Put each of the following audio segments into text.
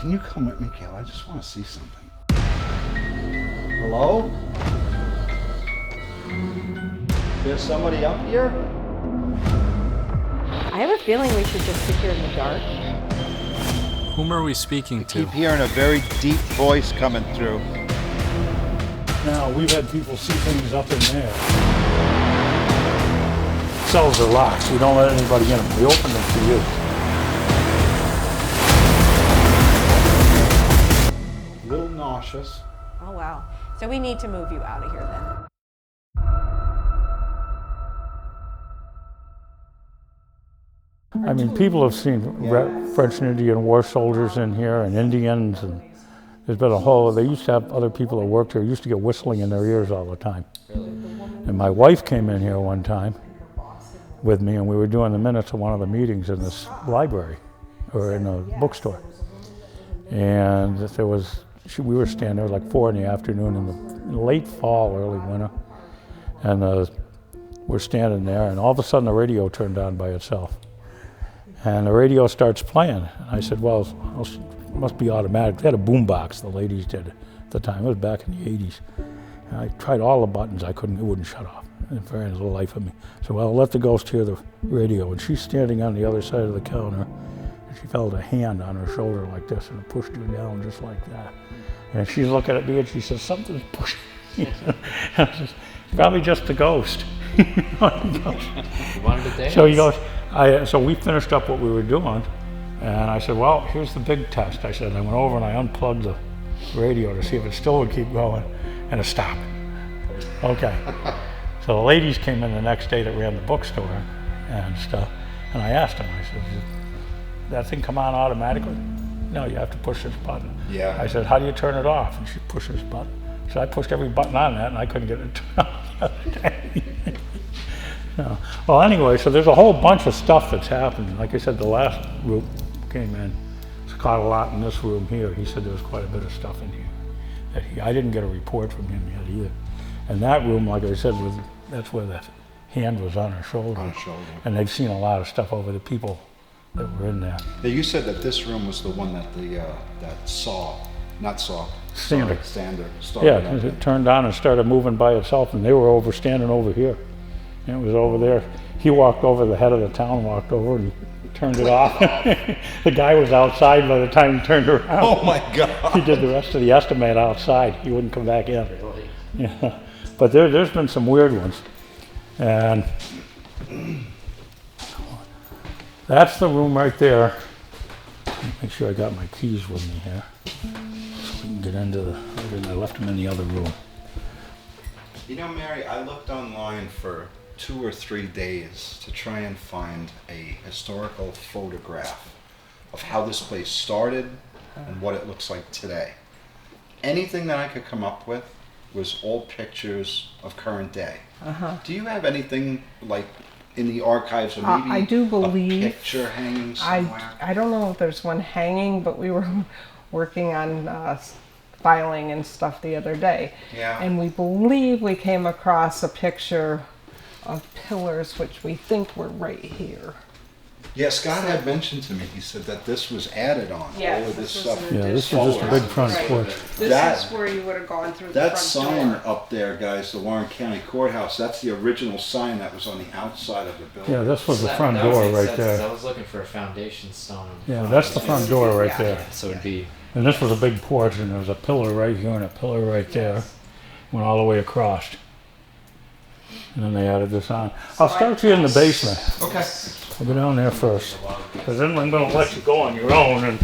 Can you come with me, Kayla? I just want to see something. Hello? There's somebody up here? I have a feeling we should just sit here in the dark. Whom are we speaking to? I keep hearing a very deep voice coming through. Now, we've had people see things up in there. Cells are locked. We don't let anybody in them. We open them for you. A little nauseous. Oh, wow. So we need to move you out of here then. I mean, people have seen French and Indian war soldiers in here and Indians, and there's been a whole, they used to have other people that worked here, used to get whistling in their ears all the time. And my wife came in here one time with me, and we were doing the minutes of one of the meetings in this library, or in a bookstore. And there was, we were standing there like 4 in the afternoon in the late fall, early winter. And we're standing there, and all of a sudden the radio turned on by itself. And the radio starts playing. And I said, well, it must be automatic. They had a boombox, the ladies did at the time. It was back in the 80s. And I tried all the buttons, it wouldn't shut off. And for the life of me. So, well, let the ghost hear the radio. And she's standing on the other side of the counter. And she felt a hand on her shoulder like this, and it pushed her down just like that. And she's looking at me, and she says, something's pushing me. I said, probably just the ghost. You wanted to dance? So he goes, so we finished up what we were doing, and I said, well, here's the big test. I said, I went over and I unplugged the radio to see if it still would keep going, and it stopped. Okay. So the ladies came in the next day that ran the bookstore and stuff, and I asked them, I said, did that thing come on automatically? No, you have to push this button. Yeah. I said, how do you turn it off? And she pushed this button. So I pushed every button on that, and I couldn't get it to turn on the other day. No. Well, anyway, so there's a whole bunch of stuff that's happened. Like I said, the last group came in. It's caught a lot in this room here. He said there was quite a bit of stuff in here. That I didn't get a report from him yet either. And that room, like I said, that's where the hand was on her shoulder. On her shoulder. And they've seen a lot of stuff over the people that were in there. Now, you said that this room was the one that Stander started. Yeah, because it turned on and started moving by itself, and they were standing over here. And it was over there. He walked over, the head of the town walked over and turned it off. The guy was outside by the time he turned around. Oh my God. He did the rest of the estimate outside. He wouldn't come back in. Really? Yeah. But there's been some weird ones. And that's the room right there. Make sure I got my keys with me here. So we can get into I left them in the other room. You know, Mary, I looked online for 2 or 3 days to try and find a historical photograph of how this place started and what it looks like today. Anything that I could come up with was old pictures of current day. Do you have anything like in the archives, or maybe I do believe a picture hanging somewhere? I don't know if there's one hanging, but we were working on filing and stuff the other day. Yeah. And we believe we came across a picture of pillars, which we think were right here. Yeah, Scott had mentioned to me, he said that this was added on, Yeah, all of this this was stuff. an Yeah, this is just a big front Right. porch. This is where you would have gone through the That front sign door. up there, guys, the Warren County Courthouse, that's the original sign that was on the outside of the building. Yeah, this was the That- front that would door make right sense, 'cause there. I was looking for a foundation stone. Yeah, that's the front door right there. So it'd be And this was a big porch, and there was a pillar right here and a pillar right there. Went all the way across. And then they added this on. I'll start you in the basement. Okay. I'll go down there first. Because then I'm going to let you go on your own and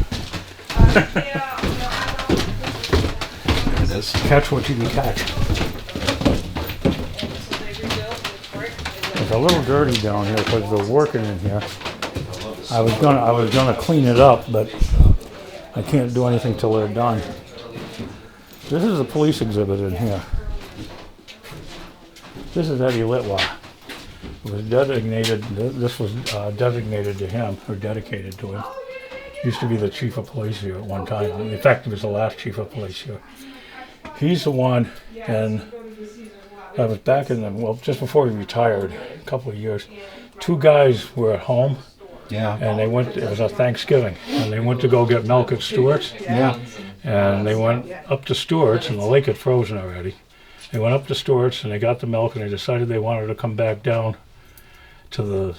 It is. catch what you can catch. It's a little dirty down here because they're working in here. I was gonna clean it up, but I can't do anything till they're done. This is a police exhibit in here. This is Eddie Litwa. It was designated, this was designated to him, or dedicated to him. Used to be the chief of police here at one time. In fact, he was the last chief of police here. He's the one, and I was back in the, well, just before he retired, a couple of years, 2 guys were at home, Yeah. And they went, it was a Thanksgiving, and they went to go get milk at Stewart's. Yeah. And they went up to Stewart's, and the lake had frozen already. They went up to Stewart's, and they got the milk, and they decided they wanted to come back down to the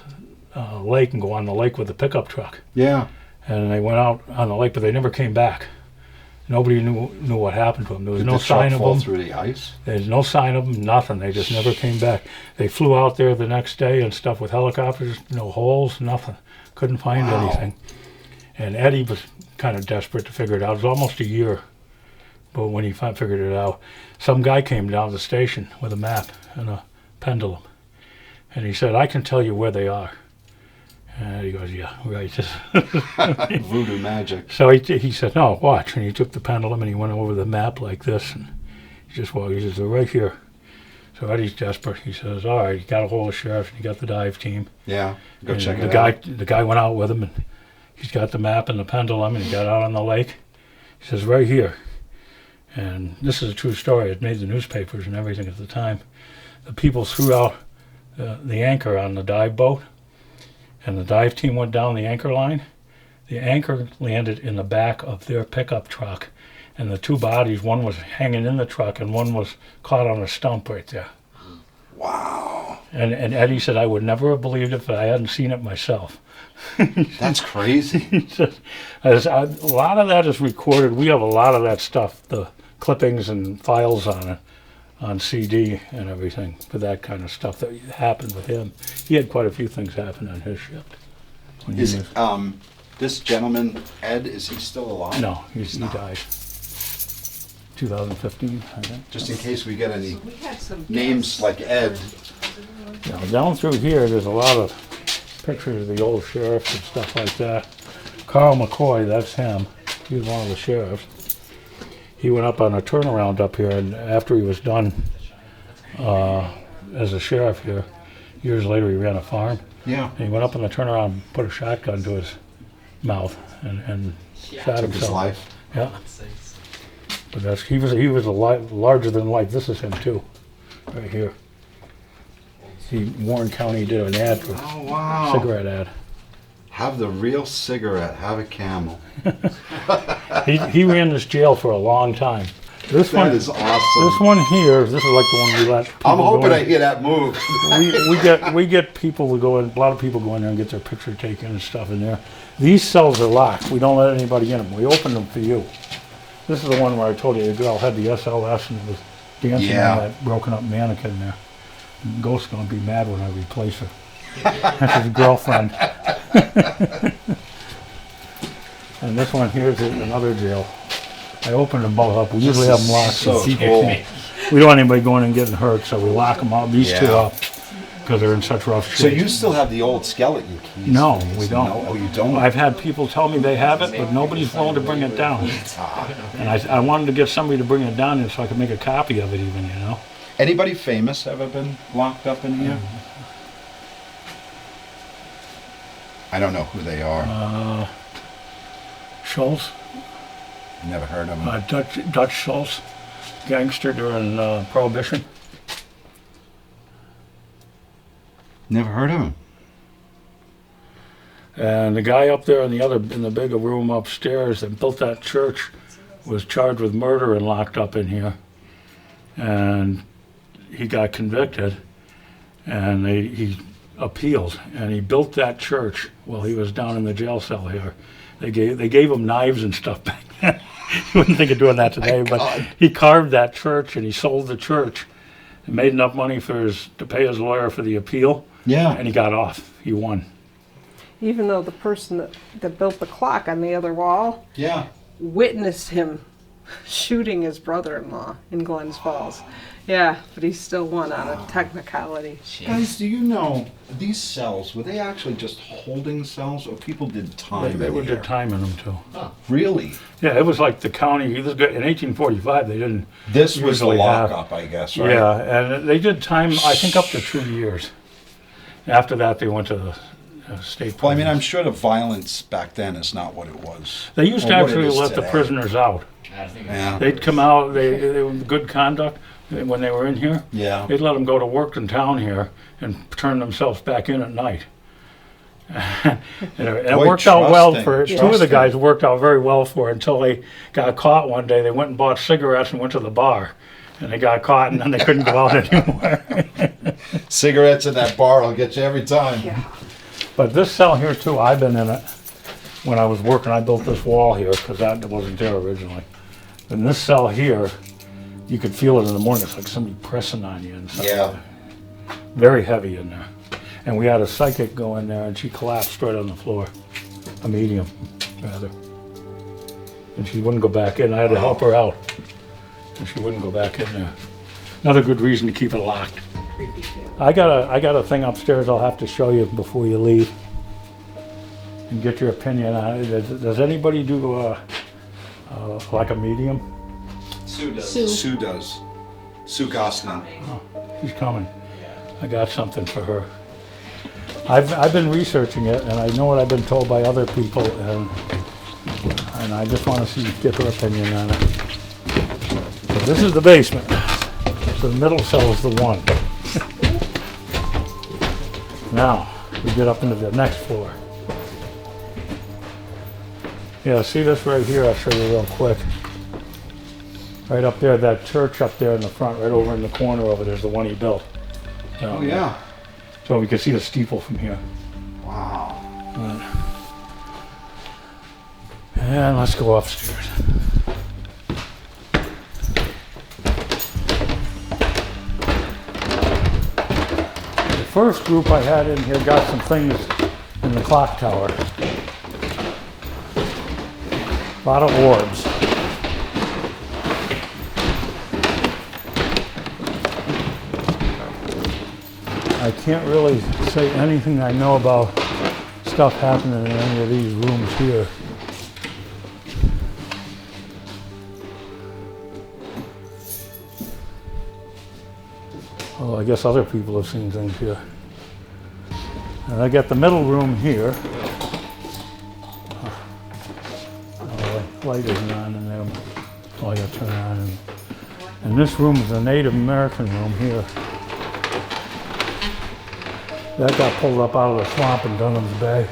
lake and go on the lake with the pickup truck. Yeah. And they went out on the lake, but they never came back. Nobody knew what happened to them. There was Did no the truck sign of fall them. through the ice? There's no sign of them, nothing. They just never came back. They flew out there the next day and stuff with helicopters, no holes, nothing. Couldn't find Wow. anything. And Eddie was kind of desperate to figure it out. It was almost a year. But when he figured it out, some guy came down to the station with a map and a pendulum. And he said, I can tell you where they are. And he goes, yeah, right. Voodoo magic. So he said, no, watch. And he took the pendulum and he went over the map like this. And he just, well, he says, they're right here. So Eddie's desperate. He says, all right, he got a hold of the sheriff and he got the dive team. Yeah. Go And check the it guy, out. The guy went out with him and he's got the map and the pendulum and he got out on the lake. He says, right here. And this is a true story. It made the newspapers and everything at the time. The people threw out the anchor on the dive boat, and the dive team went down the anchor line. The anchor landed in the back of their pickup truck, and the two bodies, one was hanging in the truck and one was caught on a stump right there. Wow. And Eddie said, I would never have believed it if I hadn't seen it myself. That's crazy. He said, a lot of that is recorded. We have a lot of that stuff, the clippings and files on it, on CD and everything, for that kind of stuff that happened with him. He had quite a few things happen on his ship. when he Is was- this gentleman, Ed, is he still alive? No, he not. died. 2015, I think. Just in case we get any We had some names like Ed. Now, down through here, there's a lot of pictures of the old sheriffs and stuff like that. Carl McCoy, that's him. He was one of the sheriffs. He went up on a turnaround up here, and after he was done as a sheriff here, years later he ran a farm. Yeah. And he went up on the turnaround and put a shotgun to his mouth and shot Took himself. his life. Yeah. But that's he was a larger than life. This is him too, right here. Warren County did an ad for Oh, wow. cigarette ad. Have the real cigarette. Have a Camel. He ran this jail for a long time. This That one, is awesome. this one here, this is like the one we let. People I'm hoping go I in. hear that move. we get people to go in. A lot of people go in there and get their picture taken and stuff in there. These cells are locked. We don't let anybody in them. We open them for you. This is the one where I told you the girl had the SLS and was dancing Yeah. on that broken up mannequin there. And Ghost's gonna be mad when I replace her. That's his girlfriend. And this one here is another jail. I opened them both up. We usually have them locked. So people cool. can't- We don't want anybody going and getting hurt, so we lock them up. These two Yeah. up because they're in such rough So shape. you still have the old skeleton keys? No, for these? we don't. No? Oh, you don't? I've had people tell me they have it, but nobody's willing to bring it down. And I wanted to get somebody to bring it down here so I could make a copy of it even, you know? Anybody famous ever been locked up in here? I don't know who they are. Schultz, Never heard of them. Dutch Schultz, gangster during Prohibition. Never heard of them. And the guy up there in the bigger room upstairs that built that church was charged with murder and locked up in here. And he got convicted, and he appealed, and he built that church while he was down in the jail cell here. They gave him knives and stuff back then. You wouldn't think of doing that today, but God. he carved that church and he sold the church and made enough money to pay his lawyer for the appeal, Yeah. and he got off. He won. Even though the person that built the clock on the other wall Yeah. witnessed him shooting his brother-in-law in Glens Falls. Yeah, but he still won on a technicality. Guys, do you know these cells, were they actually just holding cells or people did time They in did here? time in them too. Really? Yeah, it was like the county. In 1845, they didn't. This was the Usually have- lockup, I guess, right? Yeah, and they did time. I think up to 2 years. After that, they went to the state. Well, I mean, I'm prisons. sure the violence back then is not what it was. They used to or what it actually is let the today. prisoners out. Yeah. They'd come out. They were good conduct when they were in here. Yeah. They'd let them go to work in town here and turn themselves back in at night. And it Boy, worked out well trusting, for two of the trusting. guys. It worked out very well for until they got caught one day. They went and bought cigarettes and went to the bar, and they got caught, and then they couldn't go out anymore. Cigarettes in that bar will get you every time. But this cell here too, I've been in it. When I was working, I built this wall here because that wasn't there originally. And this cell here, you could feel it in the morning. It's like somebody pressing on you inside. Yeah. Very heavy in there. And we had a psychic go in there, and she collapsed right on the floor. A medium, rather. And she wouldn't go back in. I had to help her out. And she wouldn't go back in there. Another good reason to keep it locked. I got a thing upstairs I'll have to show you before you leave. And get your opinion on it. Does anybody do like a medium? Sue does. Sue does. Sue Gosling. She's coming. I got something for her. I've been researching it, and I know what I've been told by other people, and I just want to get her opinion on it. So this is the basement. So the middle cell is the one. Now we get up into the next floor. Yeah, see this right here? I'll show you real quick. Right up there, that church up there in the front, right over in the corner over there is the one he built. Oh, yeah. So we can see the steeple from here. Wow. And let's go upstairs. The first group I had in here got some things in the clock tower. A lot of orbs. I can't really say anything I know about stuff happening in any of these rooms here. Well, I guess other people have seen things here. And I got the middle room here. Oh, the light isn't on in there. Oh, I gotta turn it on. And this room is a Native American room here. That got pulled up out of the swamp in Dunham's Bay.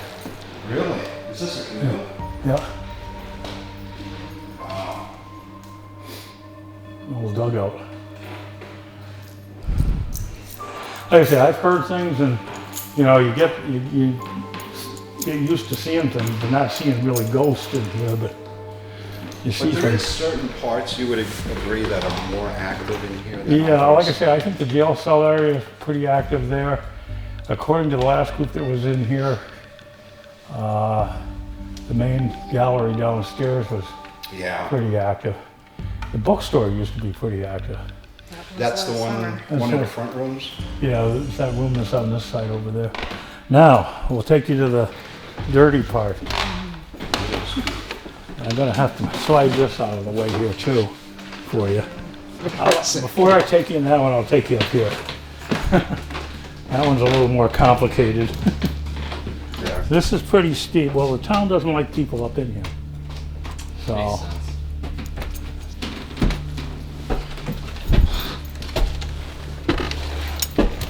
Really? Is this a canoe? Yeah. An old dugout. Like I say, I've heard things, and you know, you get used to seeing things, but not seeing really ghosts in here. But you see But there is things. certain parts you would agree that are more active in here than Yeah, others. like I say, I think the jail cell area is pretty active there. According to the last group that was in here, the main gallery downstairs was Yeah. pretty active. The bookstore used to be pretty active. That's the one of the front rooms? Yeah, it's that room that's on this side over there. Now, we'll take you to the dirty part. I'm gonna have to slide this out of the way here too, for you. Before I take you in that one, I'll take you up here. That one's a little more complicated. Yeah. This is pretty steep. Well, the town doesn't like people up in here. Makes So, sense.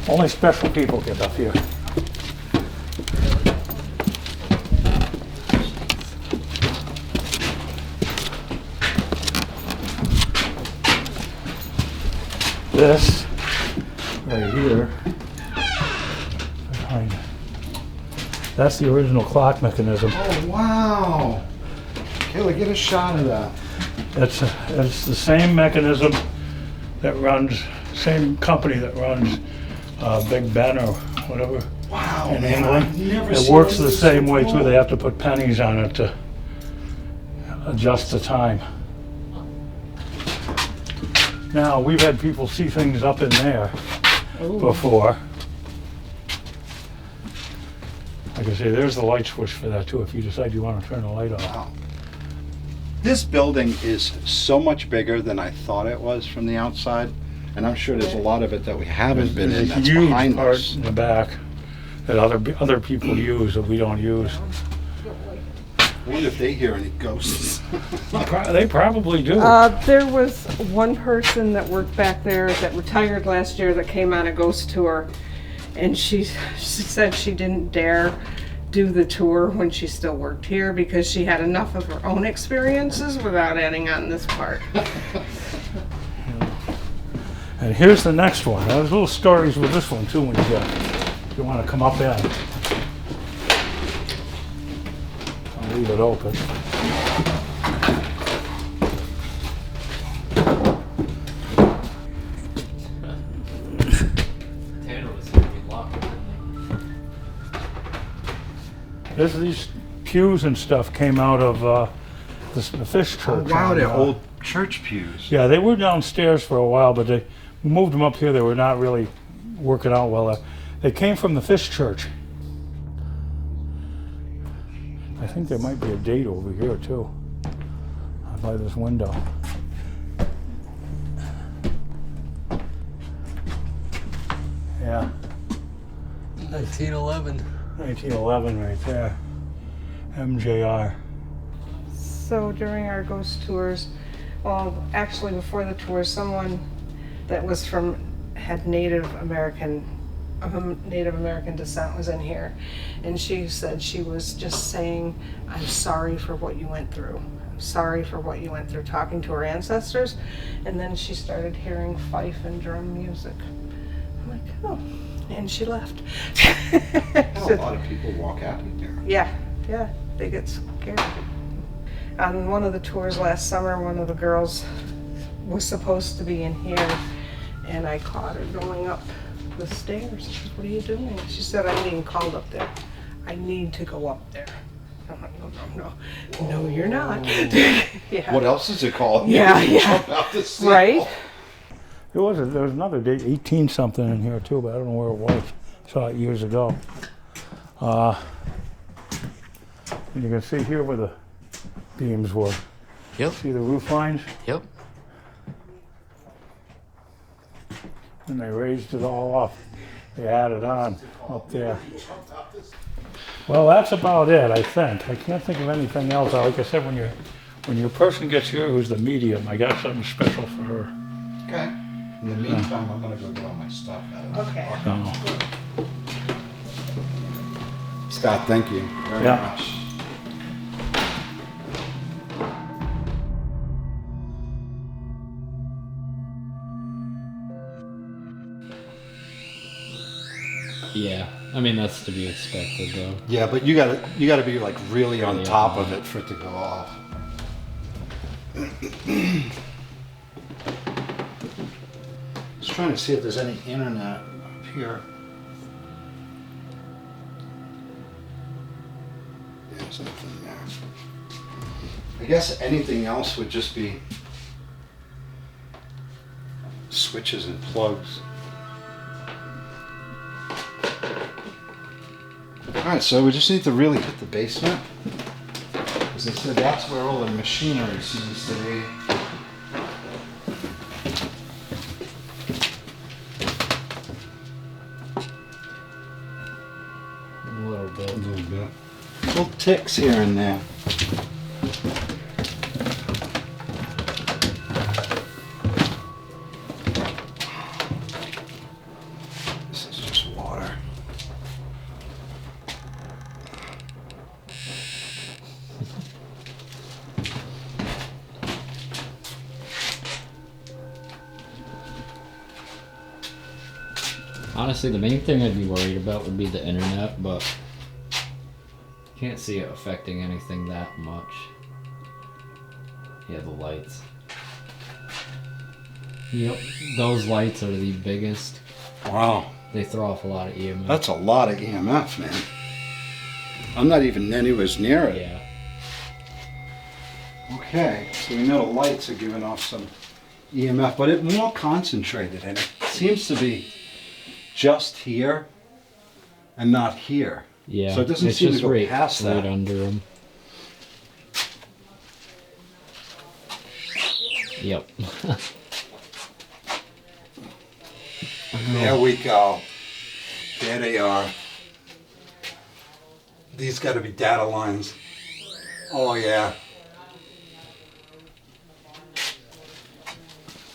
only special people get up here. This right here, behind, that's the original clock mechanism. Oh, wow. Kayla, get a shot of that. It's the same mechanism that runs, same company that runs Big Ben or whatever Wow, in man. England. I've never It seen works the this same way too. before. They have to put pennies on it to adjust the time. Now, we've had people see things up in there before. Like I say, there's the light switch for that too, if you decide you want to turn the light off. Wow. This building is so much bigger than I thought it was from the outside, and I'm sure there's a lot of it that we haven't been in There's a that's huge behind part us. in the back that other people use that we don't use. I wonder if they hear any ghosts. They probably do. There was one person that worked back there that retired last year that came on a ghost tour, and she said she didn't dare do the tour when she still worked here because she had enough of her own experiences without adding on this part. And here's the next one. There's little stories with this one too when you get, if you want to come up in. I'll leave it open. Tanner was gonna be locked, didn't These pews and stuff came out of the fish church. Wow, on, they're old church pews. Yeah, they were downstairs for a while, but they moved them up here. They were not really working out well. They came from the fish church. I think there might be a date over here too, by this window. Yeah, 1911. 1911 right there. MJR. So during our ghost tours, well, actually before the tours, someone that had Native American descent was in here, and she said she was just saying, "I'm sorry for what you went through. I'm sorry for what you went through," talking to her ancestors, and then she started hearing fife and drum music. I'm like, oh, and she left. A lot of people walk out in here. Yeah, they get scared. On one of the tours last summer, one of the girls was supposed to be in here, and I caught her going up the stairs. I said, "What are you doing?" She said, "I'm being called up there. I need to go up there." I'm like, no, you're not. Yeah. What else is it called? Yeah. Jump out the ceiling. Right? There was another date, 18 something in here too, but I don't know where it was. Saw it years ago. And you can see here where the beams were. Yep. See the roof lines? Yep. And they raised it all up. They added on up there. Well, that's about it, I think. I can't think of anything else. Like I said, when your person gets here who's the medium, I got something special for her. Okay. In the meantime, I'm gonna go get all my stuff out. Okay. So, Scott, thank you very Yeah. much. Yeah. I mean, that's to be expected, though. Yeah, but you gotta be like really on top of it for it to go off. Just trying to see if there's any internet up here. There's nothing there. I guess anything else would just be switches and plugs. Alright, so we just need to really hit the basement. As I said, that's where all the machinery seems to be. A little bit. A little bit. Little ticks here and there. This is just water. Honestly, the main thing I'd be worried about would be the internet, but can't see it affecting anything that much. Yeah, the lights. Yep, those lights are the biggest. Wow. They throw off a lot of EMF. That's a lot of EMF, man. I'm not even anywhere near it. Yeah. Okay, so we know the lights are giving off some EMF, but it's more concentrated, and it seems to be just here and not here. Yeah. So it doesn't it's seem to just go right, past right that. under them. Yep. There we go. There they are. These got to be data lines. Oh yeah.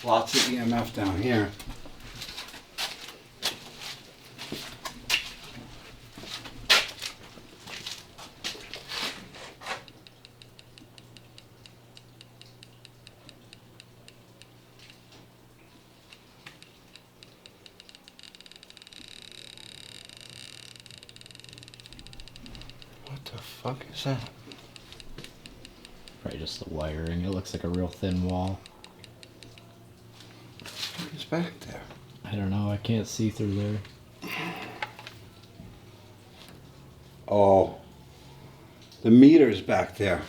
Lots of EMF down here. fuck is that? Probably just the wiring. It looks like a real thin wall. What is back there? I don't know. I can't see through there. Oh, the meter's back there.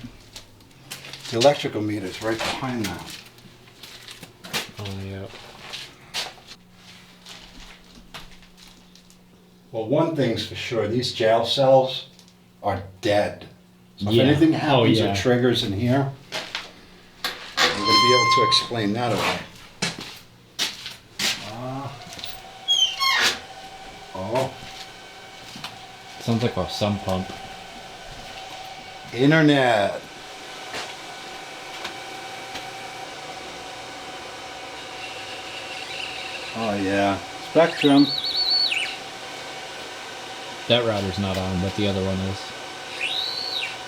The electrical meter's right behind that. Oh, yeah. Well, one thing's for sure, these jail cells are dead. So if Yeah. anything Oh, happens yeah. or triggers in here, we're going to be able to explain that away. Oh, Sounds like a sump pump. internet. Oh yeah, Spectrum. That router's not on, but the other one is.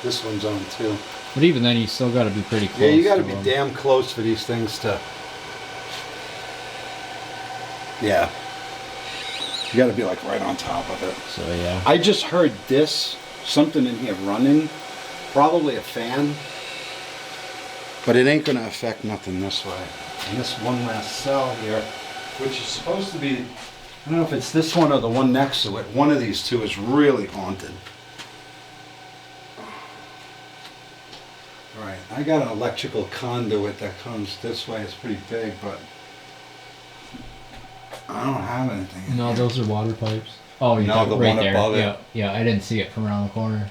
This one's on too. But even then, you still got to be pretty close. Yeah, you got to to be 'em. damn close for these things to. Yeah. You got to be like right on top of it. So yeah. I just heard this, something in here running, probably a fan, but it ain't gonna affect nothing this way. And this one last cell here, which is supposed to be, I don't know if it's this one or the one next to it, one of these two is really haunted. All right, I got an electrical conduit that comes this way, it's pretty big, but I don't have anything in No, here. those are water pipes. Oh, you No, got the right one there. above it. Yeah, yeah. I didn't see it from around the corner.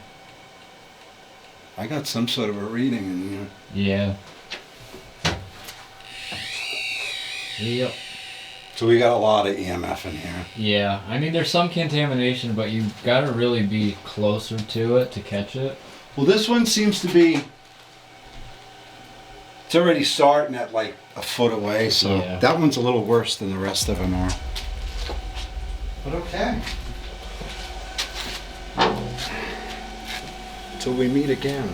I got some sort of a reading in here. Yeah. Yep. So we got a lot of EMF in here. Yeah. I mean, there's some contamination, but you gotta really be closer to it to catch it. Well, this one seems to be. It's already starting at like a foot away, so Yeah. that one's a little worse than the rest of them are. But okay. Till we meet again.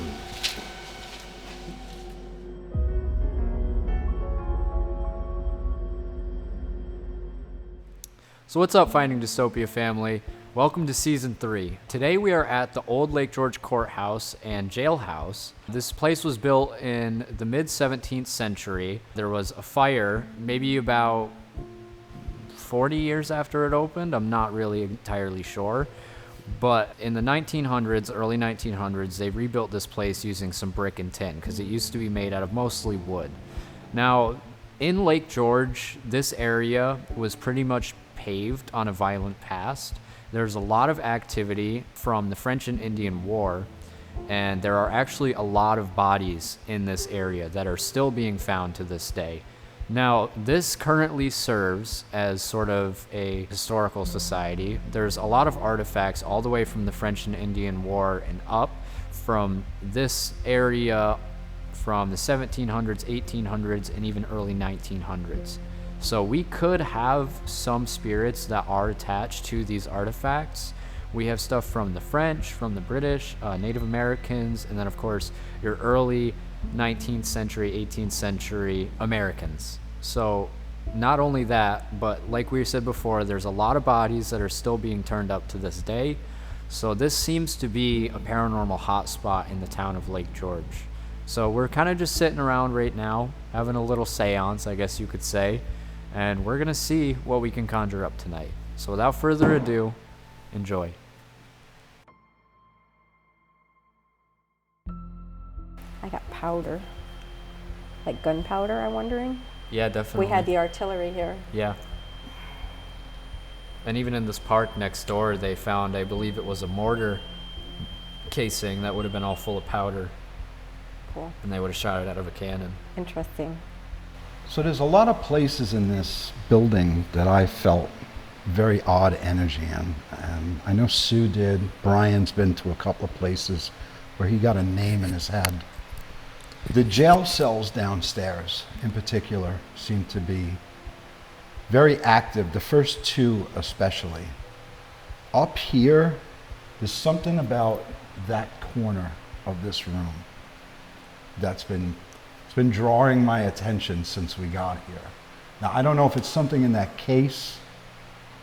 So what's up, Finding Dystopia family? Welcome to Season 3. Today we are at the Old Lake George Courthouse and Jailhouse. This place was built in the mid-17th century. There was a fire maybe about 40 years after it opened. I'm not really entirely sure. But in the 1900s, early 1900s, they rebuilt this place using some brick and tin because it used to be made out of mostly wood. Now, in Lake George, this area was pretty much paved on a violent past. There's a lot of activity from the French and Indian War, and there are actually a lot of bodies in this area that are still being found to this day. Now, this currently serves as sort of a historical society. There's a lot of artifacts all the way from the French and Indian War and up from this area from the 1700s, 1800s, and even early 1900s. So we could have some spirits that are attached to these artifacts. We have stuff from the French, from the British, Native Americans, and then of course your early 19th century, 18th century Americans. So not only that, but like we said before, there's a lot of bodies that are still being turned up to this day. So this seems to be a paranormal hotspot in the town of Lake George. So we're kind of just sitting around right now, having a little seance, I guess you could say, and we're gonna see what we can conjure up tonight. So without further ado, enjoy. I got powder. Like gunpowder, I'm wondering? Yeah, definitely. We had the artillery here. Yeah. And even in this park next door, they found, I believe it was a mortar casing that would have been all full of powder, Cool. and they would have shot it out of a cannon. Interesting. So there's a lot of places in this building that I felt very odd energy in. I know Sue did. Brian's been to a couple of places where he got a name in his head. The jail cells downstairs, in particular, seem to be very active, the first two especially. Up here, there's something about that corner of this room that's been drawing my attention since we got here. Now, I don't know if it's something in that case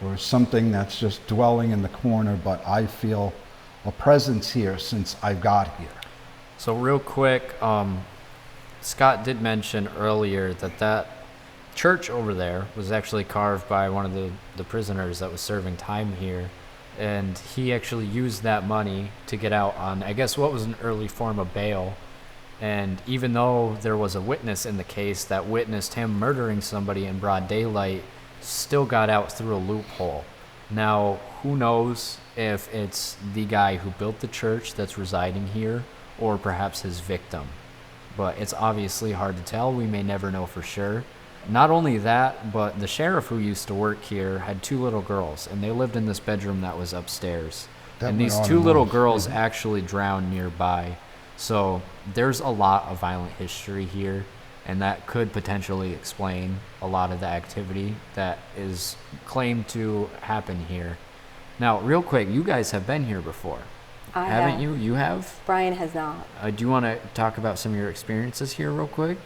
or something that's just dwelling in the corner, but I feel a presence here since I got here. So real quick, Scott did mention earlier that church over there was actually carved by one of the prisoners that was serving time here. And he actually used that money to get out on, I guess, what was an early form of bail. And even though there was a witness in the case that witnessed him murdering somebody in broad daylight, still got out through a loophole. Now, who knows if it's the guy who built the church that's residing here, or perhaps his victim. But it's obviously hard to tell. We may never know for sure. Not only that, but the sheriff who used to work here had 2 little girls, and they lived in this bedroom that was upstairs. And these 2 little girls actually drowned nearby. So there's a lot of violent history here, and that could potentially explain a lot of the activity that is claimed to happen here. Now, real quick, you guys have been here before, haven't you? You have? Brian has not. Do you want to talk about some of your experiences here real quick?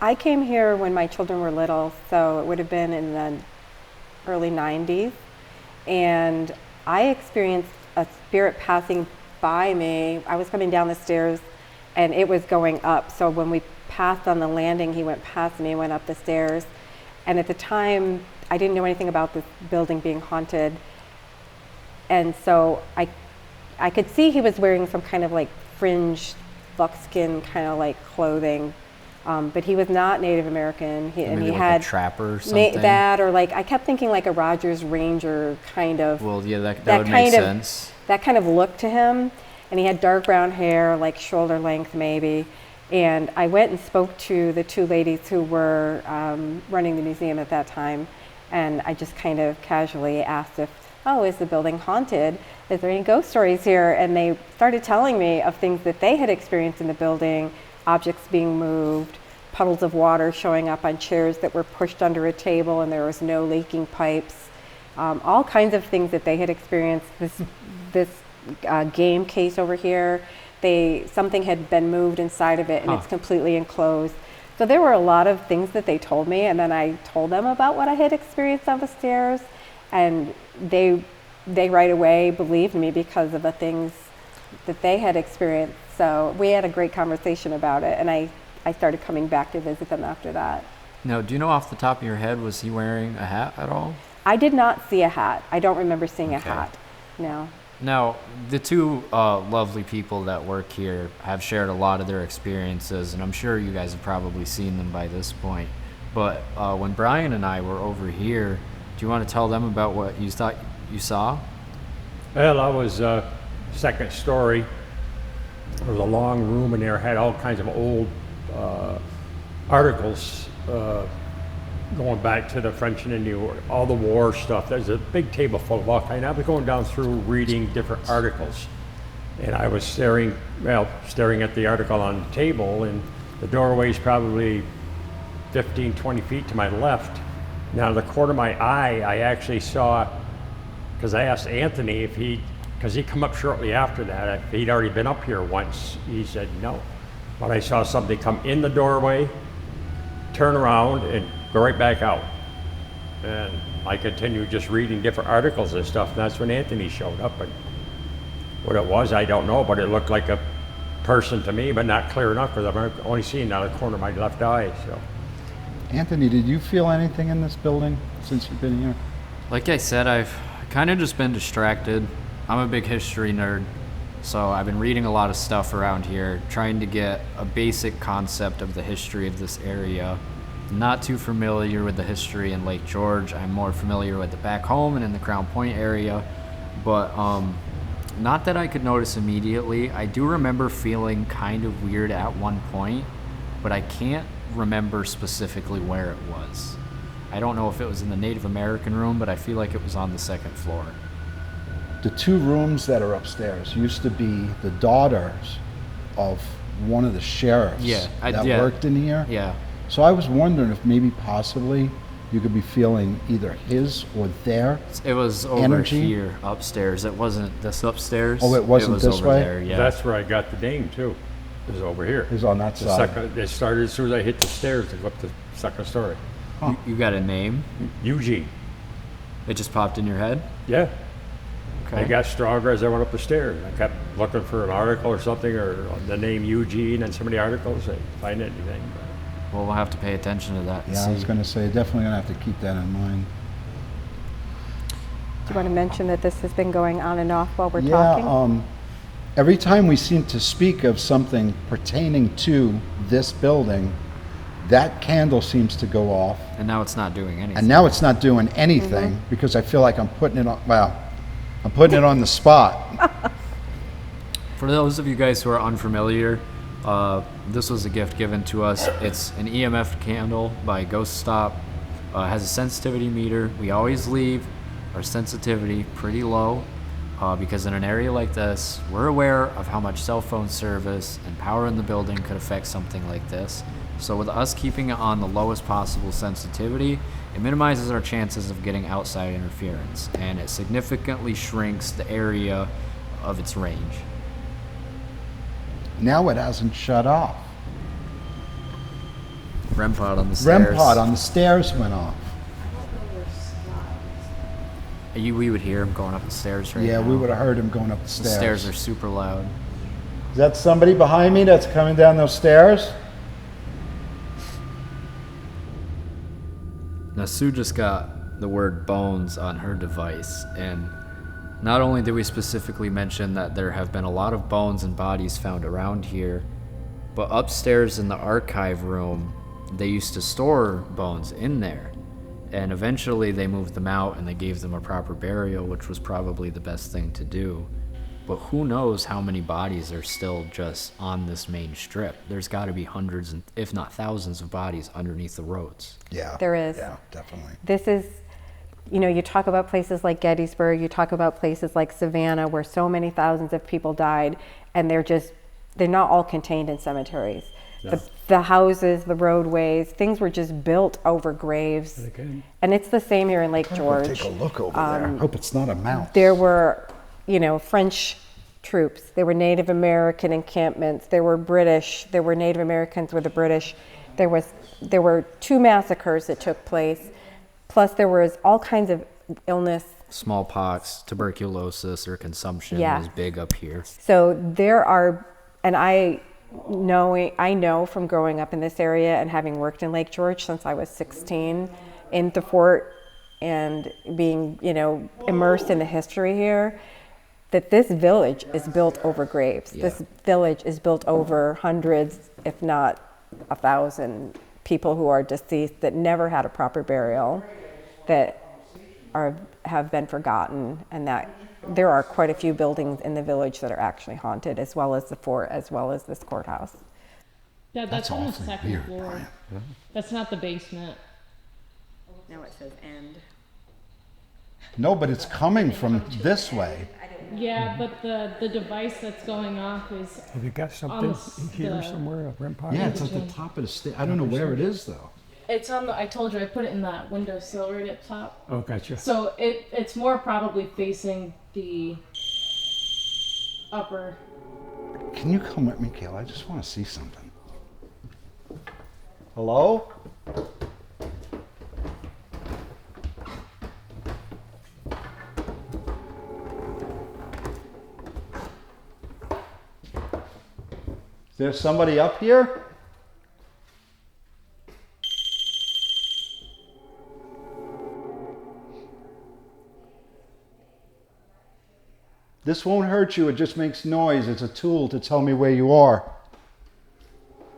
I came here when my children were little, so it would have been in the early 90s. And I experienced a spirit passing by me. I was coming down the stairs and it was going up. So when we passed on the landing, he went past me and went up the stairs. And at the time, I didn't know anything about this building being haunted. And so I could see he was wearing some kind of like fringe buckskin kind of like clothing. But he was not Native American. He Maybe like had a trapper or something. That, or like I kept thinking like a Rogers Ranger kind of. Well, yeah, that that would kind make of, sense. That kind of look to him, and he had dark brown hair, like shoulder length maybe. And I went and spoke to the 2 ladies who were running the museum at that time, and I just kind of casually asked if, oh, is the building haunted? Is there any ghost stories here? And they started telling me of things that they had experienced in the building, objects being moved, puddles of water showing up on chairs that were pushed under a table and there was no leaking pipes, all kinds of things that they had experienced. This game case over here, something had been moved inside of it and it's completely enclosed. So there were a lot of things that they told me, and then I told them about what I had experienced on the stairs, and they right away believed me because of the things that they had experienced. So we had a great conversation about it, and I started coming back to visit them after that. Now, do you know off the top of your head, was he wearing a hat at all? I did not see a hat. I don't remember seeing a hat. No. Now, the 2 lovely people that work here have shared a lot of their experiences, and I'm sure you guys have probably seen them by this point. But when Brian and I were over here, do you want to tell them about what you thought you saw? Well, I was second story. There was a long room in there, had all kinds of old articles going back to the French and Indian War, all the war stuff. There's a big table full of all kinds. I was going down through reading different articles, and I was staring at the article on the table, and the doorway's probably 15, 20 feet to my left. Now, the corner of my eye, I actually saw, because I asked Anthony because he come up shortly after that, if he'd already been up here once. He said no. But I saw somebody come in the doorway, turn around, and go right back out. And I continued just reading different articles and stuff, and that's when Anthony showed up. And what it was, I don't know, but it looked like a person to me, but not clear enough because I'm only seeing out of the corner of my left eye. So, Anthony, did you feel anything in this building since you've been here? Like I said, I've kind of just been distracted. I'm a big history nerd, so I've been reading a lot of stuff around here, trying to get a basic concept of the history of this area. Not too familiar with the history in Lake George. I'm more familiar with it back home and in the Crown Point area, but not that I could notice immediately. I do remember feeling kind of weird at one point, but I can't remember specifically where it was. I don't know if it was in the Native American room, but I feel like it was on the 2nd floor. The 2 rooms that are upstairs used to be the daughters of one of the sheriffs that worked in here. Yeah. So I was wondering if maybe possibly you could be feeling either his or their It was over energy. here upstairs. It wasn't this upstairs. Oh, it wasn't was this over way? there, yeah. that's where I got the name too. It was over here. It was on that The side. second, it started as soon as I hit the stairs to go up the 2nd story. You got a name? Eugene. It just popped in your head? Yeah. They got stronger as I went up the stairs. I kept looking for an article or something, or the name Eugene and so many articles. I didn't find anything. Well, we'll have to pay attention to that. And Yeah, I was see. going to say, definitely going to have to keep that in mind. Do you want to mention that this has been going on and off while we're Yeah, talking? every time we seem to speak of something pertaining to this building, that candle seems to go off. And now it's not doing anything. And now it's not doing anything because I feel like I'm putting it on, well, I'm putting it on the spot. For those of you guys who are unfamiliar, this was a gift given to us. It's an EMF candle by Ghost Stop. Has a sensitivity meter. We always leave our sensitivity pretty low because in an area like this, we're aware of how much cell phone service and power in the building could affect something like this. So with us keeping it on the lowest possible sensitivity, it minimizes our chances of getting outside interference, and it significantly shrinks the area of its range. Now it hasn't shut off. REM pod on the stairs. REM pod on the stairs went off. We would hear him going up the stairs right Yeah, now. we would have heard him going up the The stairs. stairs are super loud. Is that somebody behind me that's coming down those stairs? Now, Sue just got the word bones on her device, and not only did we specifically mention that there have been a lot of bones and bodies found around here, but upstairs in the archive room, they used to store bones in there. And eventually they moved them out and they gave them a proper burial, which was probably the best thing to do. But who knows how many bodies are still just on this main strip. There's got to be hundreds, and if not thousands, of bodies underneath the roads. Yeah. There is. Yeah, definitely. This is, you know, you talk about places like Gettysburg, you talk about places like Savannah, where so many thousands of people died, and they're not all contained in cemeteries. No. The houses, the roadways, things were just built over graves. Okay. And it's the same here in Lake George. Take a look over there. I hope it's not a mouse. There were, you know, French troops. There were Native American encampments. There were British. There were Native Americans with the British. There were 2 massacres that took place. Plus, there was all kinds of illness. Smallpox, tuberculosis, or consumption Yeah. is big up here. So there are, and I know from growing up in this area and having worked in Lake George since I was 16 in the fort and being, you know, immersed in the history here, that this village is built over graves. Yeah. This village is built over hundreds, if not 1,000 people who are deceased that never had a proper burial, that have been forgotten, and that there are quite a few buildings in the village that are actually haunted, as well as the fort, as well as this courthouse. Yeah, that's on the awfully second weird, floor. Brian. That's not the basement. Now it says end. No, but it's coming from this way. Yeah, but the device that's going off is Have you got something in here the- somewhere, a REM pod? Yeah, it's at the top of the stairs. I don't know where it is, though. it's on the. I told you I put it in that windowsill right at top. Oh, gotcha. So it's more probably facing the upper. Can you come with me, Kayla? I just want to see something. Hello? Is there somebody up here? This won't hurt you, it just makes noise. It's a tool to tell me where you are.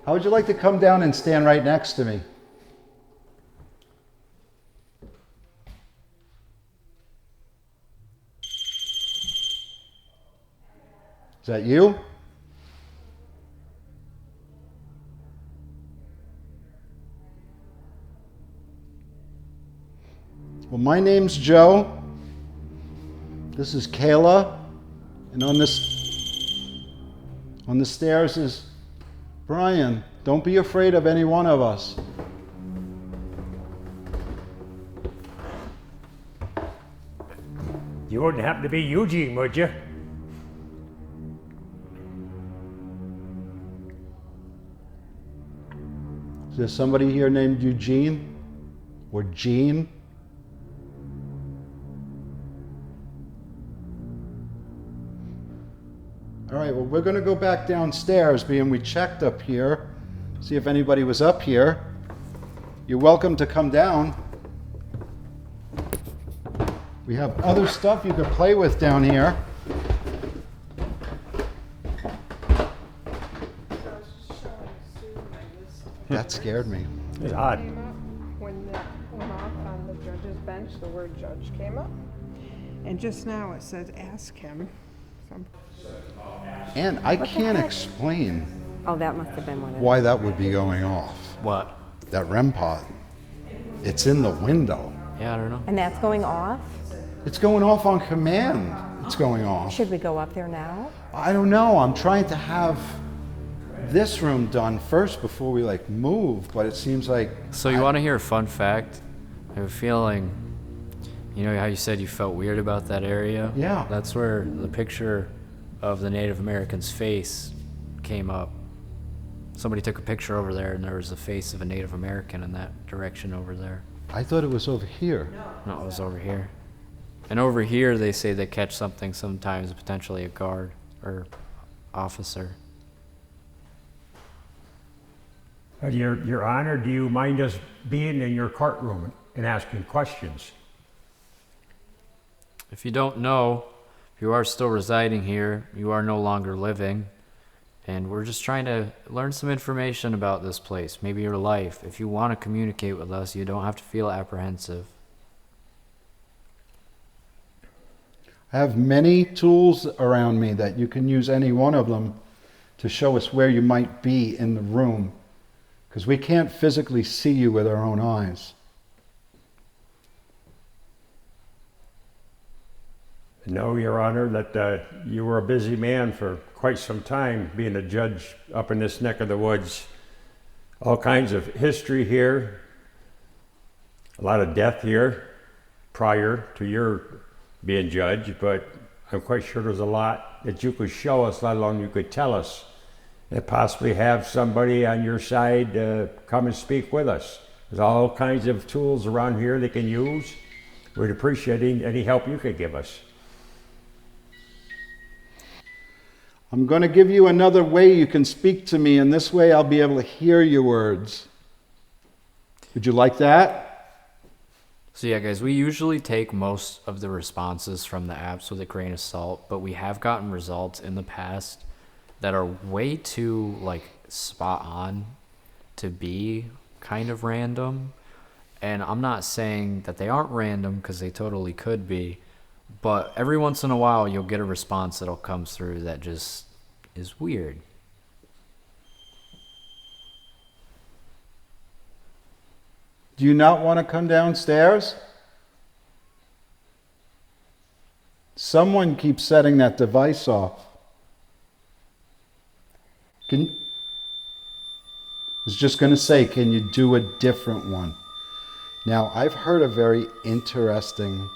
How would you like to come down and stand right next to me? Is that you? Well, my name's Joe. This is Kayla. And on the stairs is Brian. Don't be afraid of any one of us. You wouldn't happen to be Eugene, would you? Is there somebody here named Eugene? Or Gene? we're gonna go back downstairs, being we checked up here, see if anybody was up here. You're welcome to come down. We have other stuff you could play with down here. That scared me. It's odd. Came up when that went off on the judge's bench, the word judge came up. And just now it says ask him. And I can't explain Oh, that must have been one of them. why that would be going off. What? That REM pod. It's in the window. Yeah, I don't know. And that's going off? It's going off on command. It's going off. Should we go up there now? I don't know. I'm trying to have this room done first before we like move, but it seems like. So you want to hear a fun fact? I have a feeling, you know how you said you felt weird about that area? Yeah. That's where the picture of the Native American's face came up. Somebody took a picture over there and there was the face of a Native American in that direction over there. I thought it was over here. No, it was over here. And over here they say they catch something sometimes, potentially a guard or officer. Your Honor, do you mind us being in your courtroom and asking questions? If you don't know, if you are still residing here, you are no longer living, and we're just trying to learn some information about this place, maybe your life. If you want to communicate with us, you don't have to feel apprehensive. I have many tools around me that you can use any one of them to show us where you might be in the room, because we can't physically see you with our own eyes. No, Your Honor, that you were a busy man for quite some time, being a judge up in this neck of the woods. All kinds of history here, a lot of death here prior to your being judge, but I'm quite sure there's a lot that you could show us, let alone you could tell us, and possibly have somebody on your side come and speak with us. There's all kinds of tools around here they can use. We'd appreciate any help you could give us. I'm going to give you another way you can speak to me, and this way I'll be able to hear your words. Would you like that? So yeah, guys, we usually take most of the responses from the apps with a grain of salt, but we have gotten results in the past that are way too like spot on to be kind of random. And I'm not saying that they aren't random, because they totally could be, but every once in a while you'll get a response that'll come through that just is weird. Do you not want to come downstairs? Someone keeps setting that device off. I was just going to say, can you do a different one? Now, I've heard a very interesting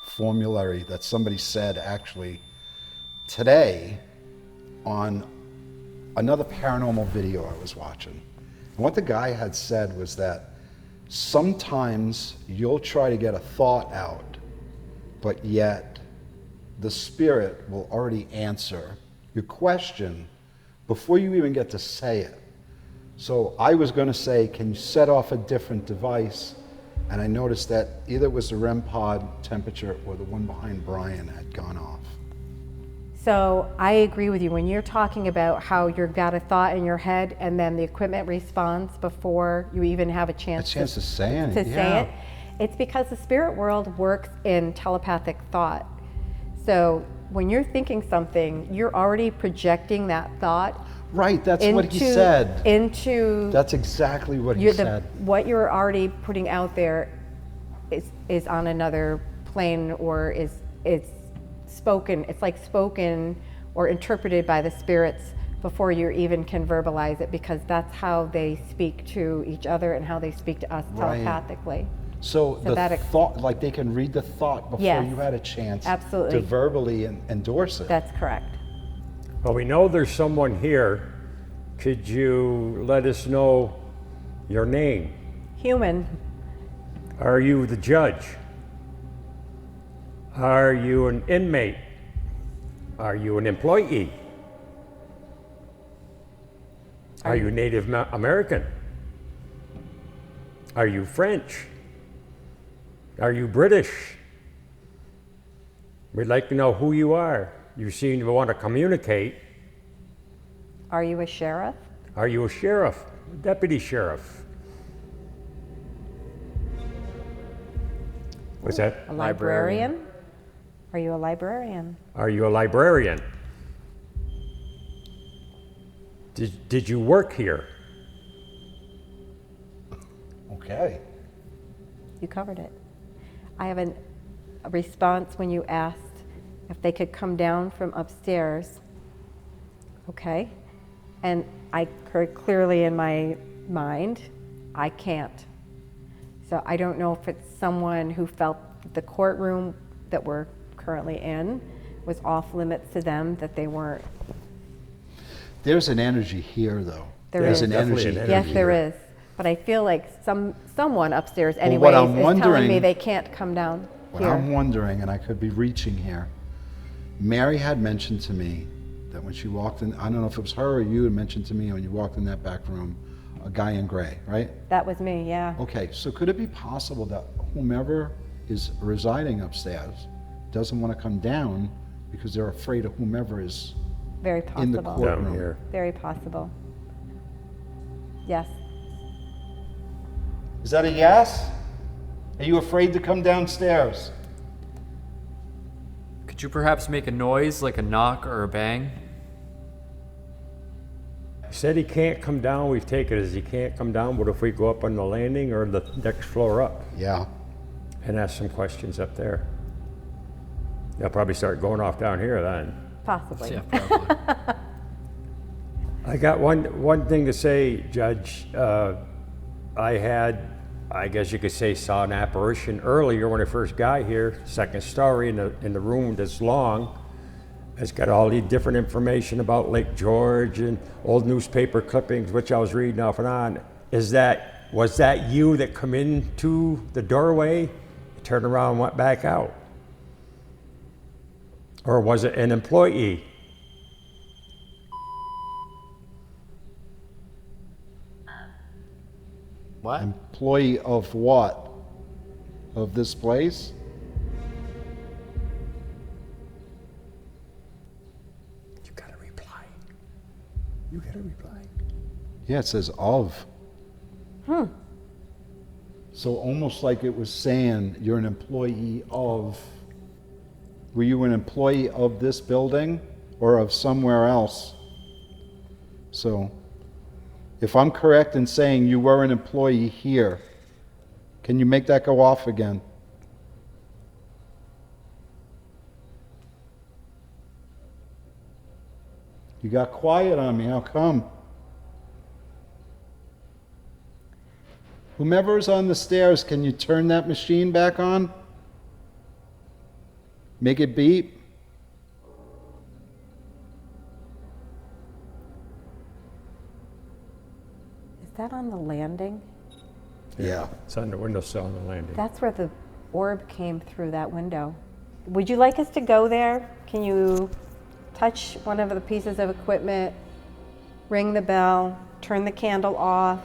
formulary that somebody said actually today on another paranormal video I was watching. And what the guy had said was that sometimes you'll try to get a thought out, but yet the spirit will already answer your question before you even get to say it. So I was going to say, can you set off a different device? And I noticed that either it was the REM pod temperature or the one behind Brian had gone off. So I agree with you. When you're talking about how you've got a thought in your head and then the equipment responds before you even have a chance to say it, to say it, it's because the spirit world works in telepathic thought. So when you're thinking something, you're already projecting that thought. Right, that's what he said. That's exactly what he said. What you're already putting out there is on another plane, or is spoken. It's like spoken or interpreted by the spirits before you even can verbalize it, because that's how they speak to each other and how they speak to us telepathically. So the thought, like they can read the thought before you had a chance to verbally endorse it. That's correct. Well, we know there's someone here. Could you let us know your name? Human. Are you the judge? Are you an inmate? Are you an employee? Are you Native American? Are you French? Are you British? We'd like to know who you are. You seem to want to communicate. Are you a sheriff? Are you a sheriff? Deputy sheriff? What's that? A librarian? Are you a librarian? Are you a librarian? Did you work here? Okay. You covered it. I have a response when you asked if they could come down from upstairs. Okay. And I heard clearly in my mind, I can't. So I don't know if it's someone who felt the courtroom that we're currently in was off limits to them, that they weren't. There's an energy here, though. There's an definitely energy. an Yes, energy there here. is. But I feel like someone upstairs what anyways I'm is telling me wondering- they can't come down What here. I'm wondering, and I could be reaching here, Mary had mentioned to me that when she walked in, I don't know if it was her or you had mentioned to me when you walked in that back room, a guy in gray, right? That was me, yeah. Okay, so could it be possible that whomever is residing upstairs doesn't want to come down because they're afraid of whomever is Very in the possible. Down courtroom? here. Very possible. Yes. Is that a yes? Are you afraid to come downstairs? Could you perhaps make a noise like a knock or a bang? He said he can't come down. We've taken it as he can't come down. What if we go up on the landing or the next floor up Yeah. and ask some questions up there? They'll probably start going off down here then. Possibly. Yeah, probably. I got one thing to say, Judge. I guess you could say, saw an apparition earlier when I first got here. Second story in the room that's long. It's got all the different information about Lake George and old newspaper clippings, which I was reading off and on. Was that you that come into the doorway, turned around and went back out? Or was it an employee? What? Employee of what? Of this place? You gotta reply. You gotta reply. Yeah, it says of. So almost like it was saying you're an employee of. Were you an employee of this building or of somewhere else? So, if I'm correct in saying you were an employee here, can you make that go off again? You got quiet on me, how come? Whomever is on the stairs, can you turn that machine back on? Make it beep? Is that on the landing? Yeah. It's on the windowsill on the landing. That's where the orb came through that window. Would you like us to go there? Can you touch one of the pieces of equipment, ring the bell, turn the candle off?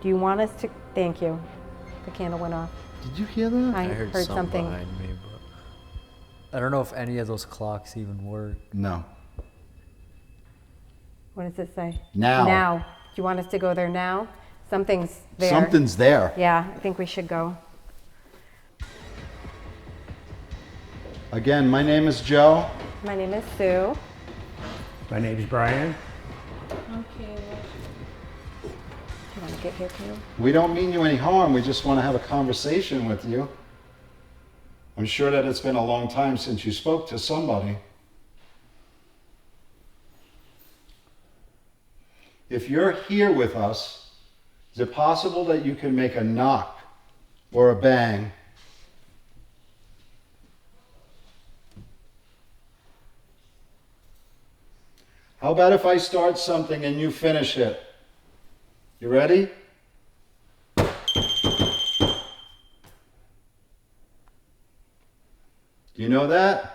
Do you want us to? Thank you. The candle went off. Did you hear that? I heard heard some something. behind me, but I don't know if any of those clocks even work. No. What does it say? Now. Now. Do you want us to go there now? Something's there. Something's there. Yeah, I think we should go. Again, my name is Joe. My name is Sue. My name's Brian. Okay, Do you want to get here too? We don't mean you any harm. We just want to have a conversation with you. I'm sure that it's been a long time since you spoke to somebody. If you're here with us, is it possible that you can make a knock or a bang? How about if I start something and you finish it? You ready? Do you know that?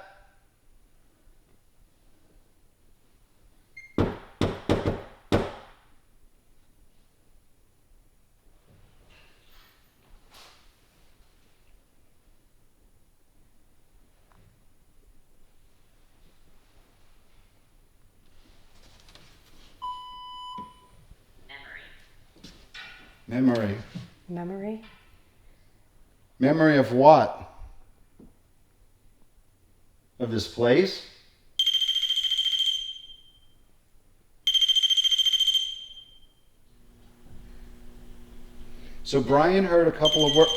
Memory. Memory? Memory of what? Of this place? So Brian heard a couple of words.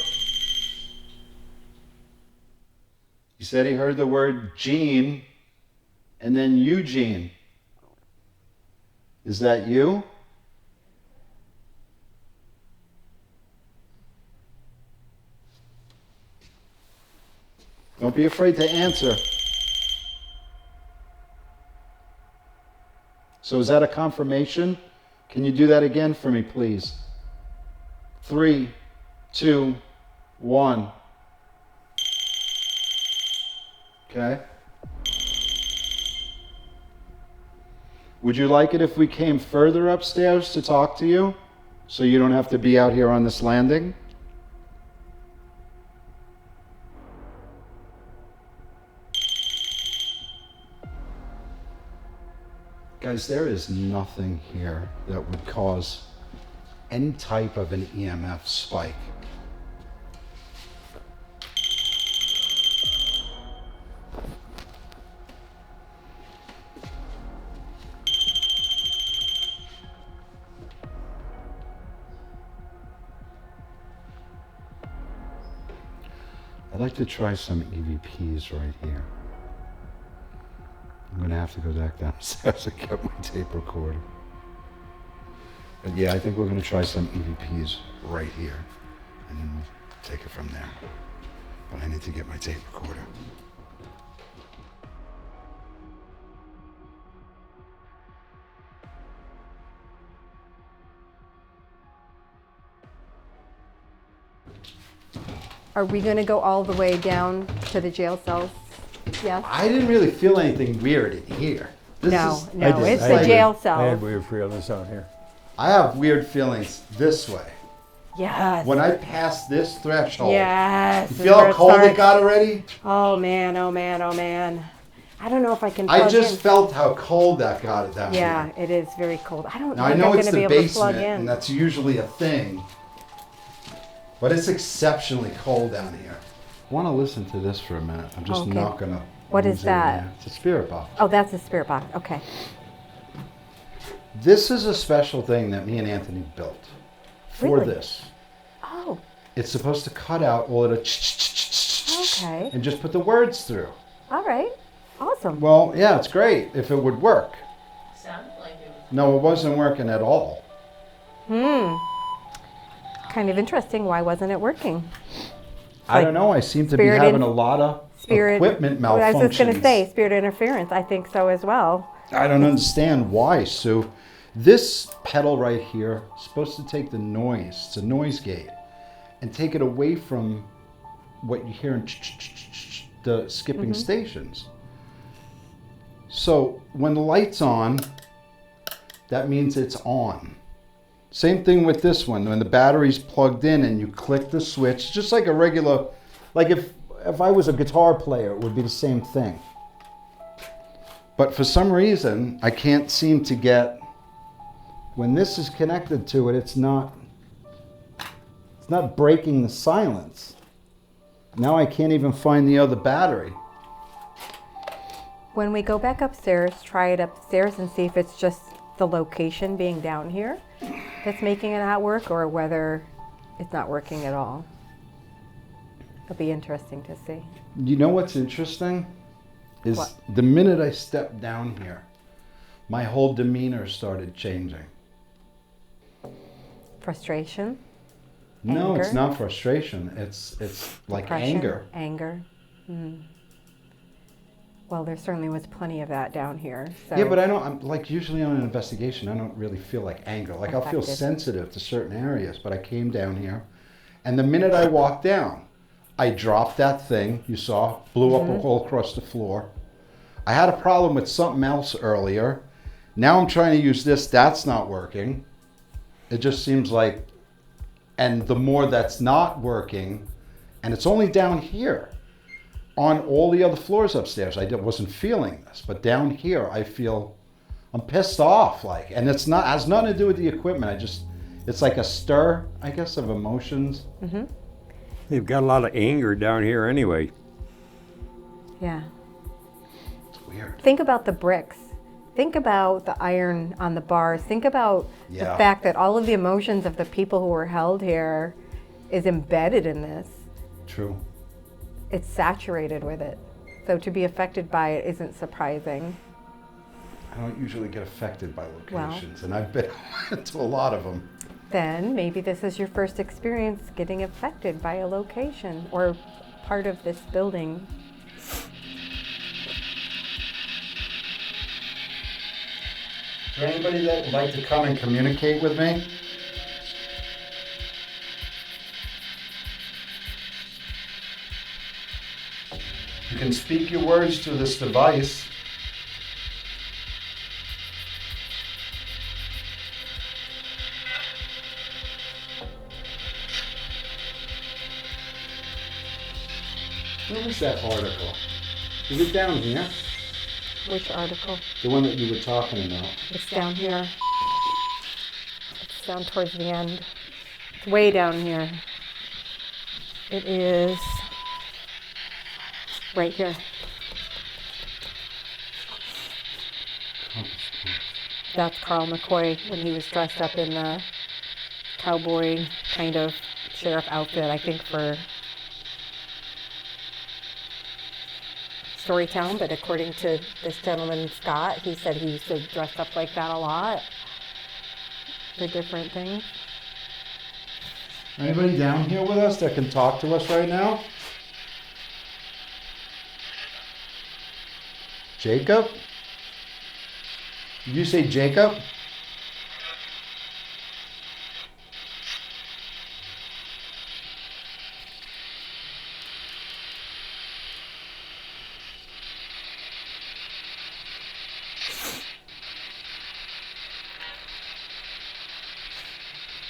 He said he heard the word Gene and then Eugene. Is that you? Don't be afraid to answer. So is that a confirmation? Can you do that again for me, please? 3, 2, 1. Okay. Would you like it if we came further upstairs to talk to you? So you don't have to be out here on this landing? Guys, there is nothing here that would cause any type of an EMF spike. I'd like to try some EVPs right here. I'm gonna have to go back downstairs and get my tape recorder. But yeah, I think we're gonna try some EVPs right here, and then we'll take it from there. But I need to get my tape recorder. Are we going to go all the way down to the jail cells? Yes? I didn't really feel anything weird in here. No, I no, did. it's I the did. jail I had cells. weird feelings out here. I have weird feelings this way. Yes. When I pass this threshold, Yes. you is feel where how cold it starts. got already? Oh man, oh man, oh man. I don't know if I can I plug just in. felt how cold that got it down Yeah, here. it is very cold. I don't Now I think know I'm it's going to be the able to plug basement, in. and that's usually a thing, but it's exceptionally cold down here. I want to listen to this for a minute. I'm just Okay. not going to. What is that? It's a spirit box. Oh, that's a spirit box. Okay. This is a special thing that me and Anthony built for Really? this. Oh, It's supposed to cut out all of the okay. and just put the words through. All right. Awesome. Well, yeah, it's great if it would work. Sounded like it was. No, it wasn't working at all. Kind of interesting. Why wasn't it working? I don't know. I seem to be spirit having in- a lot of equipment malfunctions. Well, I was just going to say spirit interference. I think so as well. I don't understand why, Sue. This pedal right here is supposed to take the noise, it's a noise gate, and take it away from what you hear in the skipping stations. So when the light's on, that means it's on. Same thing with this one. When the battery's plugged in and you click the switch, just like a regular, like if I was a guitar player, it would be the same thing. But for some reason, I can't seem to get, when this is connected to it, it's not breaking the silence. Now I can't even find the other battery. When we go back upstairs, try it upstairs and see if it's just the location being down here that's making it not work, or whether it's not working at all. It'll be interesting to see. You know what's interesting? Is What? the minute I stepped down here, my whole demeanor started changing. Frustration, No, it's Anger? not frustration. It's like depression, anger. Anger. Well, there certainly was plenty of that down here. So. Yeah, but I don't, I'm like usually on an investigation, I don't really feel like anger. Like I'll feel Affected. sensitive to certain areas, but I came down here and the minute I walked down, I dropped that thing you saw, blew up all across the floor. I had a problem with something else earlier. Now I'm trying to use this, that's not working. It just seems like, and the more that's not working, and it's only down here. On all the other floors upstairs, I wasn't feeling this, but down here, I feel I'm pissed off. Like, and it's not has nothing to do with the equipment. It's like a stir, I guess, of emotions. They've got a lot of anger down here anyway. Yeah. It's weird. Think about the bricks. Think about the iron on the bars. Think about the Yeah. fact that all of the emotions of the people who were held here is embedded in this. True. It's saturated with it. So to be affected by it isn't surprising. I don't usually get affected by locations, and I've been to a lot of them. Then maybe this is your first experience getting affected by a location or part of this building. Is there anybody that would like to come and communicate with me? You can speak your words to this device. Where was that article? Is it down here? Which article? The one that you were talking about. It's down here. It's down towards the end. It's way down here. It is right here. That's Carl McCoy when he was dressed up in the cowboy kind of sheriff outfit, I think for Storytown, but according to this gentleman, Scott, he said he used to dress up like that a lot for different things. Anybody down here with us that can talk to us right now? Jacob? Did you say Jacob?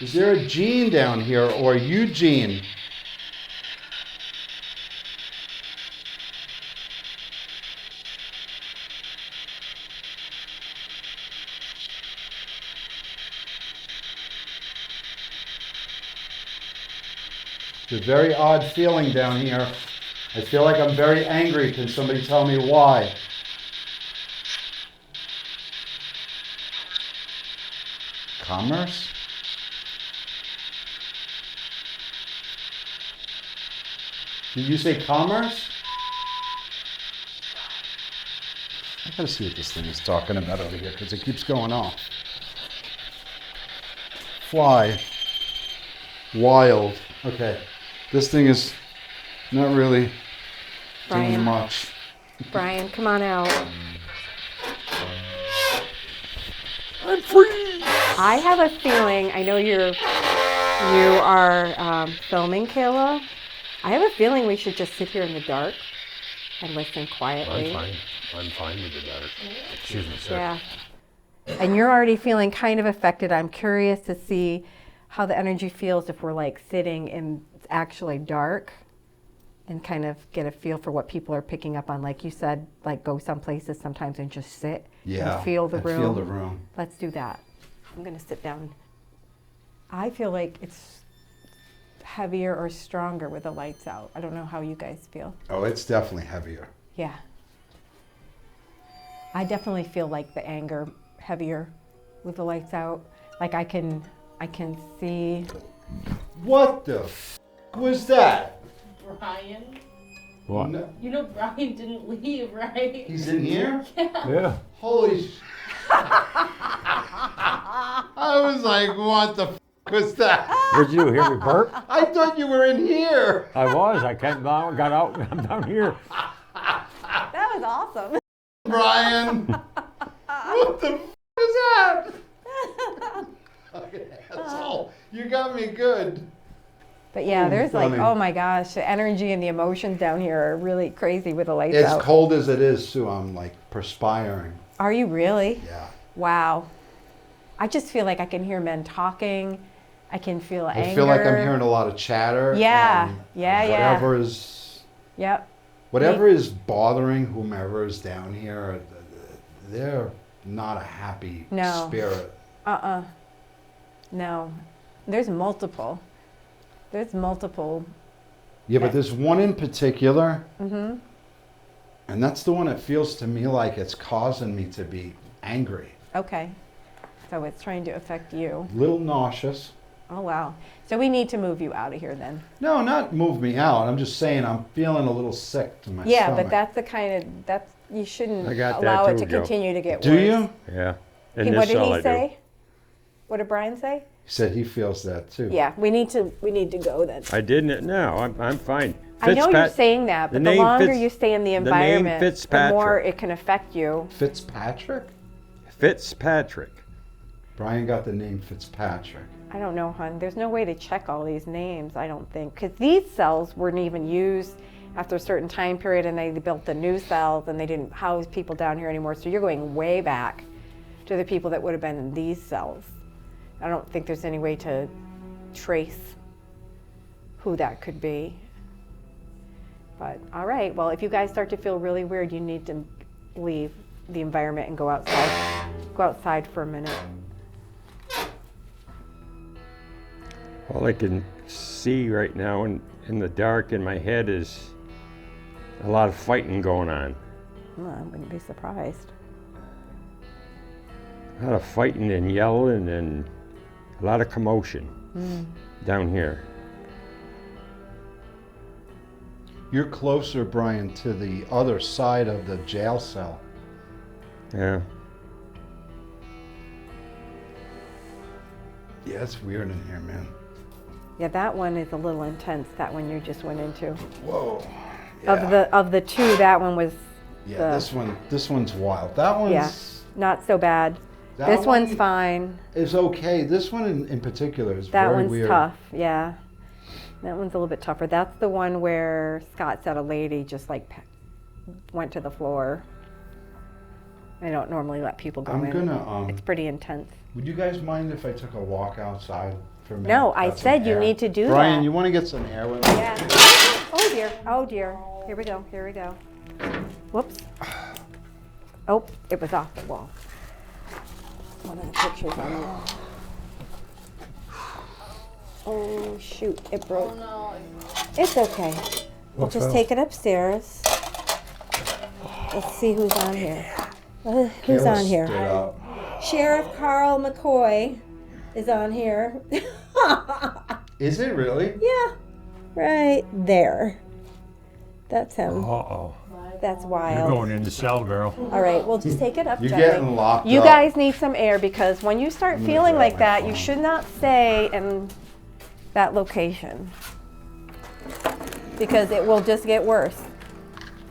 Is there a Gene down here or Eugene? It's a very odd feeling down here. I feel like I'm very angry. Can somebody tell me why? Commerce? Did you say commerce? I gotta see what this thing is talking about over here because it keeps going off. Fly. Wild. Okay. This thing is not really doing Brian. much. Brian, come on out. I'm free! I have a feeling, I know you are filming, Kayla. I have a feeling we should just sit here in the dark and listen quietly. I'm fine with the dark. Excuse me, sir. Yeah. And you're already feeling kind of affected. I'm curious to see how the energy feels if we're like sitting in actually dark and kind of get a feel for what people are picking up on. Like you said, like go some places sometimes and just sit and feel the room. Feel the room. Let's do that. I'm going to sit down. I feel like it's heavier or stronger with the lights out. I don't know how you guys feel. Oh, it's definitely heavier. Yeah. I definitely feel like the anger heavier with the lights out. Like I can see. What the f was that? Brian? What? No, You know Brian didn't leave, right? he's in here? Yeah. Holy sh... I was like, what the f was that? Did you hear me burp? I thought you were in here. I was. I came down, got out, and I'm down here. That was awesome. Brian. What the f was that? Okay, asshole. You got me good. But yeah, there's like, funny. oh my gosh, the energy and the emotions down here are really crazy with the lights As out. cold as it is, Sue, I'm like perspiring. Are you really? Yeah. Wow. I just feel like I can hear men talking. I can feel anger. I feel like I'm hearing a lot of chatter. Yeah. and Yeah. Whatever is Yep. Whatever is bothering whomever is down here, they're not a happy No. spirit. No. There's multiple. There's multiple. Yeah, but there's one in particular. Mm-hmm. And that's the one that feels to me like it's causing me to be angry. Okay. So it's trying to affect you. Little nauseous. Oh, wow. So we need to move you out of here then. No, not move me out. I'm just saying I'm feeling a little sick to my Yeah, stomach. but that's the kind of, you shouldn't I got allow that it to too, Joe. continue to get Do worse. you? Yeah. In Hey, this what did cell he I do. say? What did Brian say? He said he feels that too. Yeah, we need to go then. I didn't. No, I'm fine. I know you're Fitzpat- saying that, the but the name longer Fitz- you stay in the the name environment, the more Fitzpatrick. it can affect you. Fitzpatrick? Fitzpatrick. Brian got the name Fitzpatrick. I don't know, hon. There's no way to check all these names, I don't think. Because these cells weren't even used after a certain time period, and they built the new cells, and they didn't house people down here anymore. So you're going way back to the people that would have been in these cells. I don't think there's any way to trace who that could be. But all right, well, if you guys start to feel really weird, you need to leave the environment and go outside. Go outside for a minute. All I can see right now in the dark in my head is a lot of fighting going on. Well, I wouldn't be surprised. A lot of fighting and yelling and a lot of commotion down here. You're closer, Brian, to the other side of the jail cell. Yeah. Yeah, it's weird in here, man. Yeah, that one is a little intense, that one you just went into. Whoa. Yeah. Of the two, that one was Yeah, this one's wild. That one's not so bad. that This one's one fine. is okay. This one in particular is That very one's weird. tough, yeah. That one's a little bit tougher. That's the one where Scott said a lady just like went to the floor. I don't normally let people go I'm in. gonna It's pretty intense. Would you guys mind if I took a walk outside for a minute? No, I Got some said you air? need to do Brian, that. you want to get some air with me? Yeah. Oh dear, oh dear. Here we go, here we go. Whoops. Oh, it was off the wall. One of the pictures on the wall. Oh shoot, it broke. Oh no. It's okay. We'll What just fell? take it upstairs. Let's see who's on here. Who's Kayla on here? stood up. Sheriff Carl McCoy is on here. Is it really? Yeah, right there. That's him. Uh-oh. That's You're wild. going in the cell, girl. All right, we'll just take it up, You're gently. getting locked You up. guys need some air, because when you start gonna feeling grab like my that, you phone. should not stay in that location, because it will just get worse.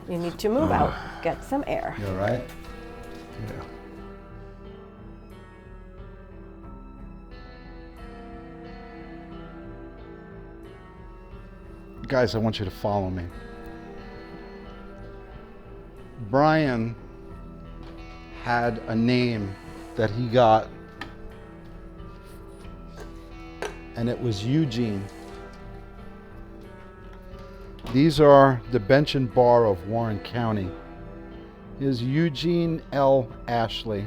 You need to move out, get some air. You all right? Yeah. Guys, I want you to follow me. Brian had a name that he got, and it was Eugene. These are the bench and bar of Warren County. Is Eugene L. Ashley.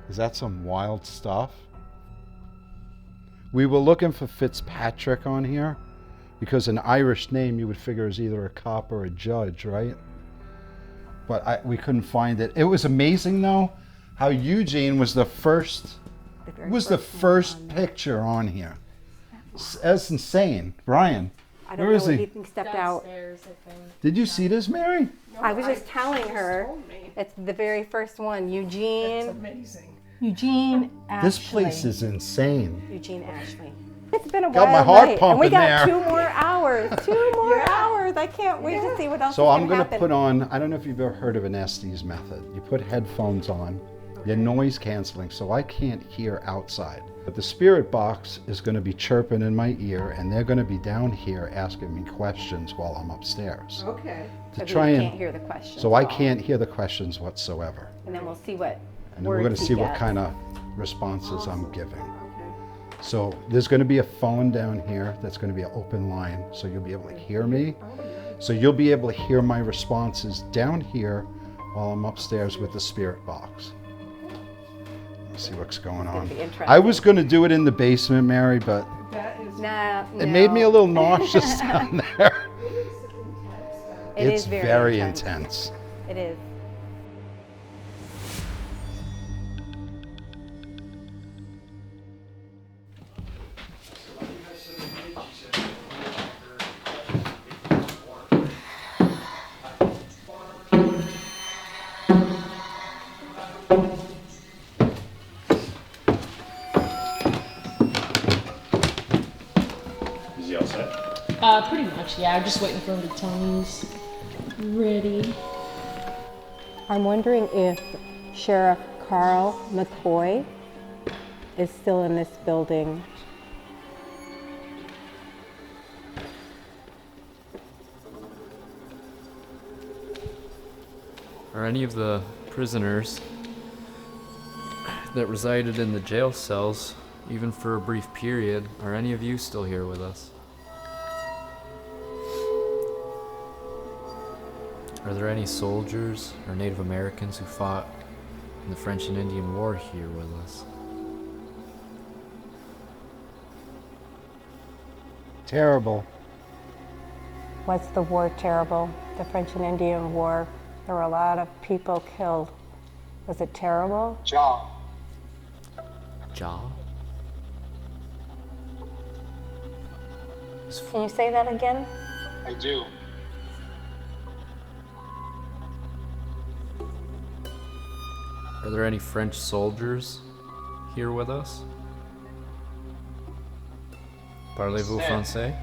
Is that some wild stuff? We were looking for Fitzpatrick on here because an Irish name you would figure is either a cop or a judge, right? But we couldn't find it. It was amazing though how Eugene was the first picture on here. That's insane. Brian, I don't where is know, he? he stepped out. Downstairs, I think. Did you see this, Mary? I was just telling her, it's the very first one, Eugene. Amazing. Eugene Ashley. This place is insane. Eugene Ashley. It's been a Got wild my heart night, and we pumping got there. 2 more hours. 2 more hours. I can't wait to see what else So is I'm gonna going to happen. put on, I don't know if you've ever heard of an Estes method. You put headphones on, you're noise canceling, so I can't hear outside. But the spirit box is going to be chirping in my ear, and they're going to be down here asking me questions while I'm upstairs. Okay. To So try you and, can't hear the questions. so I at all. can't hear the questions whatsoever. And then we'll see what And then we're going to words he see what gets. kind of responses I'm giving. Okay. So there's going to be a phone down here that's going to be an open line, so you'll be able to hear me. So you'll be able to hear my responses down here while I'm upstairs with the spirit box. see what's going gonna on. be interesting. I was going to do it in the basement, Mary, but Nah, it made me a no. little nauseous down there. It It's is very intense. It is. Is he all set? Pretty much, yeah. I'm just waiting for him to tell me he's ready. I'm wondering if Sheriff Carl McCoy is still in this building. Are any of the prisoners that resided in the jail cells, even for a brief period, are any of you still here with us? Are there any soldiers or Native Americans who fought in the French and Indian War here with us? Terrible. Was the war terrible? The French and Indian War. There were a lot of people killed. Was it terrible? Ja? Can you say that again? I do. Are there any French soldiers here with us? Parlez-vous français?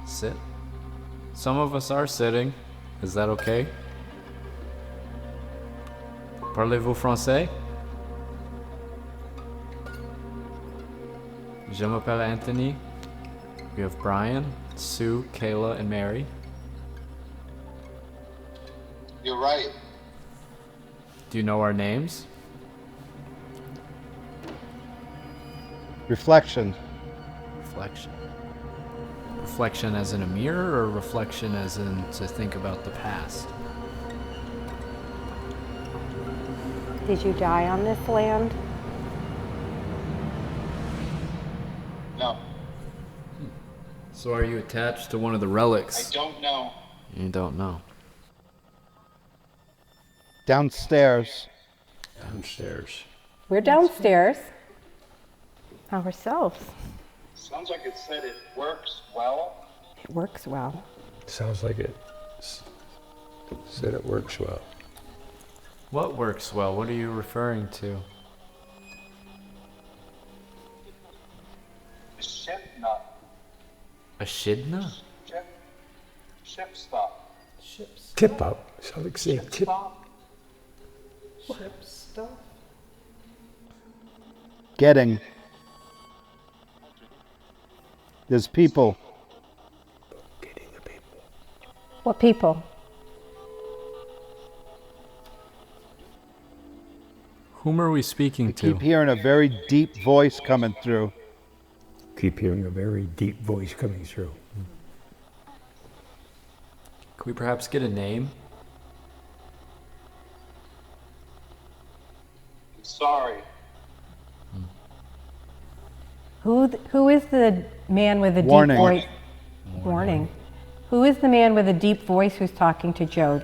Sit. Some of us are sitting. Is that okay? Parlez-vous français? Je m'appelle Anthony. We have Brian, Sue, Kayla, and Mary. You're right. Do you know our names? Reflection. Reflection. Reflection as in a mirror, or reflection as in to think about the past? Did you die on this land? No, So are you attached to one of the relics? I don't know. You don't know. Downstairs. Downstairs. We're downstairs. Ourselves. Sounds like it said it works well. It works well. Sounds like it said it works well. What works well? What are you referring to? The ship nut. A shidna? Ship stuff. Tip up. Sounds like saying tip. Stop. Ship stuff. Getting. There's people. Getting the people. What people? Whom are we speaking to? Keep hearing a very deep voice coming through. Keep hearing a very deep voice coming through. Can we perhaps get a name? I'm sorry. Who is the man with the Warning. deep voice? Warning. Who is the man with the deep voice who's talking to Joe?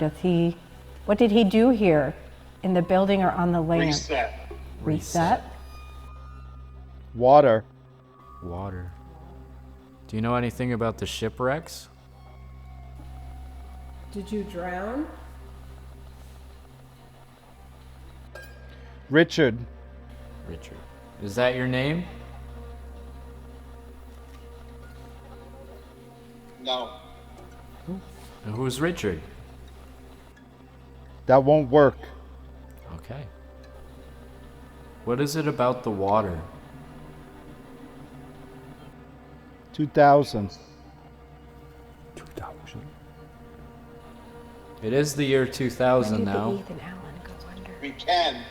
What did he do here? In the building or on the land? Reset. Reset? Water. Water. Do you know anything about the shipwrecks? Did you drown? Richard. Richard. Is that your name? No. And who's Richard? That won't work. Okay. What is it about the water? 2000. 2000. It is the year 2000 now. Ethan Allen go under? We can.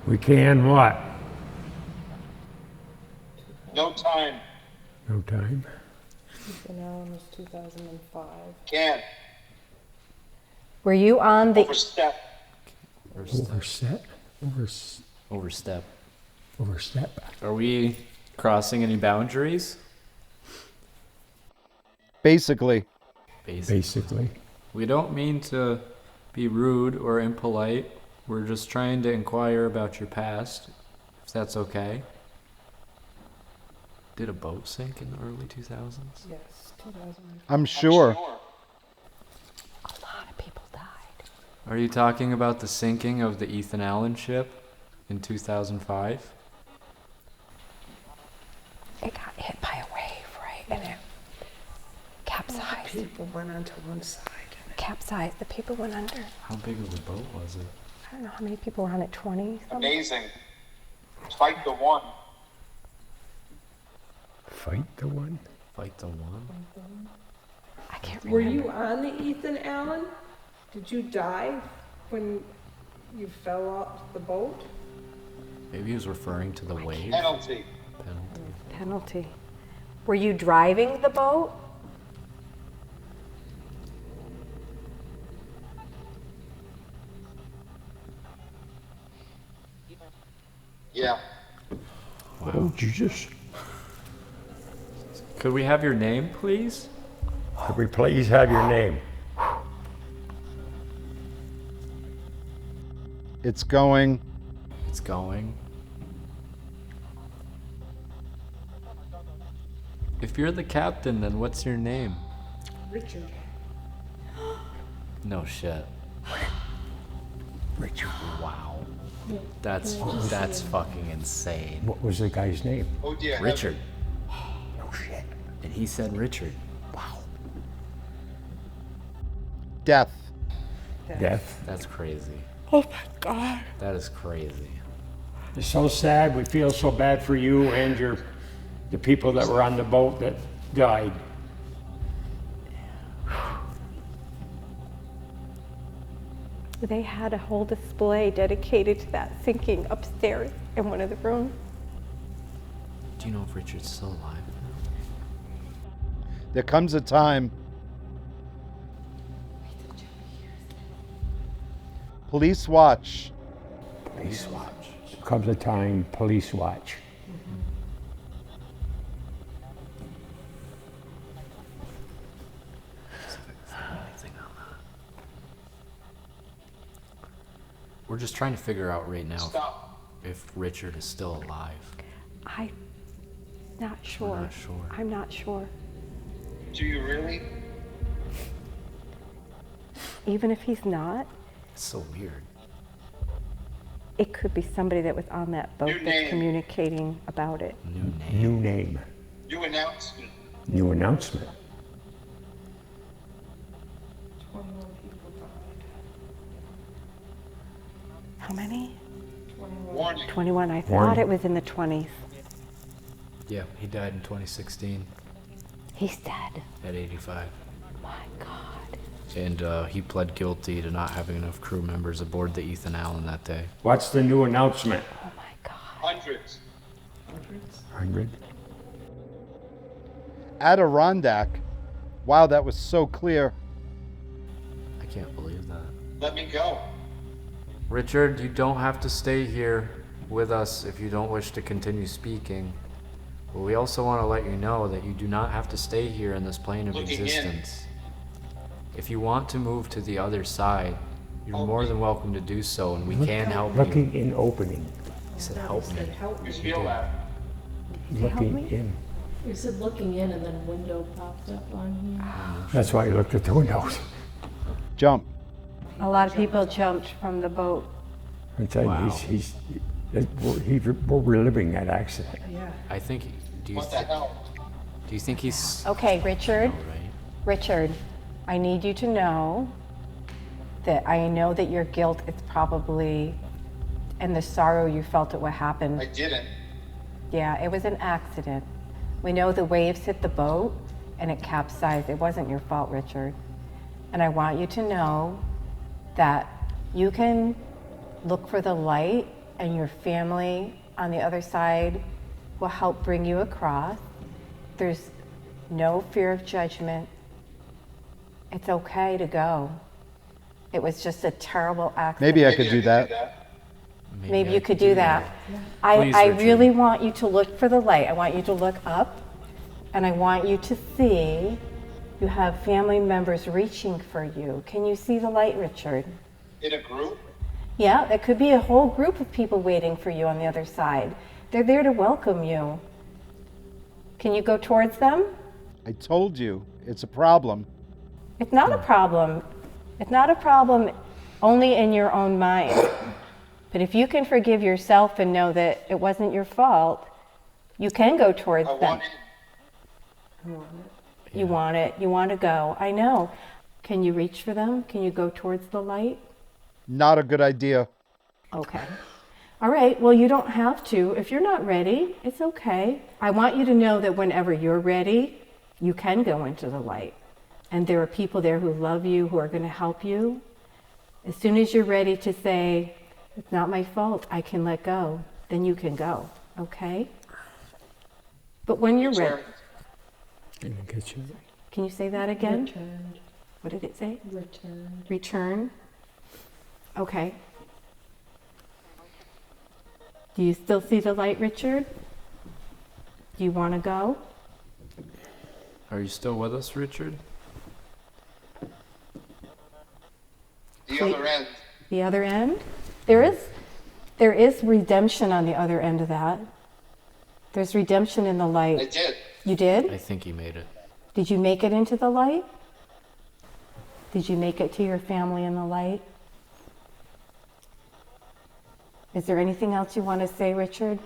We can what? No time. No time. Ethan Allen was 2005. Can. Were you on the? Overstep. Overstep. Are we crossing any boundaries? Basically, Basically. We don't mean to be rude or impolite. We're just trying to inquire about your past, if that's okay. Did a boat sink in the early 2000s? Yes, 2000. I'm sure. A lot of people died. Are you talking about the sinking of the Ethan Allen ship in 2005? It got hit by a wave, right? And it capsized. People went onto one side. Capsized. The people went under. How big of a boat was it? I don't know how many people were on it. 20. Amazing. Fight the one. Fight the one? Fight the one? I can't Were remember. you on the Ethan Allen? Did you die when you fell off the boat? Maybe he was referring to the wave Penalty. penalty. Penalty. Were you driving the boat? Yeah. Oh, Jesus. Could we have your name, please? Could we please have your name? It's going. It's going. If you're the captain, then what's your name? Richard. No shit. Richard. Wow. That's fucking insane. What was the guy's name? Oh dear. Richard. No shit. And he said Richard. Death. Death. That's crazy. Oh my God. That is crazy. It's so sad. We feel so bad for you and the people that were on the boat that died. They had a whole display dedicated to that sinking upstairs in one of the rooms. Do you know if Richard's still alive? There comes a time. Police watch. Police watch. Comes a time, police watch. We're just trying to figure out right now Stop. if Richard is still alive. I'm not sure. not sure. I'm not sure. Do you really? Even if he's not, It's so weird. it could be somebody that was on that boat New that's name. communicating about it. New name. New name. New announcement. New announcement. 21 people died. How many? 21. Warning. 21. I Warning. thought it was in the 20s. Yeah, he died in 2016 He's dead. at 85. My God. And he pled guilty to not having enough crew members aboard the Ethan Allen that day. What's the new announcement? Oh my God. Hundreds. 100? Adirondack. Wow, that was so clear. I can't believe that. Let me go. Richard, you don't have to stay here with us if you don't wish to continue speaking. But we also want to let you know that you do not have to stay here in this plane of Looking in. existence. If you want to move to the other side, you're more than welcome to do so, and we can help you. Looking in opening. He said, "Help me." Help me. You feel that? Looking me? in. You said looking in and then a window popped up on here. That's why I looked at the windows. Jump. A lot of people jumped from the boat. I'm telling you, we're reliving that accident. Yeah. I think. Do What the hell? you think he's? Okay, Richard. No, right? Richard, I need you to know that I know that your guilt is probably, and the sorrow you felt at what happened. I didn't. Yeah, it was an accident. We know the waves hit the boat and it capsized. It wasn't your fault, Richard. And I want you to know that you can look for the light, and your family on the other side will help bring you across. There's no fear of judgment. It's okay to go. It was just a terrible accident. Maybe I could do that. Maybe I you could do that. Please, I Richard. really want you to look for the light. I want you to look up, and I want you to see you have family members reaching for you. Can you see the light, Richard? In a group? Yeah, it could be a whole group of people waiting for you on the other side. They're there to welcome you. Can you go towards them? I told you, it's a problem. It's not a problem. It's not a problem only in your own mind. But if you can forgive yourself and know that it wasn't your fault, you can go towards I them. want it. You want it. You want to go. I know. Can you reach for them? Can you go towards the light? Not a good idea. Okay. All right. Well, you don't have to. If you're not ready, it's okay. I want you to know that whenever you're ready, you can go into the light. And there are people there who love you, who are going to help you. As soon as you're ready to say, it's not my fault, I can let go, then you can go. Okay? But when you're ready, can you say that again? Returned. What did it say? Returned. Return. Okay. Do you still see the light, Richard? Do you want to go? Are you still with us, Richard? The other end. The other end? There is redemption on the other end of that. There's redemption in the I light. did. You did? I think he made it. Did you make it into the light? Did you make it to your family in the light? Is there anything else you want to say, Richard?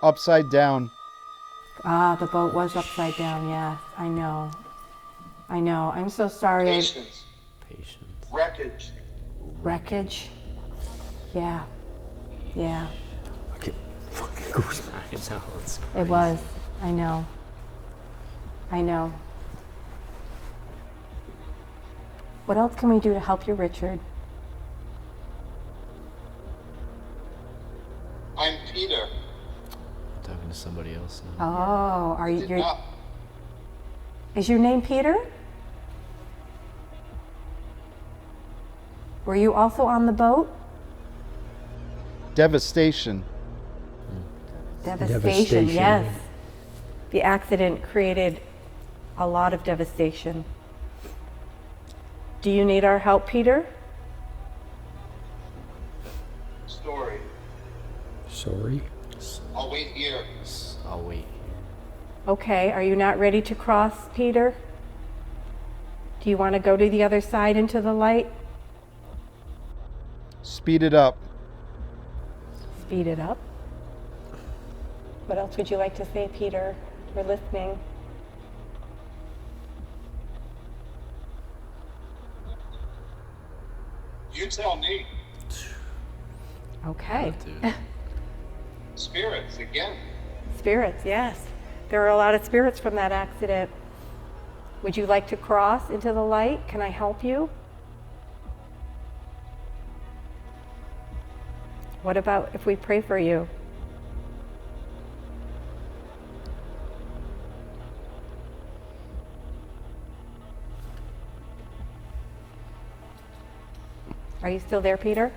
Upside down. Ah, the boat was upside down, yes. I know. I know. I'm so sorry. Patience. Patience. Wreckage. Wreckage? Yeah. Yeah. I know, it's It crazy. was. I know. I know. What else can we do to help you, Richard? I'm Peter. Talking to somebody else Oh, now. are you? Did You're, not. is your name Peter? Were you also on the boat? Devastation. Devastation, yes. The accident created a lot of devastation. Do you need our help, Peter? Story. Sorry. I'll wait here. I'll wait. Okay, are you not ready to cross, Peter? Do you want to go to the other side into the light? Speed it up. Speed it up. What else would you like to say, Peter? We're listening. You tell me. Okay. Dude. Spirits again. Spirits, yes. There are a lot of spirits from that accident. Would you like to cross into the light? Can I help you? What about if we pray for you? Are you still there, Peter?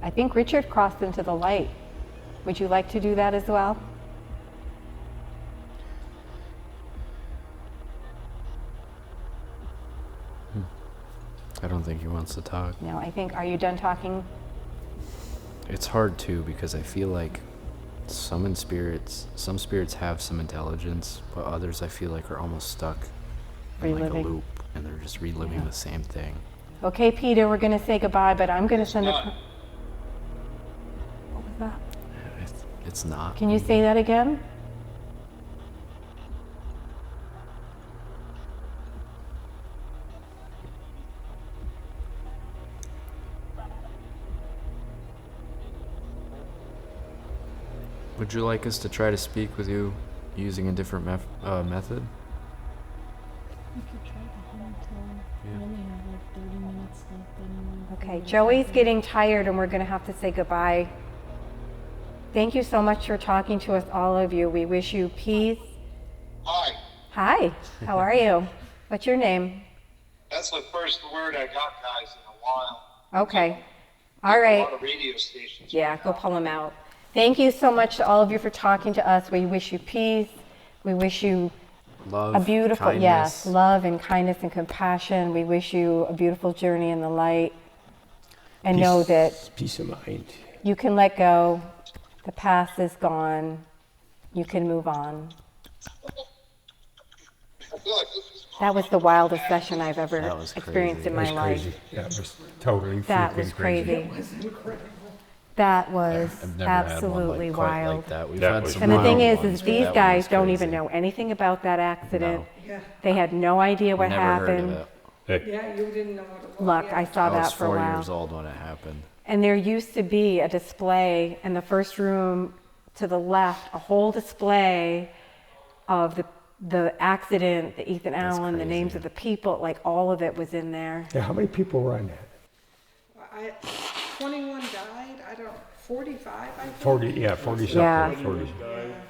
I think Richard crossed into the light. Would you like to do that as well? I don't think he wants to talk. No, I think, are you done talking? It's hard too because I feel like some spirits have some intelligence, but others I feel like are almost stuck in like a Reliving. loop and they're just reliving the same thing. Okay, Peter, we're going to say goodbye, but I'm going to send a... not. What was that? It's not. Can you say that again? Would you like us to try to speak with you using a different method? We could try to hold till we only have like 30 minutes left anyway. Okay, Joey's getting tired and we're going to have to say goodbye. Thank you so much for talking to us, all of you. We wish you peace Hi. Hi, how are you? What's your name? That's the first word I got, guys, in a while. Okay. All A right. lot of radio stations. Yeah, go pull them out. Thank you so much to all of you for talking to us. We wish you peace. We wish you Love, a beautiful, kindness. yes, love and kindness and compassion. We wish you a beautiful journey in the light. And know that Peace of mind. you can let go. The past is gone. You can move on. I feel like this is That was the wildest session I've ever That was experienced in crazy. my life. Crazy. That was totally That freaking was crazy. crazy. That was I've never absolutely had one like, quite wild. like that. We've That had was some And the thing wild is ones, but these that one guys was don't crazy. even know anything about that accident. No. They had no idea what Never happened. heard of it. Yeah, you didn't know what it was. Look, Yeah. I saw I was that for a 4 while. years old when it happened. And there used to be a display in the first room to the left, a whole display of the accident, the Ethan Allen, the names crazy. of the people, like all of it was in there. Yeah, how many people were on that? 21 died. I don't. 45. I think. 40, yeah, 40 something. Yeah. 40.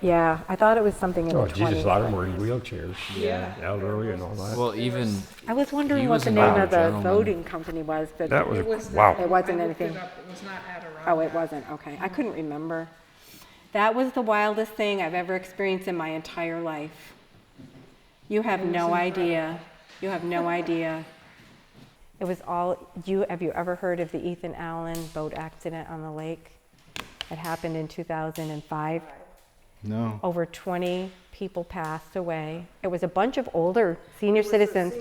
Yeah, I thought it was something in Oh, the Jesus, 20s. a lot of them were in wheelchairs. Yeah. Elderly and all that. Well, even I was wondering He what was the an name older of the gentleman. voting company was, but That was, It was wow. It wasn't I looked anything. It up. It was not Adirondack. oh, it wasn't. Okay, I couldn't remember. That was the wildest thing I've ever experienced in my entire life. You have no idea. You have no idea. It was all you. Have you ever heard of the Ethan Allen boat accident on the lake? It happened in 2005. No. Over 20 people passed away. It was a bunch of older senior citizens.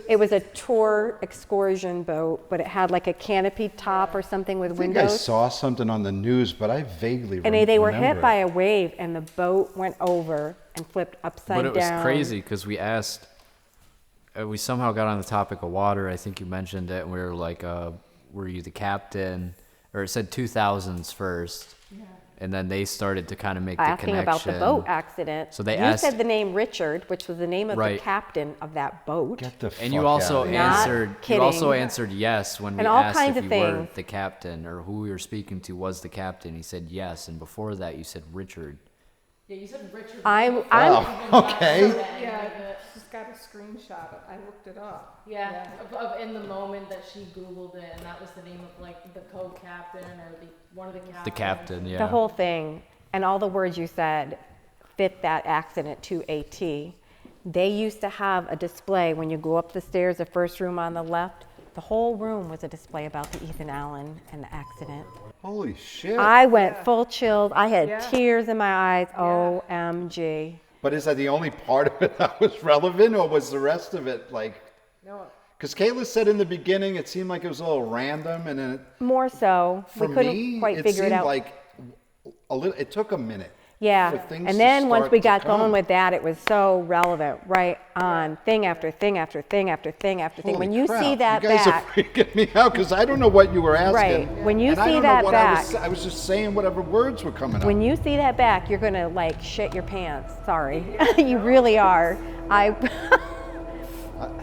It was a tour excursion boat, but it had like a canopy top or something with I think I windows. saw something on the news, but I vaguely And they were remember hit by it. a wave, and the boat went over and flipped upside but it was down. crazy because we asked, we somehow got on the topic of water. I think you mentioned it, and we were like, "Were you the captain?" Or it said 2000s first, and then they started to kind of make the Asking connection about the boat accident. So they you asked- said the name Richard, which was the name of the Right. captain of that boat. Get the fuck And you also outta here. Not answered. You kidding. also answered yes when we And all asked kinds if of you were things. the captain or who we were speaking to was the captain. He said yes, and before that you said Richard. Yeah, you said Richard. I'm Oh, okay. Yeah, she's got a screenshot. I looked it up. Yeah, of in the moment that she Googled it, and that was the name of like the co-captain or one of the captains. The captain, yeah. the whole thing and all the words you said fit that accident to a T. They used to have a display when you go up the stairs, the first room on the left. The whole room was a display about the Ethan Allen and the accident. Holy shit. I went full chilled. I had Yeah. tears in my eyes. OMG. But is that the only part of it that was relevant, or was the rest of it like? No. Because Kayla said in the beginning it seemed like it was a little random, and then it, More so, for we couldn't me quite it figure seemed it out. like a little. It took a minute. Yeah, for things and to then once start we to got come. going with that, it was so relevant, right on, thing after thing after thing after thing after thing. Holy When you crap, see that you guys back, are freaking me out because I don't know what you were asking. Right, when you and I see don't know that what back- I was just saying whatever words were coming when up. you see that back, you're gonna like shit your pants. Sorry, you really are.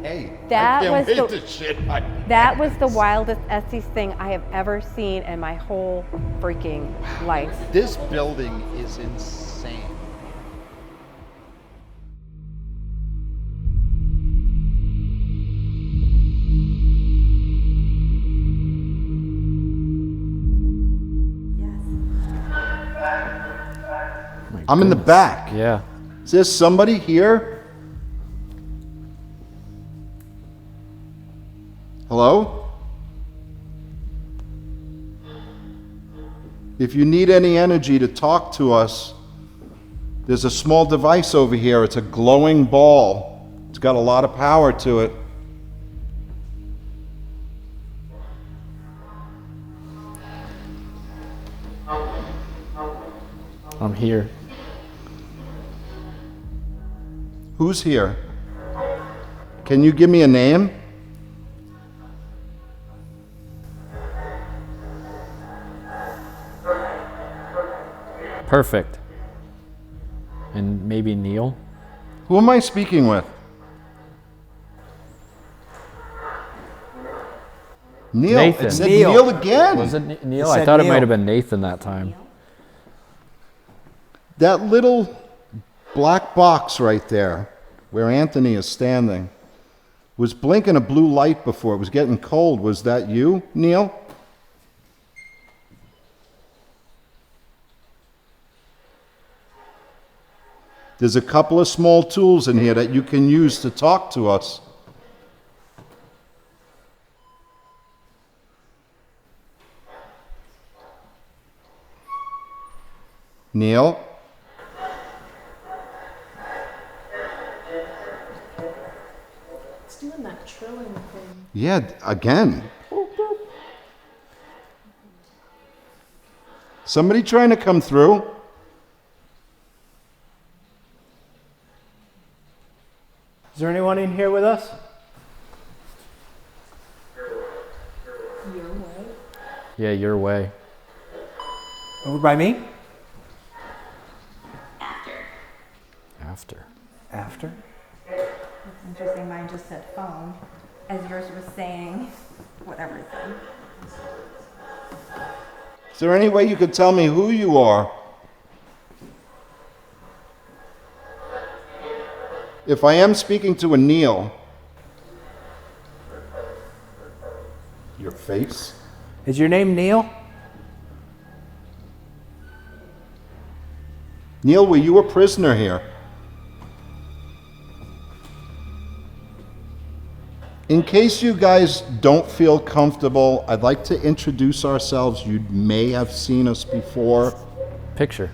Hey, That I can't was wait the- to shit my That was the wildest Estes thing I have ever seen in my whole freaking life. This building is insane. I'm in the back. Yeah. Is there somebody here? Hello? If you need any energy to talk to us, there's a small device over here. It's a glowing ball. It's got a lot of power to it. I'm here. Who's here? Can you give me a name? Perfect. And maybe Neil? Who am I speaking with? Neil. Nathan. It said Neil. Neil again. Was it Neil? It I said thought it Neil. might have been Nathan that time. That little black box right there, where Anthony is standing, was blinking a blue light before. It was getting cold. Was that you, Neil? There's a couple of small tools in here that you can use to talk to us. Neil? It's doing that trilling thing. Yeah, again. Somebody trying to come through? Is there anyone in here with us? Yeah, your way. Over by me? After. After? That's interesting. Mine just said phone, as yours was saying whatever it said. Is there any way you could tell me who you are? If I am speaking to a Neil, your face? Is your name Neil? Neil, were you a prisoner here? In case you guys don't feel comfortable, I'd like to introduce ourselves. You may have seen us before. Picture.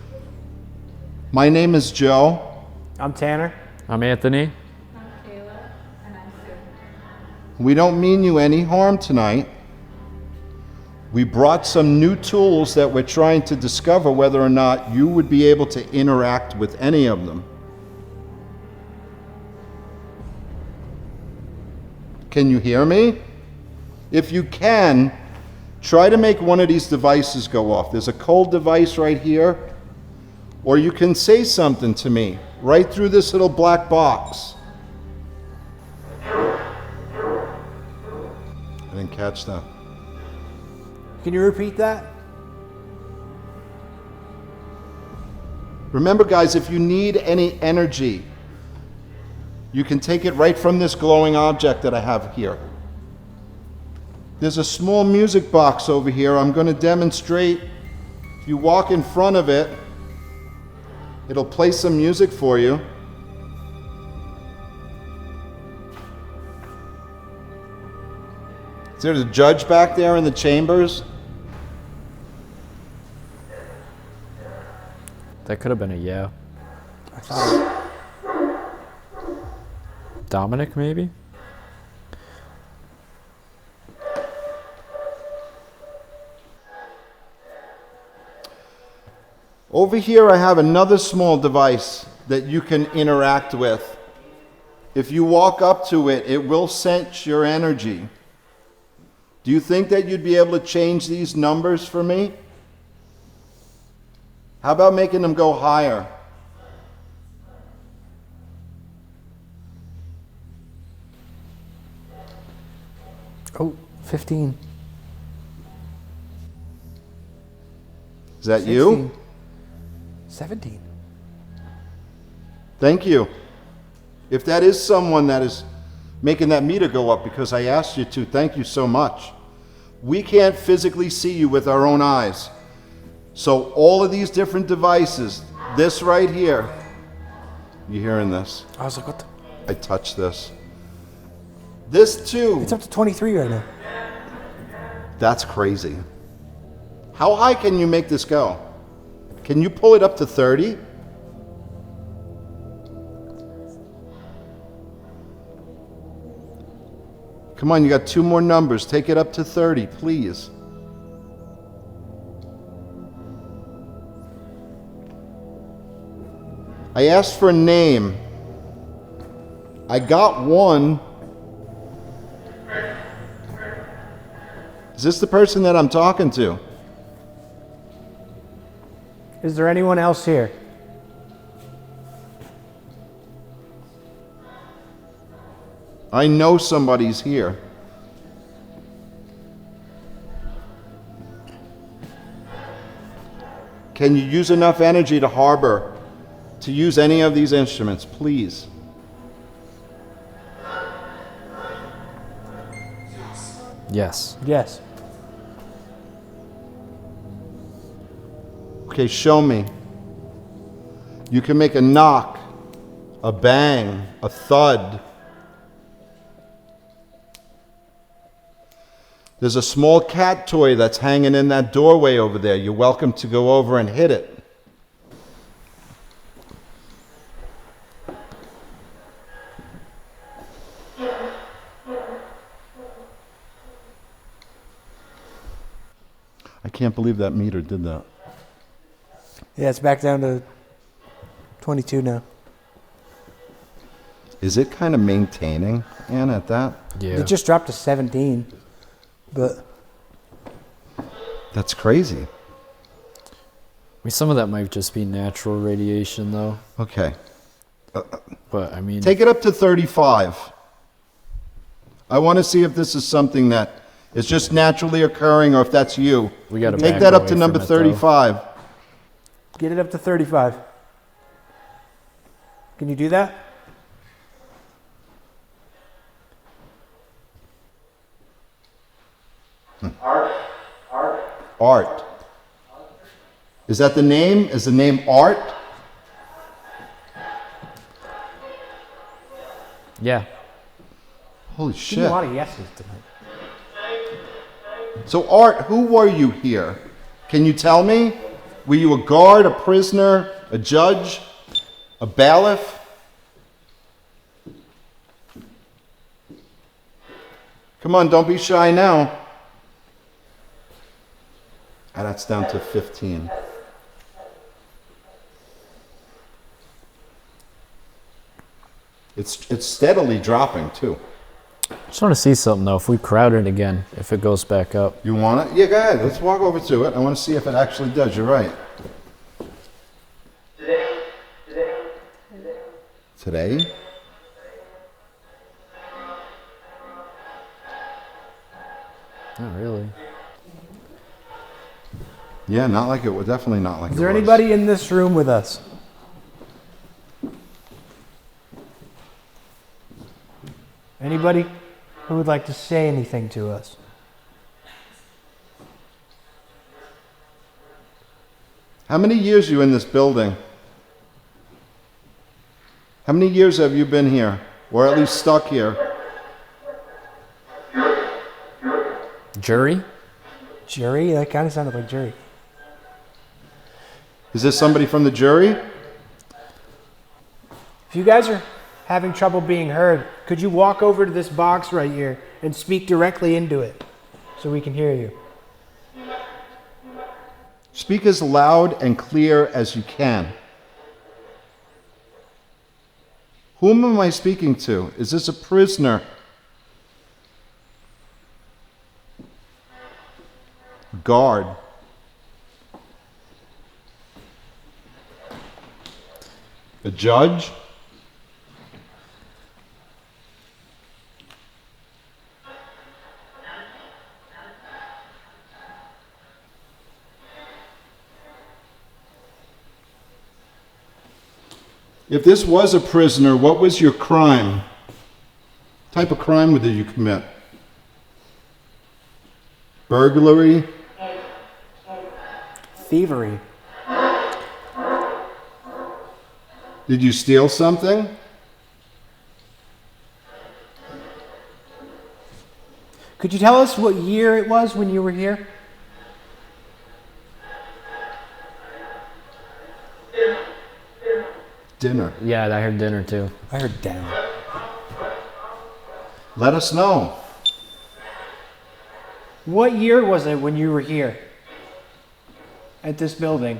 My name is Joe. I'm Tanner. I'm Anthony. I'm Kayla. And I'm Sue. We don't mean you any harm tonight. We brought some new tools that we're trying to discover whether or not you would be able to interact with any of them. Can you hear me? If you can, try to make one of these devices go off. There's a cold device right here, or you can say something to me right through this little black box. I didn't catch that. Can you repeat that? Remember, guys, if you need any energy, you can take it right from this glowing object that I have here. There's a small music box over here. I'm going to demonstrate. If you walk in front of it, it'll play some music for you. Is there a judge back there in the chambers? That could have been a yeah. I thought Dominic, maybe? Over here I have another small device that you can interact with. If you walk up to it, it will sense your energy. Do you think that you'd be able to change these numbers for me? How about making them go higher? Oh, 15. Is that you? 17. Thank you. If that is someone that is making that meter go up because I asked you to, thank you so much. We can't physically see you with our own eyes. So all of these different devices, this right here, you hearing this? I was like, what the? I touched this. This too. It's up to 23 right now. That's crazy. How high can you make this go? Can you pull it up to 30? Come on, you got 2 more numbers. Take it up to 30, please. I asked for a name. I got one. Is this the person that I'm talking to? Is there anyone else here? I know somebody's here. Can you use enough energy to harbor to use any of these instruments, please? Yes. Yes. Okay, show me. You can make a knock, a bang, a thud. There's a small cat toy that's hanging in that doorway over there. You're welcome to go over and hit it. I can't believe that meter did that. Yeah, it's back down to 22 now. Is it kind of maintaining, Anna, at that? Yeah. It just dropped to 17, but That's crazy. I mean, some of that might just be natural radiation, though. Okay. But I mean, Take it up to 35. I want to see if this is something that is just naturally occurring or if that's you. we got to Take that up to number 35. get it up to 35. Can you do that? Art. Is that the name? Is the name Art? Yeah. Holy Give me shit. a lot of yeses tonight. So Art, who were you here? Can you tell me? Were you a guard, a prisoner, a judge, a bailiff? Come on, don't be shy now. Ah, that's down to 15. It's steadily dropping too. Just want to see something though. If we crowd it again, if it goes back up. You want it? Yeah, go ahead. Let's walk over to it. I want to see if it actually does. You're right. Today? Not really. Yeah, not like it was. Definitely not like it was. Is there anybody in this room with us? Anybody who would like to say anything to us? How many years are you in this building? How many years have you been here? Or at least stuck here? Jury? Jury? That kind of sounded like jury. Is this somebody from the jury? If you guys are having trouble being heard, could you walk over to this box right here and speak directly into it so we can hear you? Speak as loud and clear as you can. Whom am I speaking to? Is this a prisoner? Guard. A judge? If this was a prisoner, what was your crime? What type of crime did you commit? Burglary? Thievery. Did you steal something? Could you tell us what year it was when you were here? Dinner. Yeah, I heard dinner too. I heard down. Let us know. What year was it when you were here at this building?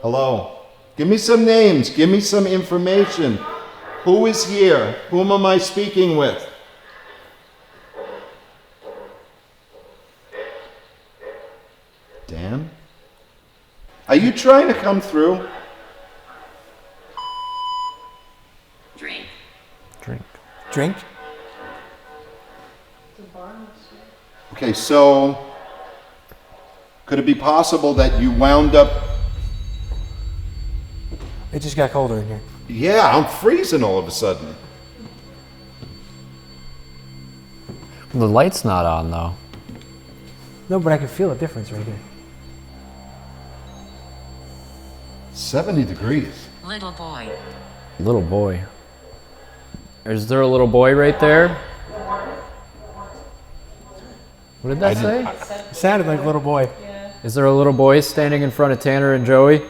Hello. Give me some names. Give me some information. Who is here? Whom am I speaking with? Dan? Are you trying to come through? Drink. Okay, so Could it be possible that you wound up... It just got colder in here. Yeah, I'm freezing all of a sudden. The light's not on though. No, but I can feel a difference right here. 70 degrees. Little boy. Little boy. Is there a little boy right there? What did that say? It sounded like a little boy. Is there a little boy standing in front of Tanner and Joey?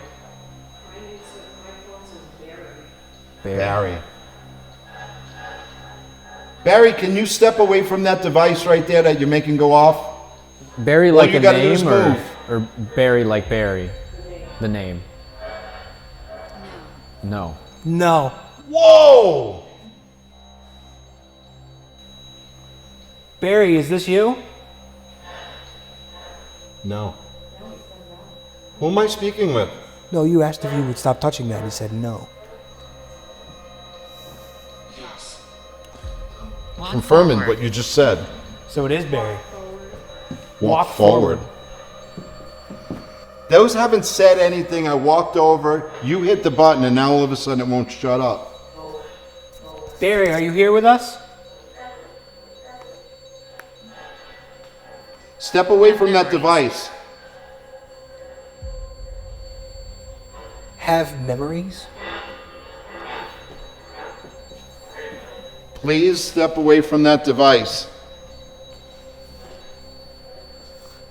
Barry. Barry, can you step away from that device right there that you're making go off? Barry All like you a gotta do is name move. or Barry like Barry? The name. No. No. Whoa! Barry, is this you? No. Who am I speaking with? No, you asked if you would stop touching that. He said no. Confirming what you just said. So it is Barry. Walk forward. Those haven't said anything. I walked over, you hit the button, and now all of a sudden it won't shut up. Barry, are you here with us? Step away from that device. Have memories? Please step away from that device.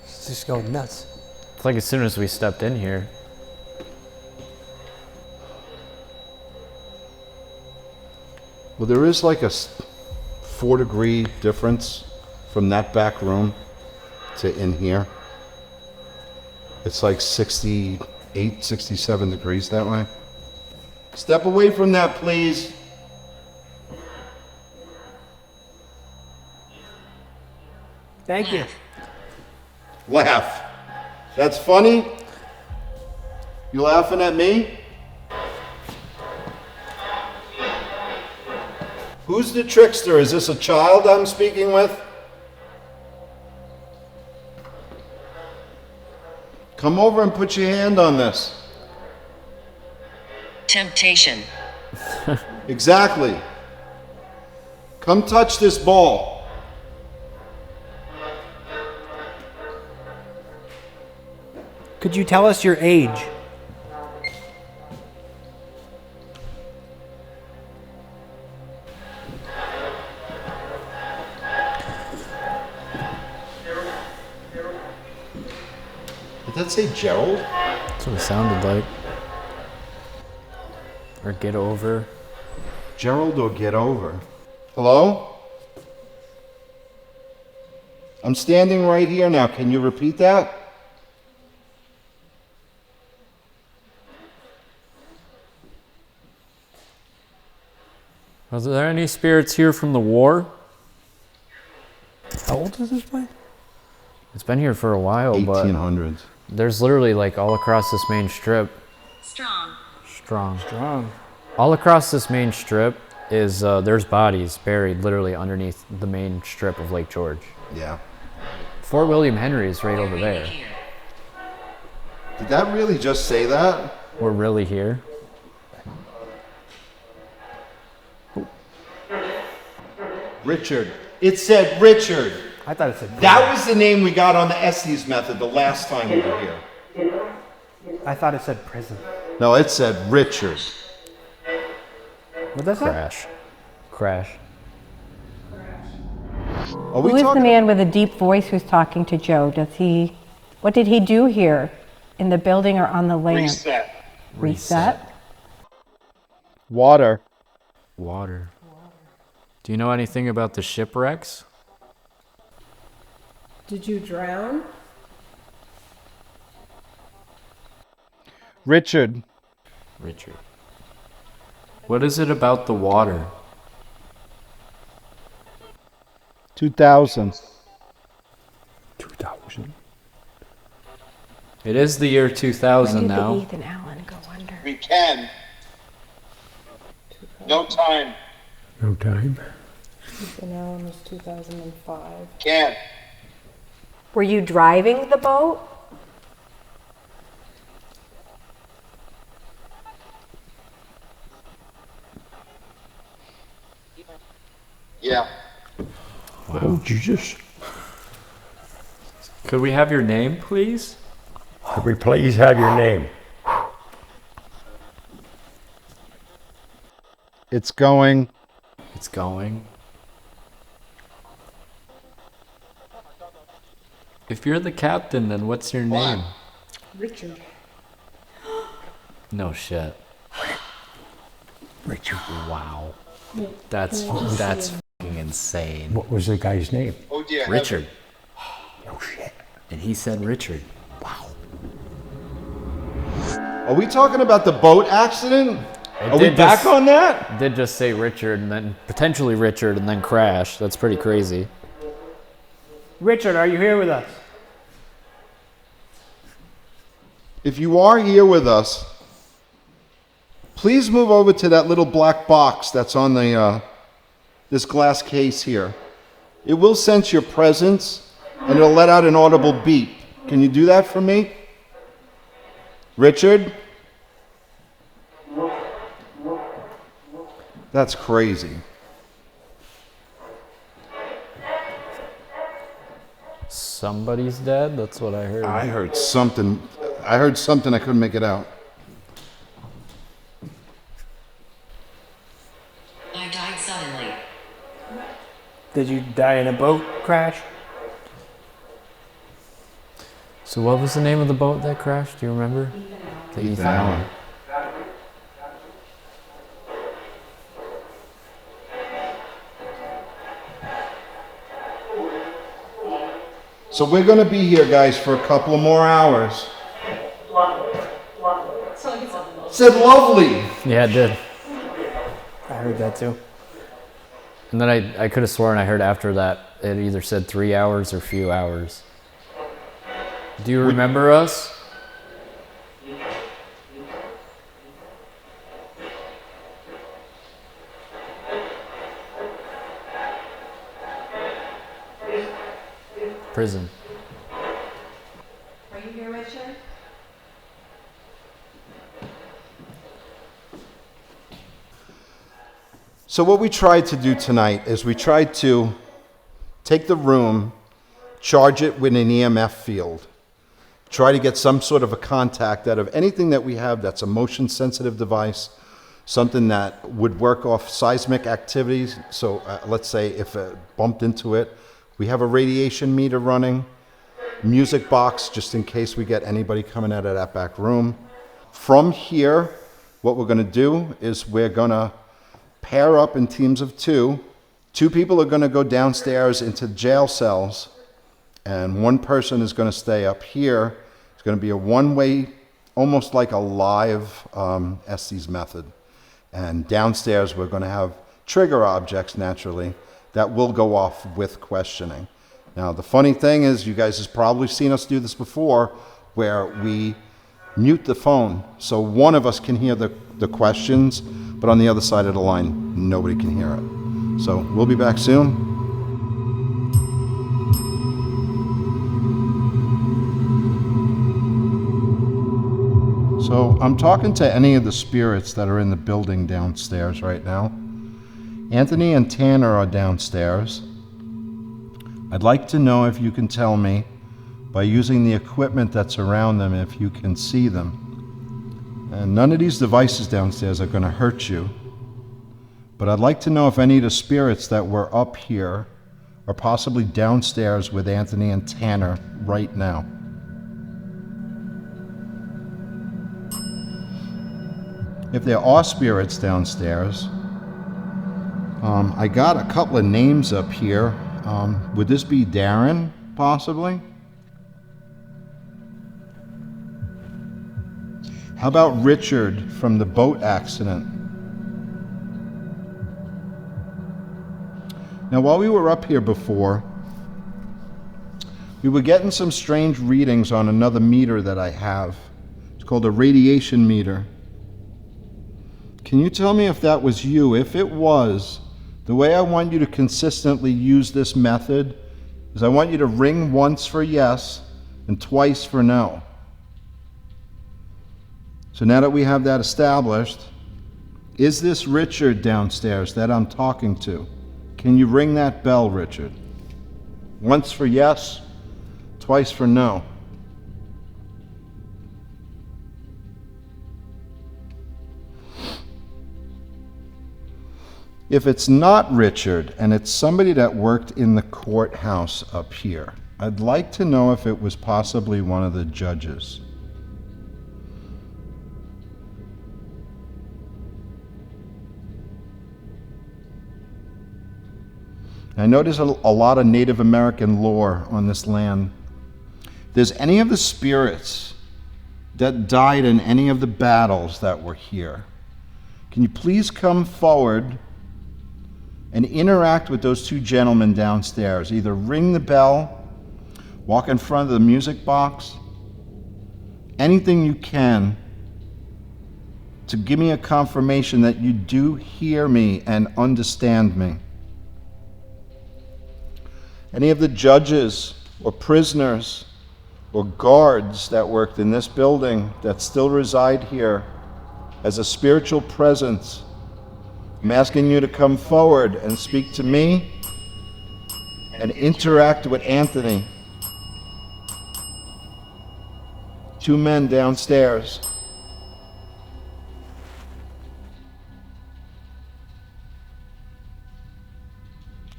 It's just going nuts. It's like as soon as we stepped in here. Well, there is like a 4-degree difference from that back room to in here. It's like 68, 67 degrees that way. Step away from that, please. Thank you. Laugh. That's funny? You laughing at me? Who's the trickster? Is this a child I'm speaking with? Come over and put your hand on this. Temptation. Exactly. Come touch this ball. Could you tell us your age? Did that say Gerald? That's what it sounded like. Or get over. Gerald or get over. Hello? I'm standing right here now. Can you repeat that? Are there any spirits here from the war? How old is this place? It's been here for a while, but 1800s. there's literally like all across this main strip. Strong. All across this main strip is there's bodies buried literally underneath the main strip of Lake George. Yeah. Fort William Henry is right over there. Did that really just say that? We're really here. Richard. It said Richard. I thought it said. That was the name we got on the Estes method the last time we were here. I thought it said prison. No, it said Richard. What does that? Crash. Are we Who is the talking? man with a deep voice who's talking to Joe? What did he do here? In the building or on the land? Reset? Water. Do you know anything about the shipwrecks? Did you drown? Richard. What is it about the water? 2000. 2000. It is the year 2000 When now. did Ethan Allen go under? We can. No time. No time. Ethan Allen was 2005. Can. Were you driving the boat? Yeah. Oh, Jesus. Could we have your name, please? Could we please have your name? It's going. It's going. If you're the captain, then what's your name? Richard. No shit. Richard. Wow. Wait, That's can I just that's see fucking insane. What was the guy's name? Oh dear. Richard. No shit. And he said Richard. Are we talking about the boat accident? It Are we did back just- on that? Did just say Richard and then potentially Richard and then crash. That's pretty crazy. Richard, are you here with us? If you are here with us, please move over to that little black box that's on the this glass case here. It will sense your presence and it'll let out an audible beep. Can you do that for me? Richard? That's crazy. Somebody's dead? That's what I heard. I heard something. I couldn't make it out. I died suddenly. Did you die in a boat crash? So what was the name of the boat that crashed? Do you remember? The Ethan Allen. So we're going to be here, guys, for a couple of more hours. Said lovely. Yeah, it did. I heard that too. And then I could have sworn I heard after that it either said 3 hours or few hours. Do you remember us? Prison. Are you here, Richard? So what we tried to do tonight is we tried to take the room, charge it with an EMF field, try to get some sort of a contact out of anything that we have that's a motion sensitive device, something that would work off seismic activities. So let's say if it bumped into it, we have a radiation meter running, music box just in case we get anybody coming out of that back room. From here, what we're going to do is we're going to pair up in teams of two. Two people are going to go downstairs into jail cells, and one person is going to stay up here. It's going to be a one-way, almost like a live Estes method. And downstairs, we're going to have trigger objects, naturally, that will go off with questioning. Now, the funny thing is, you guys have probably seen us do this before, where we mute the phone, so one of us can hear the questions, but on the other side of the line, nobody can hear it. So we'll be back soon. So I'm talking to any of the spirits that are in the building downstairs right now. Anthony and Tanner are downstairs. I'd like to know if you can tell me, by using the equipment that's around them, if you can see them. And none of these devices downstairs are going to hurt you. But I'd like to know if any of the spirits that were up here are possibly downstairs with Anthony and Tanner right now. If there are spirits downstairs, I got a couple of names up here. Would this be Darren, possibly? How about Richard from the boat accident? Now, while we were up here before, we were getting some strange readings on another meter that I have. It's called a radiation meter. Can you tell me if that was you? If it was, the way I want you to consistently use this method is I want you to ring once for yes and twice for no. So now that we have that established, is this Richard downstairs that I'm talking to? Can you ring that bell, Richard? Once for yes, twice for no. If it's not Richard and it's somebody that worked in the courthouse up here, I'd like to know if it was possibly one of the judges. I know there's a lot of Native American lore on this land. If there's any of the spirits that died in any of the battles that were here, can you please come forward and interact with those two gentlemen downstairs? Either ring the bell, walk in front of the music box, anything you can to give me a confirmation that you do hear me and understand me. Any of the judges or prisoners or guards that worked in this building that still reside here as a spiritual presence, I'm asking you to come forward and speak to me and interact with Anthony. Two men downstairs.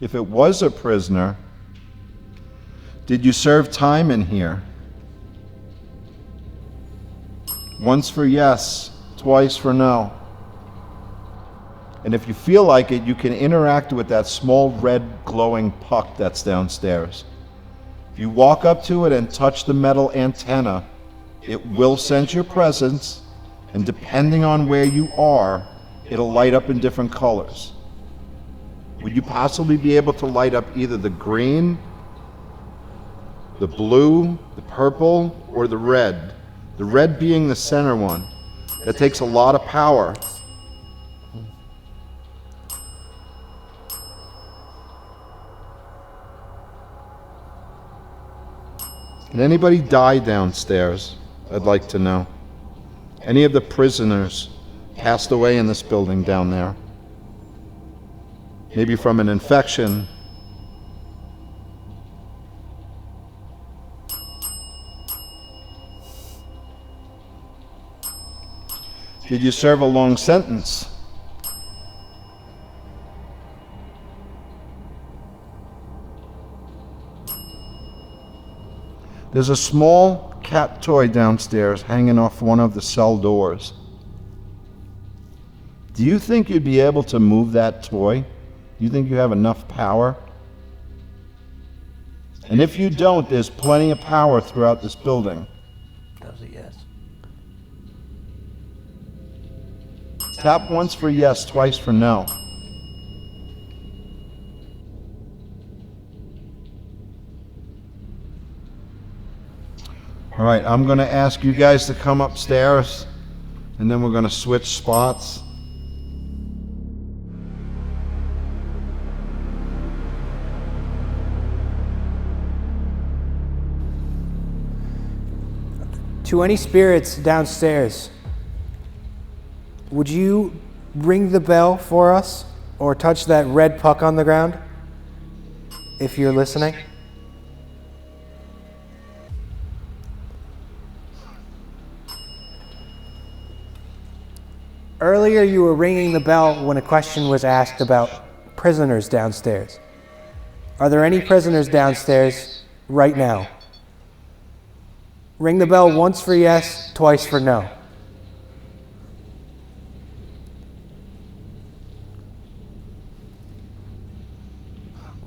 If it was a prisoner, did you serve time in here? Once for yes, twice for no. And if you feel like it, you can interact with that small red glowing puck that's downstairs. If you walk up to it and touch the metal antenna, it will sense your presence, and depending on where you are, it'll light up in different colors. Would you possibly be able to light up either the green, the blue, the purple, or the red? The red being the center one. That takes a lot of power. Did anybody die downstairs? I'd like to know. Any of the prisoners passed away in this building down there? Maybe from an infection. Did you serve a long sentence? There's a small cat toy downstairs hanging off one of the cell doors. Do you think you'd be able to move that toy? Do you think you have enough power? And if you don't, there's plenty of power throughout this building. Does it, yes. Tap once for yes, twice for no. All right, I'm going to ask you guys to come upstairs, and then we're going to switch spots. To any spirits downstairs, would you ring the bell for us or touch that red puck on the ground if you're listening? Earlier you were ringing the bell when a question was asked about prisoners downstairs. Are there any prisoners downstairs right now? Ring the bell once for yes, twice for no.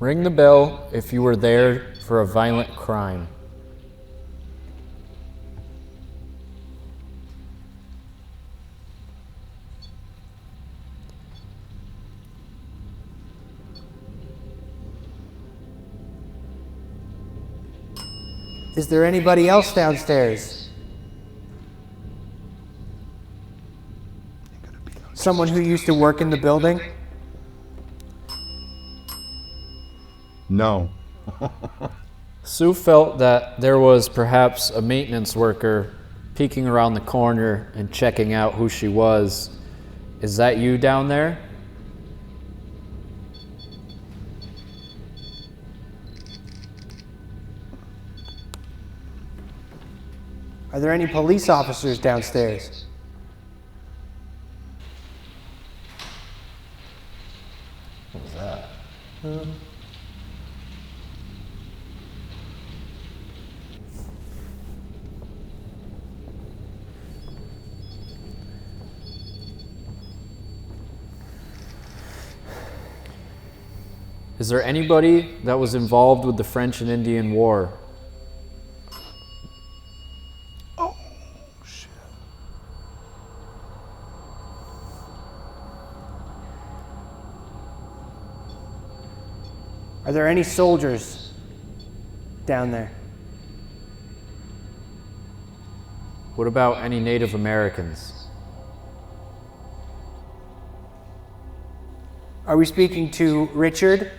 Ring the bell if you were there for a violent crime. Is there anybody else downstairs? Someone who used to work in the building? No. Sue felt that there was perhaps a maintenance worker peeking around the corner and checking out who she was. Is that you down there? Are there any police officers downstairs? What was that? Is there anybody that was involved with the French and Indian War? Oh, shit. Are there any soldiers down there? What about any Native Americans? Are we speaking to Richard,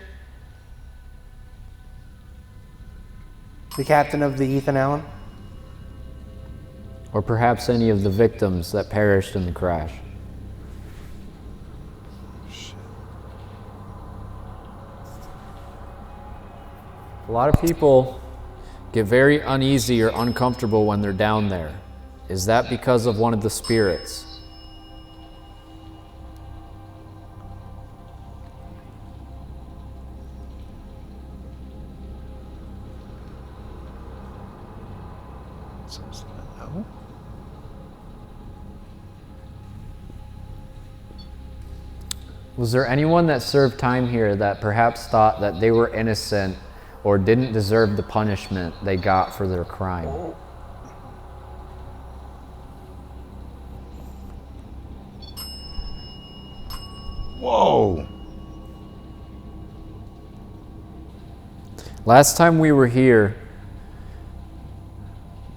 the captain of the Ethan Allen? Or perhaps any of the victims that perished in the crash? A lot of people get very uneasy or uncomfortable when they're down there. Is that because of one of the spirits? No? Was there anyone that served time here that perhaps thought that they were innocent or didn't deserve the punishment they got for their crime? Whoa. Last time we were here,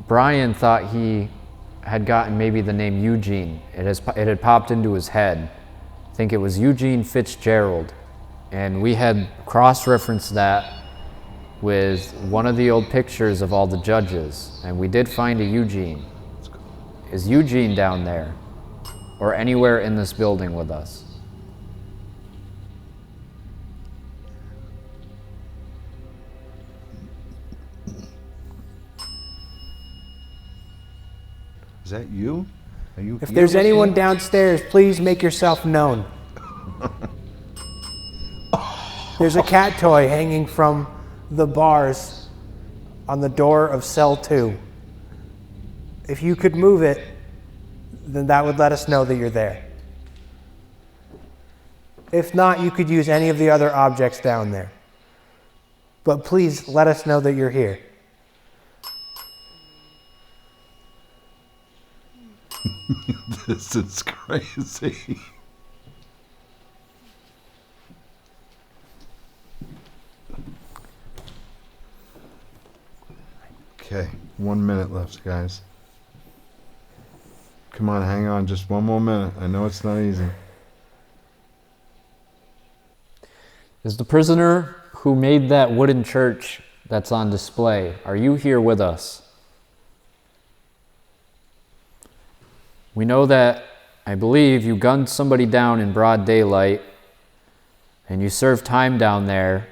Brian thought he had gotten maybe the name Eugene. It had popped into his head. I think it was Eugene Fitzgerald. And we had cross-referenced that with one of the old pictures of all the judges. And we did find a Eugene. Is Eugene down there? Or anywhere in this building with us? Is that you? Are you If here there's with anyone me? downstairs, please make yourself known. There's a cat toy hanging from the bars on the door of cell 2. If you could move it, then that would let us know that you're there. If not, you could use any of the other objects down there. But please let us know that you're here. This is crazy. Okay, 1 minute left, guys. Come on, hang on, just one more minute. I know it's not easy. Is the prisoner who made that wooden church that's on display, are you here with us? We know that, I believe, you gunned somebody down in broad daylight and you served time down there,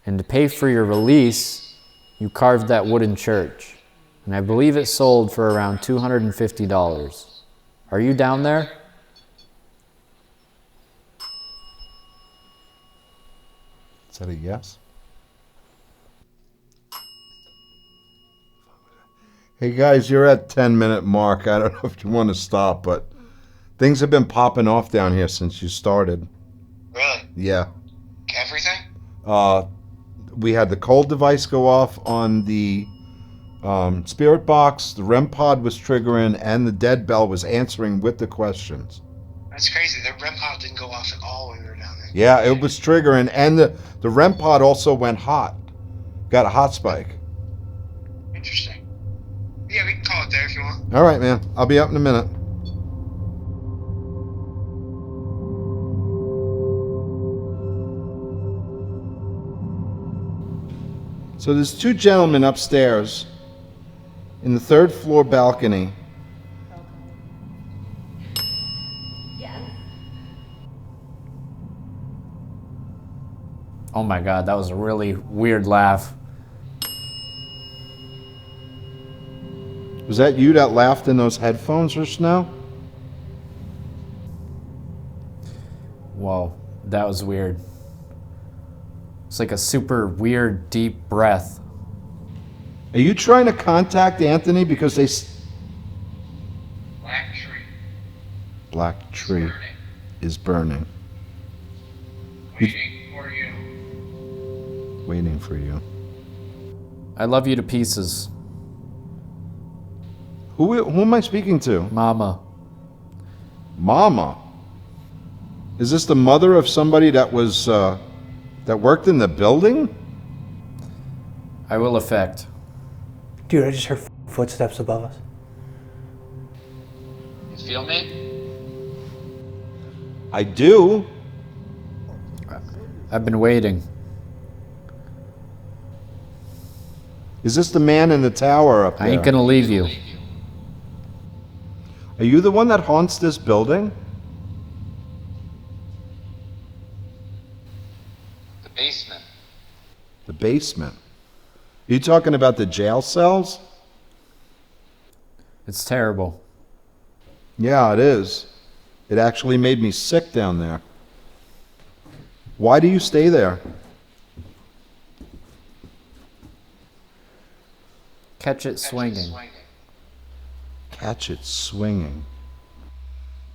and to pay for your release, you carved that wooden church. And I believe it sold for around $250. Are you down there? Is that a yes? Hey guys, you're at 10-minute mark. I don't know if you want to stop, but things have been popping off down here since you started. Really? Yeah. Everything? We had the cold device go off on the spirit box, the REM pod was triggering, and the dead bell was answering with the questions. That's crazy. The REM pod didn't go off at all when we were down there. Yeah, it was triggering, and the REM pod also went hot. Got a hot spike. Interesting. Yeah, we can call it there if you want. All right, man. I'll be up in a minute. So there's two gentlemen upstairs in the third floor balcony. Oh my God, that was a really weird laugh. Was that you that laughed in those headphones just now? Whoa, that was weird. It's like a super weird, deep breath. Are you trying to contact Anthony because they... Black tree. Black tree is burning. Waiting for you. Waiting for you. I love you to pieces, Who am I speaking to? Mama. Mama. Is this the mother of somebody that was that worked in the building? I will affect. Dude, I just heard footsteps above us. You feel me? I do. I've been waiting. Is this the man in the tower up there? I ain't gonna leave you. Are you the one that haunts this building? The basement. The basement. Are you talking about the jail cells? It's terrible. Yeah, it is. It actually made me sick down there. Why do you stay there? Catch it swinging. Catch it swinging.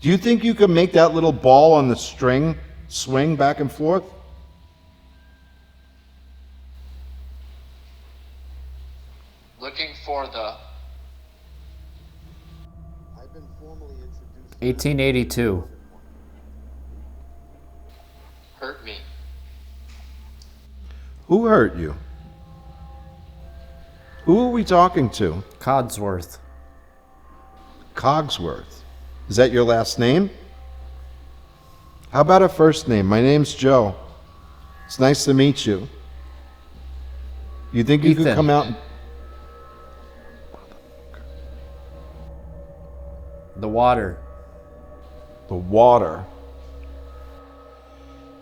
Do you think you can make that little ball on the string swing back and forth? Looking for the 1882. hurt me. Who hurt you? Who are we talking to? Codsworth. Cogsworth. Is that your last name? How about a first name? My name's Joe. It's nice to meet you. You think you could Ethan. come out and... The water. The water.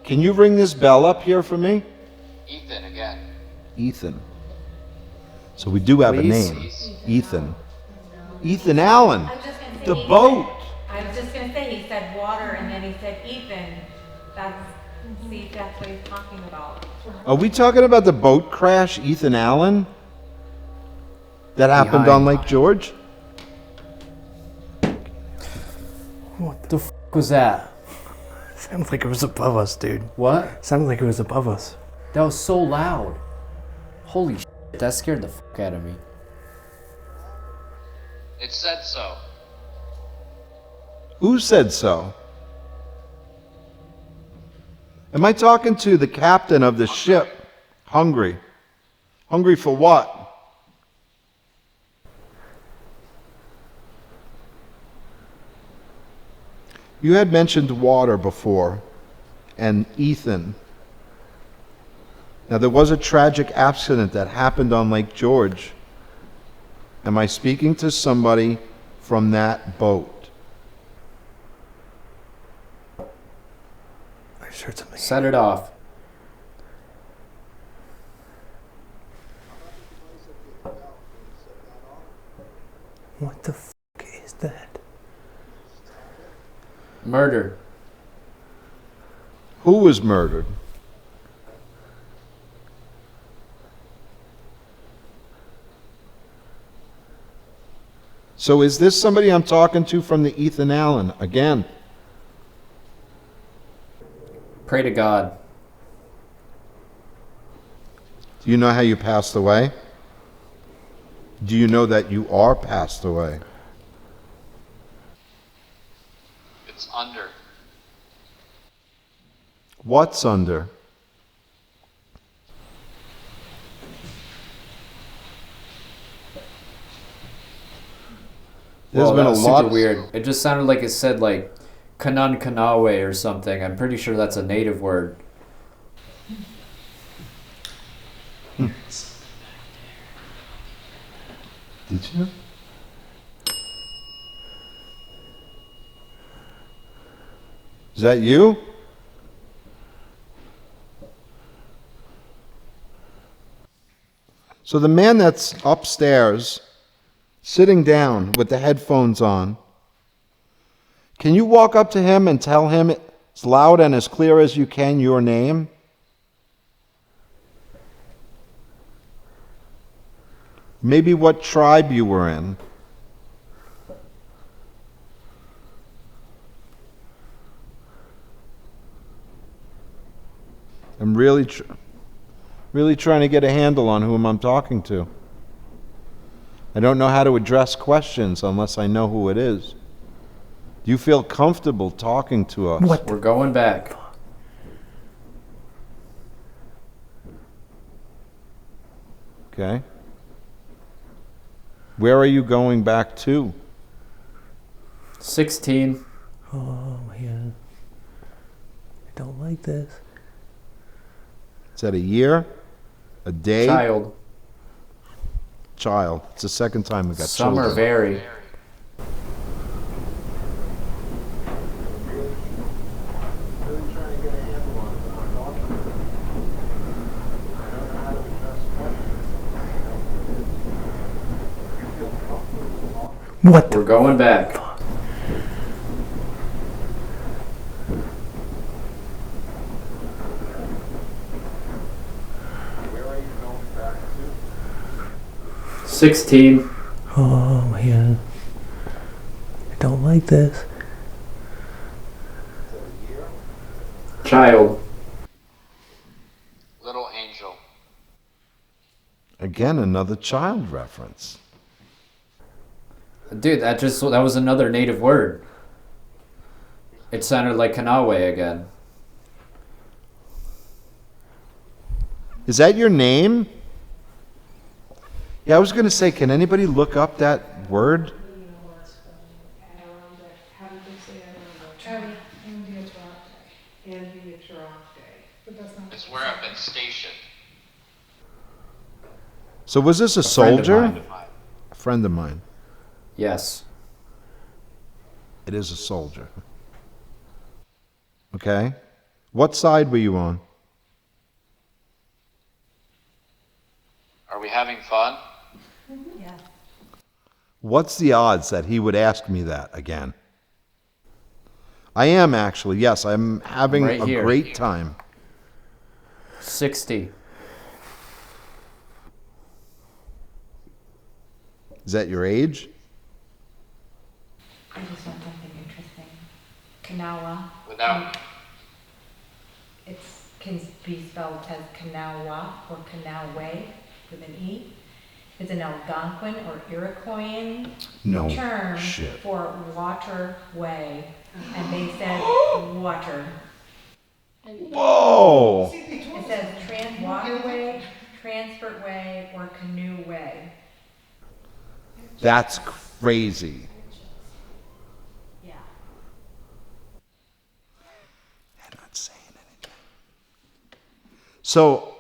Can you ring this bell up here for me? Ethan again. Ethan. So we do have Please? a name. Ethan. Ethan Allen. I was just gonna say The Ethan. boat. I was just gonna say, he said water and then he said Ethan. See, that's what he's talking about. Are we talking about the boat crash, Ethan Allen? That happened on Lake George? What The f was that? Sounded like it was above us, dude. What? Sounded like it was above us. That was so loud. Holy shit, that scared the f out of me. It said so. Who said so? Am I talking to the captain of the ship? Hungry. Hungry for what? You had mentioned water before, and Ethan. Now, there was a tragic accident that happened on Lake George. Am I speaking to somebody from that boat? I just heard something. Set it off. What the f is that? Murder. Who was murdered? So is this somebody I'm talking to from the Ethan Allen again? Pray to God. Do you know how you passed away? Do you know that you are passed away? It's under. What's under? There's Whoa, been that a was lot. super weird. It just sounded like it said like Kanan Kanawe or something. I'm pretty sure that's a native word. Did you? Is that you? So the man that's upstairs sitting down with the headphones on. Can you walk up to him and tell him as loud and as clear as you can your name? Maybe what tribe you were in. I'm really trying to get a handle on whom I'm talking to. I don't know how to address questions unless I know who it is. Do you feel comfortable talking to us? What? We're going back. Okay. Where are you going back to? 16. Oh man, I don't like this. Is that a year? A day? Child. Child. It's the second time we got Some children. are very. What? We're going back. Where are you going back to? 16. Oh man, I don't like this. Child. Little angel. Again, another child reference. Dude, that was another native word. It sounded like Kanawe again. Is that your name? Yeah, I was going to say, can anybody look up that word? It's where I've been stationed. So was this a soldier? A friend of mine. Yes. It is a soldier. Okay. What side were you on? Are we having fun? Yeah. What's the odds that he would ask me that again? I am actually, yes, I'm having Right a here. great time. 60. Is that your age? I just want something interesting. Kanawa. Without. It's can be spelled as Kanawa or Kanawe with an E. It's an Algonquin or Iroquoian No term shit. for waterway. And they said water. Whoa! It says waterway, transport way, or canoe way. That's crazy. Yeah. I'm not saying anything. So,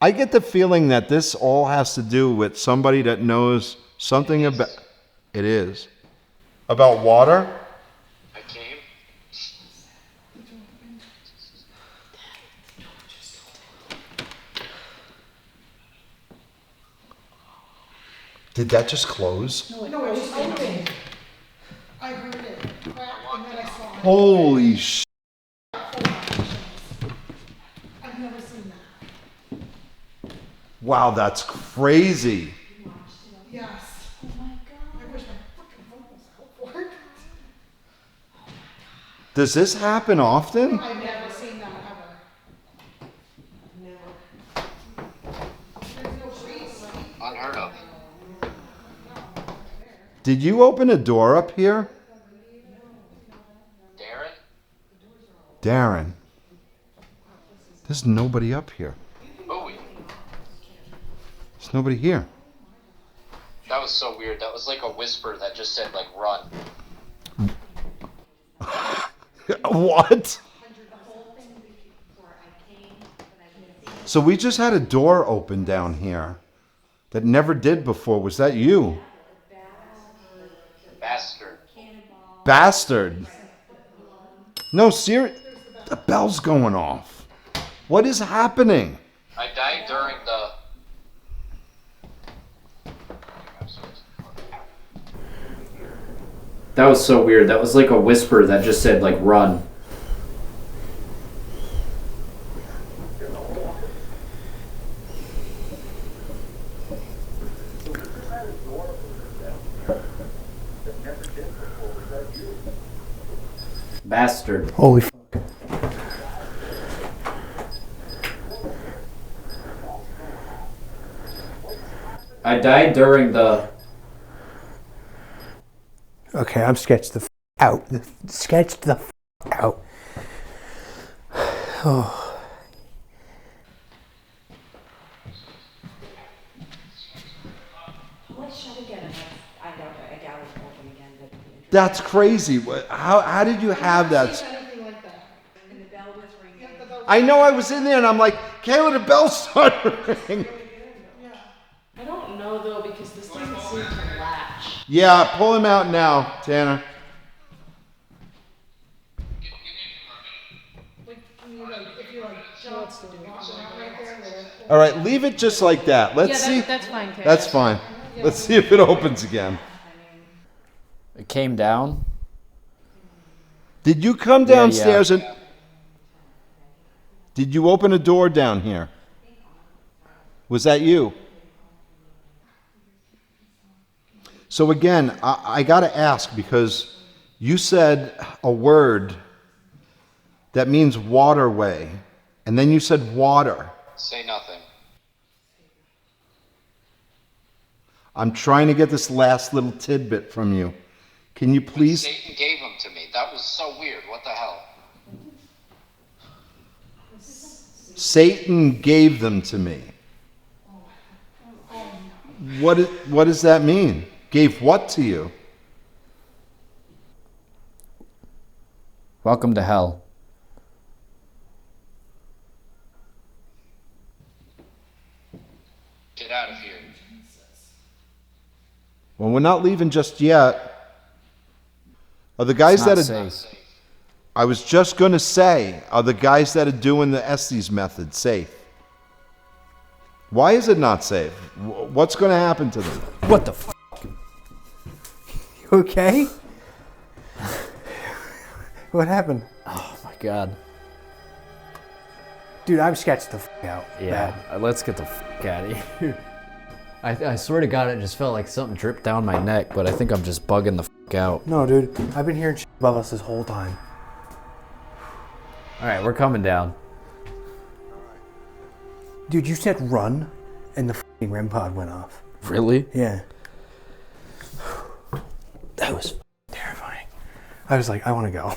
I get the feeling that this all has to do with somebody that knows something about. It is. About water? I came. Did that just close? No, it was open. I heard it crack and then I saw it. Holy sh! I've never seen that. Wow, that's crazy. Yes. Oh my god. I wish my fucking phone was out for it. Does this happen often? I've never seen that ever. Never. There's no trees. Unheard of. Did you open a door up here? Darren? Darren. There's nobody up here. Bowie. There's nobody here. That was so weird. That was like a whisper that just said, like, run. What? So we just had a door open down here that never did before. Was that you? Bastard. Bastard. No, serious. The bell's going off. What is happening? I died during the... That was so weird. That was like a whisper that just said like run. Bastard. Holy f. I died during the... Okay, I'm sketched the f out. Sketched the f out. Oh. Let's shut again and I doubt it's open again. That's crazy. How did you have that? Anything like that. And the bell was ringing. Yeah, the bell. I know I was in there and I'm like, Kayla, the bell started ringing. I don't know though because this doesn't seem to latch. Yeah, pull him out now, Tanner. Like, if you like jump right there. All right, leave it just like that. Let's see. That's fine, Kay. That's fine. Let's see if it opens again. It came down. Did you come downstairs and... Did you open a door down here? Was that you? So again, I got to ask because you said a word that means waterway, and then you said water. Say nothing. I'm trying to get this last little tidbit from you. Can you please... Satan gave them to me. That was so weird. What the hell? Satan gave them to me. What does that mean? Gave what to you? Welcome to hell. Get out of here. Well, we're not leaving just yet. Are the guys that are... Safe. I was just going to say, are the guys that are doing the Estes method safe? Why is it not safe? What's going to happen to them? What the f? You okay? What happened? Oh my god. Dude, I'm sketched the f out. Yeah, let's get the f out of here. I swear to God, it just felt like something dripped down my neck, but I think I'm just bugging the f out. No, dude, I've been hearing shit above us this whole time. All right, we're coming down. Dude, you said run, and the f***ing REM pod went off. Really? Yeah. That was terrifying. I was like, I want to go.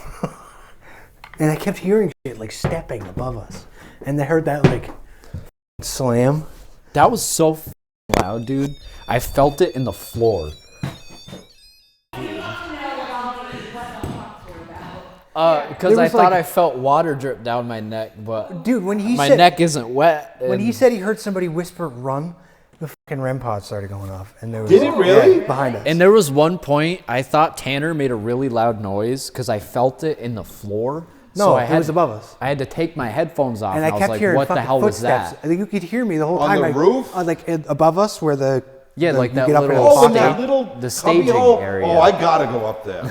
And I kept hearing shit like stepping above us. And they heard that like slam. That was so loud, dude. I felt it in the floor. Because I thought I felt water drip down my neck, but dude, when he my said, neck isn't wet. When he said he heard somebody whisper "run," the fucking REM pod started going off, and there was Did it really? behind us. And there was one point I thought Tanner made a really loud noise because I felt it in the floor. No, so it was above us. I had to take my headphones off, And and I I was kept like, hearing "What the fucking hell was footsteps. that?" I think you could hear me the whole On time. the roof? Like above us, where the Yeah, like you that get up in little the Oh, in pocket. that little the staging cubby hole? area. Oh, I gotta go up there.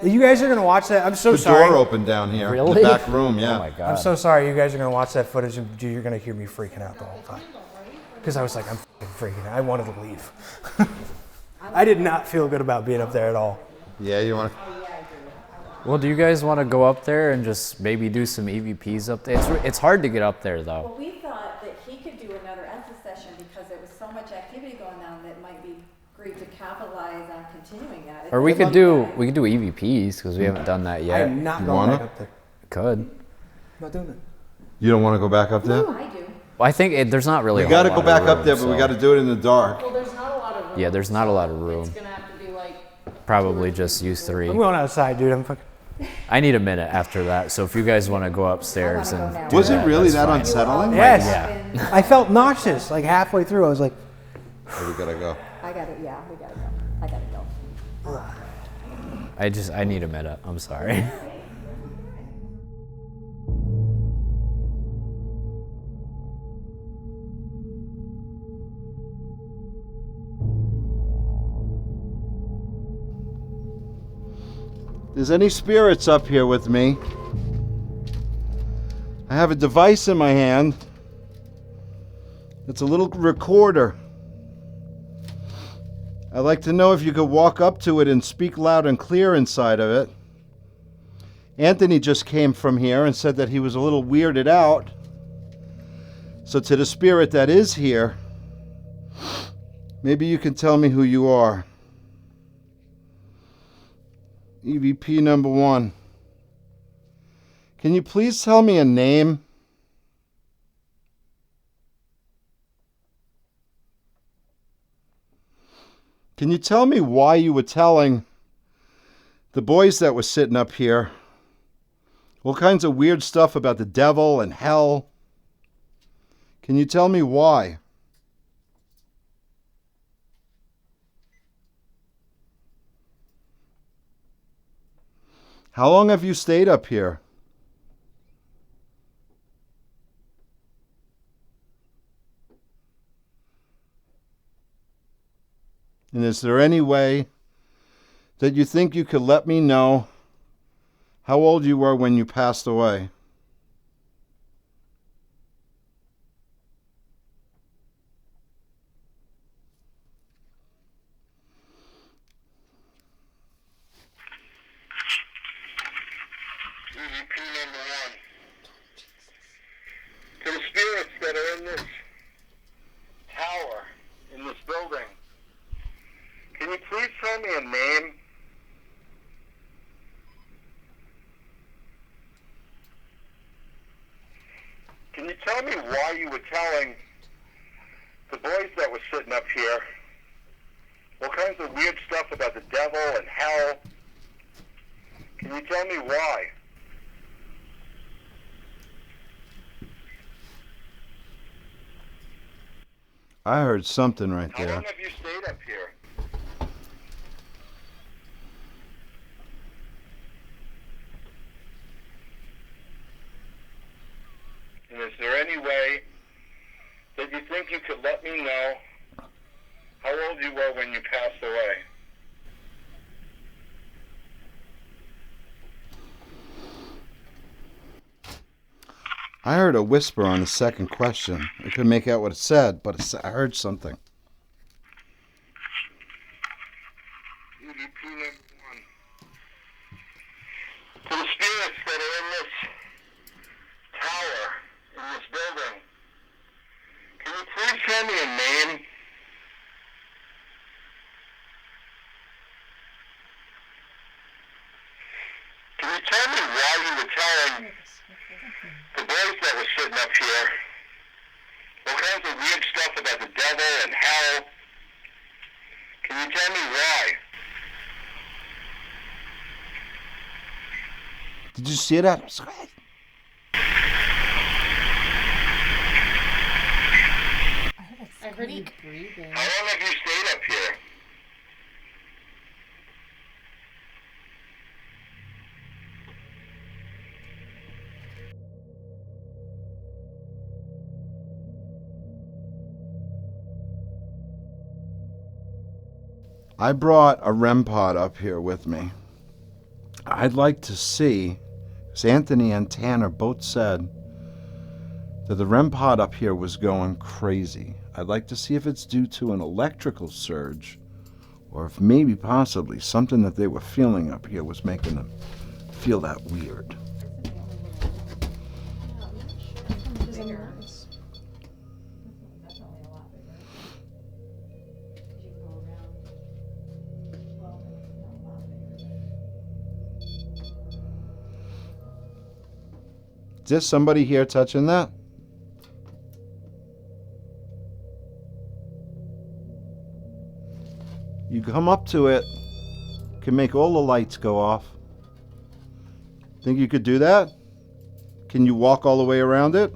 You guys are gonna watch that. I'm so The sorry. door opened down here. Really? The back room, yeah. Oh my god! I'm so sorry. You guys are gonna watch that footage, and you're gonna hear me freaking out the whole time. Because I was like, I'm freaking out. I wanted to leave. I did not feel good about being up there at all. Yeah, you want to... Well, do you guys want to go up there and just maybe do some EVPs up there? It's hard to get up there though. Well, we thought that he could do another Estes session because there was so much activity going on that it might be great to capitalize on continuing that. Or we could do EVPs because we haven't done that yet. I'm not You going wanna? back up there. Could. I'm not doing it. You don't want to go back up there? I do. Well, I think there's not really. We a got to whole go lot back of up there, room, but we so- got to do it in the dark. Well, there's not a lot of room. Yeah, there's not a lot of room. It's gonna have to be like. Probably just you three. I'm going outside, dude. I'm fucking. I need a minute after that, so if you guys want to go upstairs and do Was it really that's that fine. unsettling? Yes. Yeah. I felt nauseous like halfway through. I was like, Oh, we got to go. I gotta, yeah, we gotta go. I gotta go. I need a minute. I'm sorry. there's any spirits up here with me, I have a device in my hand. It's a little recorder. I'd like to know if you could walk up to it and speak loud and clear inside of it. Anthony just came from here and said that he was a little weirded out. So to the spirit that is here, maybe you can tell me who you are. EVP number 1. Can you please tell me a name? Can you tell me why you were telling the boys that were sitting up here all kinds of weird stuff about the devil and hell? Can you tell me why? How long have you stayed up here? And is there any way that you think you could let me know how old you were when you passed away? EVP number 1. To the spirits that are in this tower, in this building, can you please tell me a name? Can you tell me why you were telling the boys that were sitting up here all kinds of weird stuff about the devil and hell? Can you tell me why? I heard something right there. How long have you stayed up here? And is there any way that you think you could let me know how old you were when you passed away? I heard a whisper on the second question. I couldn't make out what it said, but I heard something. EVP number 1. To the spirits that are in this tower, in this building, can you please tell me a name? Can you tell me why you were telling the boys that were sitting up here all kinds of weird stuff about the devil and hell? Can you tell me why? Did you see that? I heard you breathing. How long have you stayed up here? I brought a REM pod up here with me. I'd like to see, because Anthony and Tanner both said that the REM pod up here was going crazy. I'd like to see if it's due to an electrical surge, or if maybe possibly something that they were feeling up here was making them feel that weird. Is there somebody here touching that? You come up to it, can make all the lights go off. Think you could do that? Can you walk all the way around it?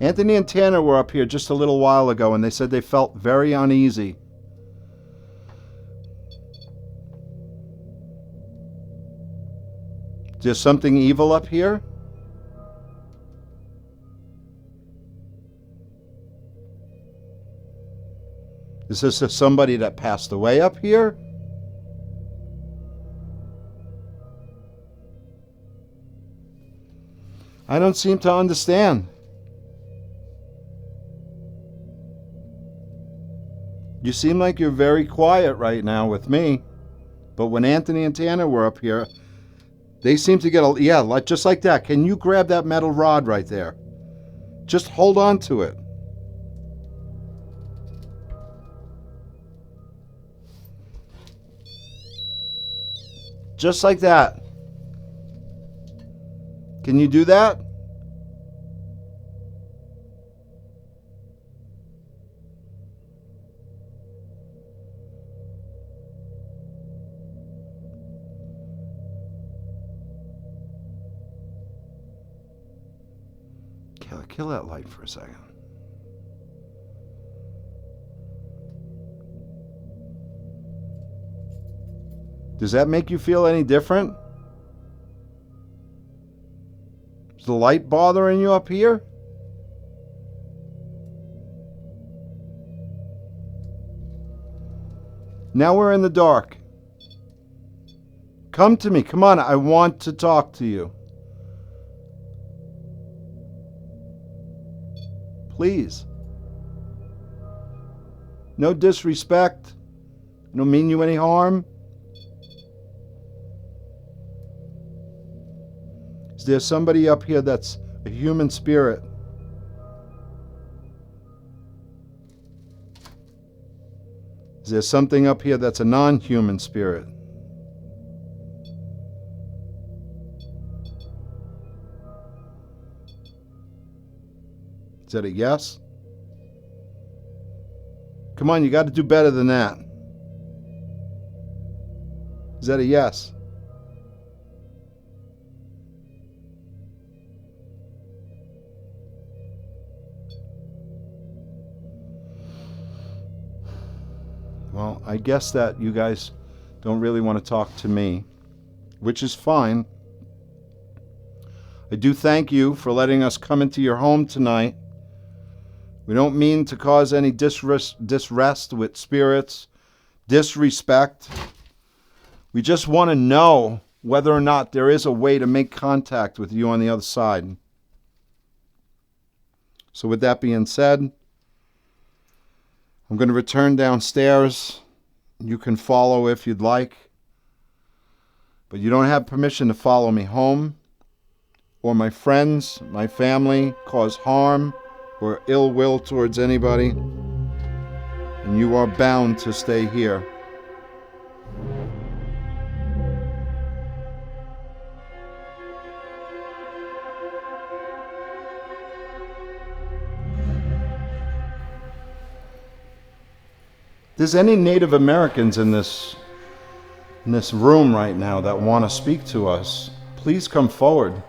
Anthony and Tanner were up here just a little while ago and they said they felt very uneasy. Is there something evil up here? Is this somebody that passed away up here? I don't seem to understand. You seem like you're very quiet right now with me, but when Anthony and Tanner were up here, they seem to get like just like that. Can you grab that metal rod right there? Just hold on to it. Just like that. Can you do that? Kill that light for a second. Does that make you feel any different? Is the light bothering you up here? Now we're in the dark. Come to me. Come on. I want to talk to you. Please. No disrespect. I don't mean you any harm. Is there somebody up here that's a human spirit? Is there something up here that's a non-human spirit? Is that a yes? Come on, you got to do better than that. Is that a yes? Well, I guess that you guys don't really want to talk to me, which is fine. I do thank you for letting us come into your home tonight. We don't mean to cause any disrest with spirits, disrespect. We just want to know whether or not there is a way to make contact with you on the other side. So with that being said, I'm going to return downstairs. You can follow if you'd like, but you don't have permission to follow me home, or my friends, my family, cause harm or ill will towards anybody, and you are bound to stay here. There's any Native Americans in this room right now that want to speak to us, please come forward.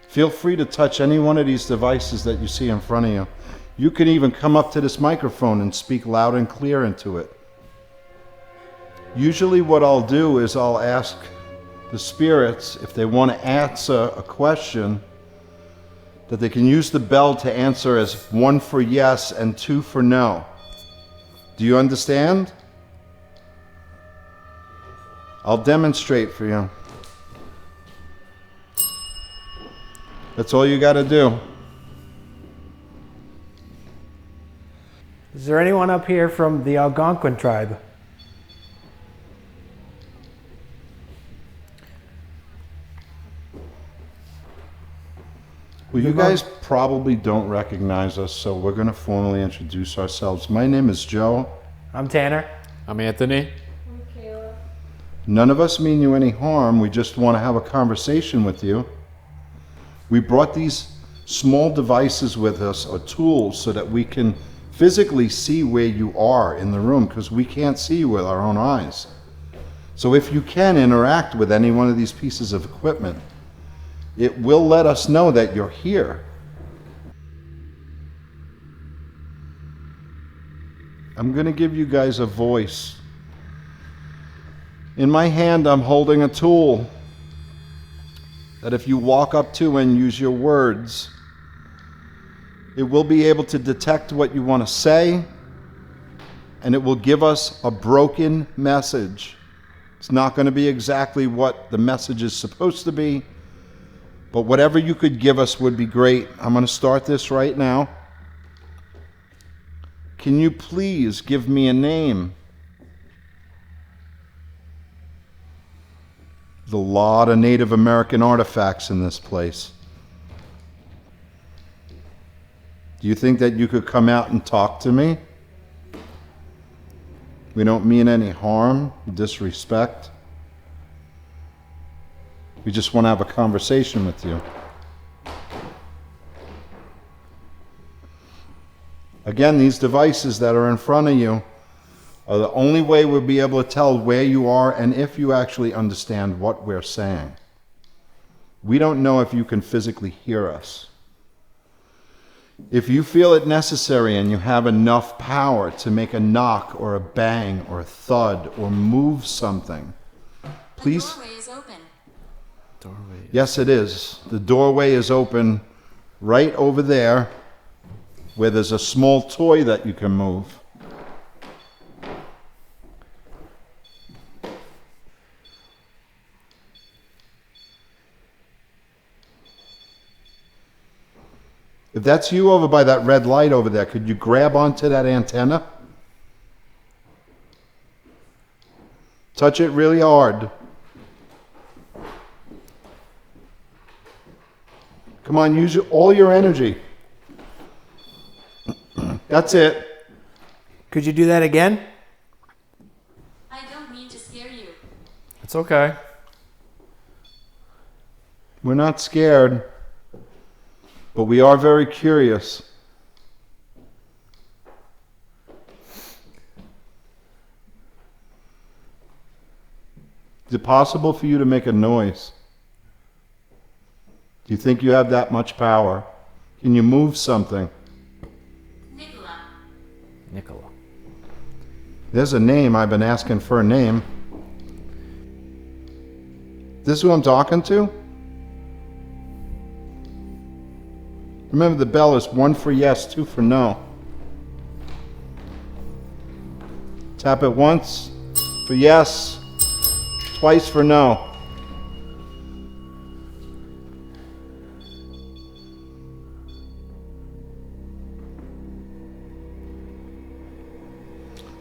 Feel free to touch any one of these devices that you see in front of you. You can even come up to this microphone and speak loud and clear into it. Usually what I'll do is I'll ask the spirits if they want to answer a question, that they can use the bell to answer as 1 for yes and 2 for no. Do you understand? I'll demonstrate for you. That's all you got to do. Is there anyone up here from the Algonquin tribe? Well, you guys probably don't recognize us, so we're going to formally introduce ourselves. My name is Joe. I'm Tanner. I'm Anthony. I'm Kayla. None of us mean you any harm. We just want to have a conversation with you. We brought these small devices with us, or tools, so that we can physically see where you are in the room, because we can't see you with our own eyes. So if you can interact with any one of these pieces of equipment, it will let us know that you're here. I'm going to give you guys a voice. In my hand, I'm holding a tool that if you walk up to and use your words, it will be able to detect what you want to say, and it will give us a broken message. It's not going to be exactly what the message is supposed to be, but whatever you could give us would be great. I'm going to start this right now. Can you please give me a name? There's a lot of Native American artifacts in this place. Do you think that you could come out and talk to me? We don't mean any harm, disrespect. We just want to have a conversation with you. Again, these devices that are in front of you are the only way we'll be able to tell where you are and if you actually understand what we're saying. We don't know if you can physically hear us. If you feel it necessary and you have enough power to make a knock or a bang or a thud or move something, please. The doorway is open. Yes, it is. The doorway is open right over there where there's a small toy that you can move. If that's you over by that red light over there, could you grab onto that antenna? Touch it really hard. Come on, use all your energy. That's it. Could you do that again? I don't mean to scare you. It's okay. We're not scared, but we are very curious. Is it possible for you to make a noise? Do you think you have that much power? Can you move something? Nicola. There's a name. I've been asking for a name. This is who I'm talking to? Remember, the bell is 1 for yes, 2 for no. Tap it once for yes, twice for no.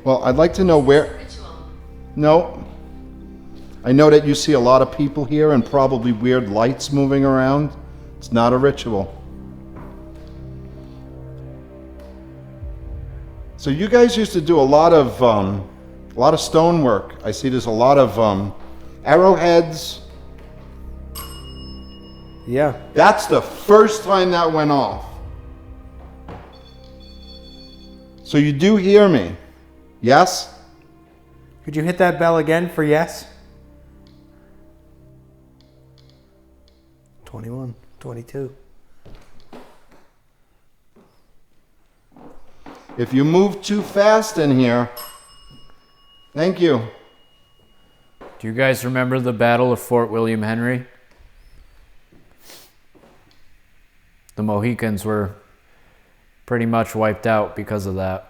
Well, I'd like to know where... No. I know that you see a lot of people here and probably weird lights moving around. It's not a ritual. So you guys used to do a lot of stonework. I see there's a lot of arrowheads. Yeah. That's the first time that went off. So you do hear me, yes? Could you hit that bell again for yes? 21, 22. If you move too fast in here, thank you. Do you guys remember the Battle of Fort William Henry? The Mohicans were pretty much wiped out because of that.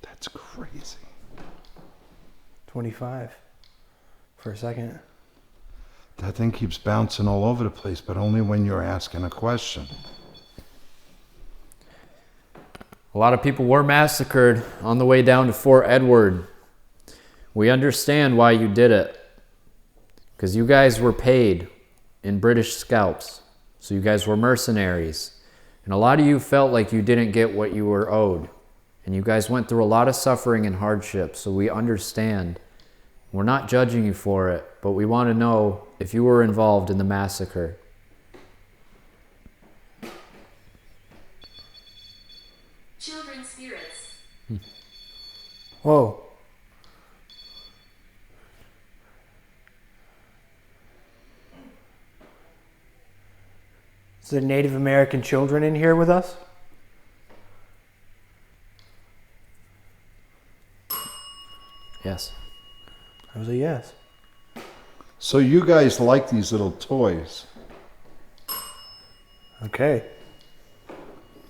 That's crazy. 25 for a second. That thing keeps bouncing all over the place, but only when you're asking a question. A lot of people were massacred on the way down to Fort Edward. We understand why you did it. Because you guys were paid in British scalps. So you guys were mercenaries. And a lot of you felt like you didn't get what you were owed. And you guys went through a lot of suffering and hardship, so we understand. We're not judging you for it, but we want to know if you were involved in the massacre. Children spirits. Whoa. Is there Native American children in here with us? Yes. That was a yes. So you guys like these little toys. Okay.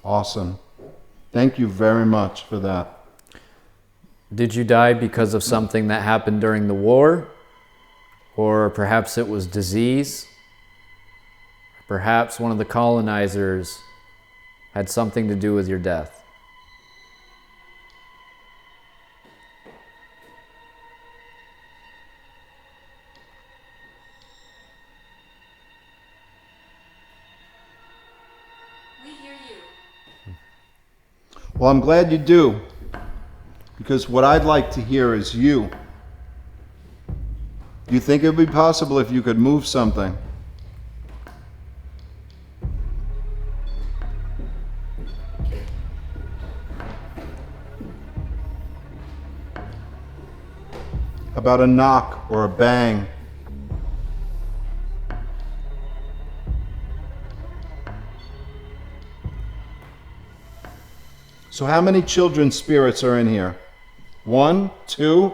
Awesome. Thank you very much for that. Did you die because of something that happened during the war? Or perhaps it was disease? Perhaps one of the colonizers had something to do with your death. We hear you. Well, I'm glad you do. Because what I'd like to hear is you. Do you think it would be possible if you could move something? About a knock or a bang? So how many children's spirits are in here? 1, 2?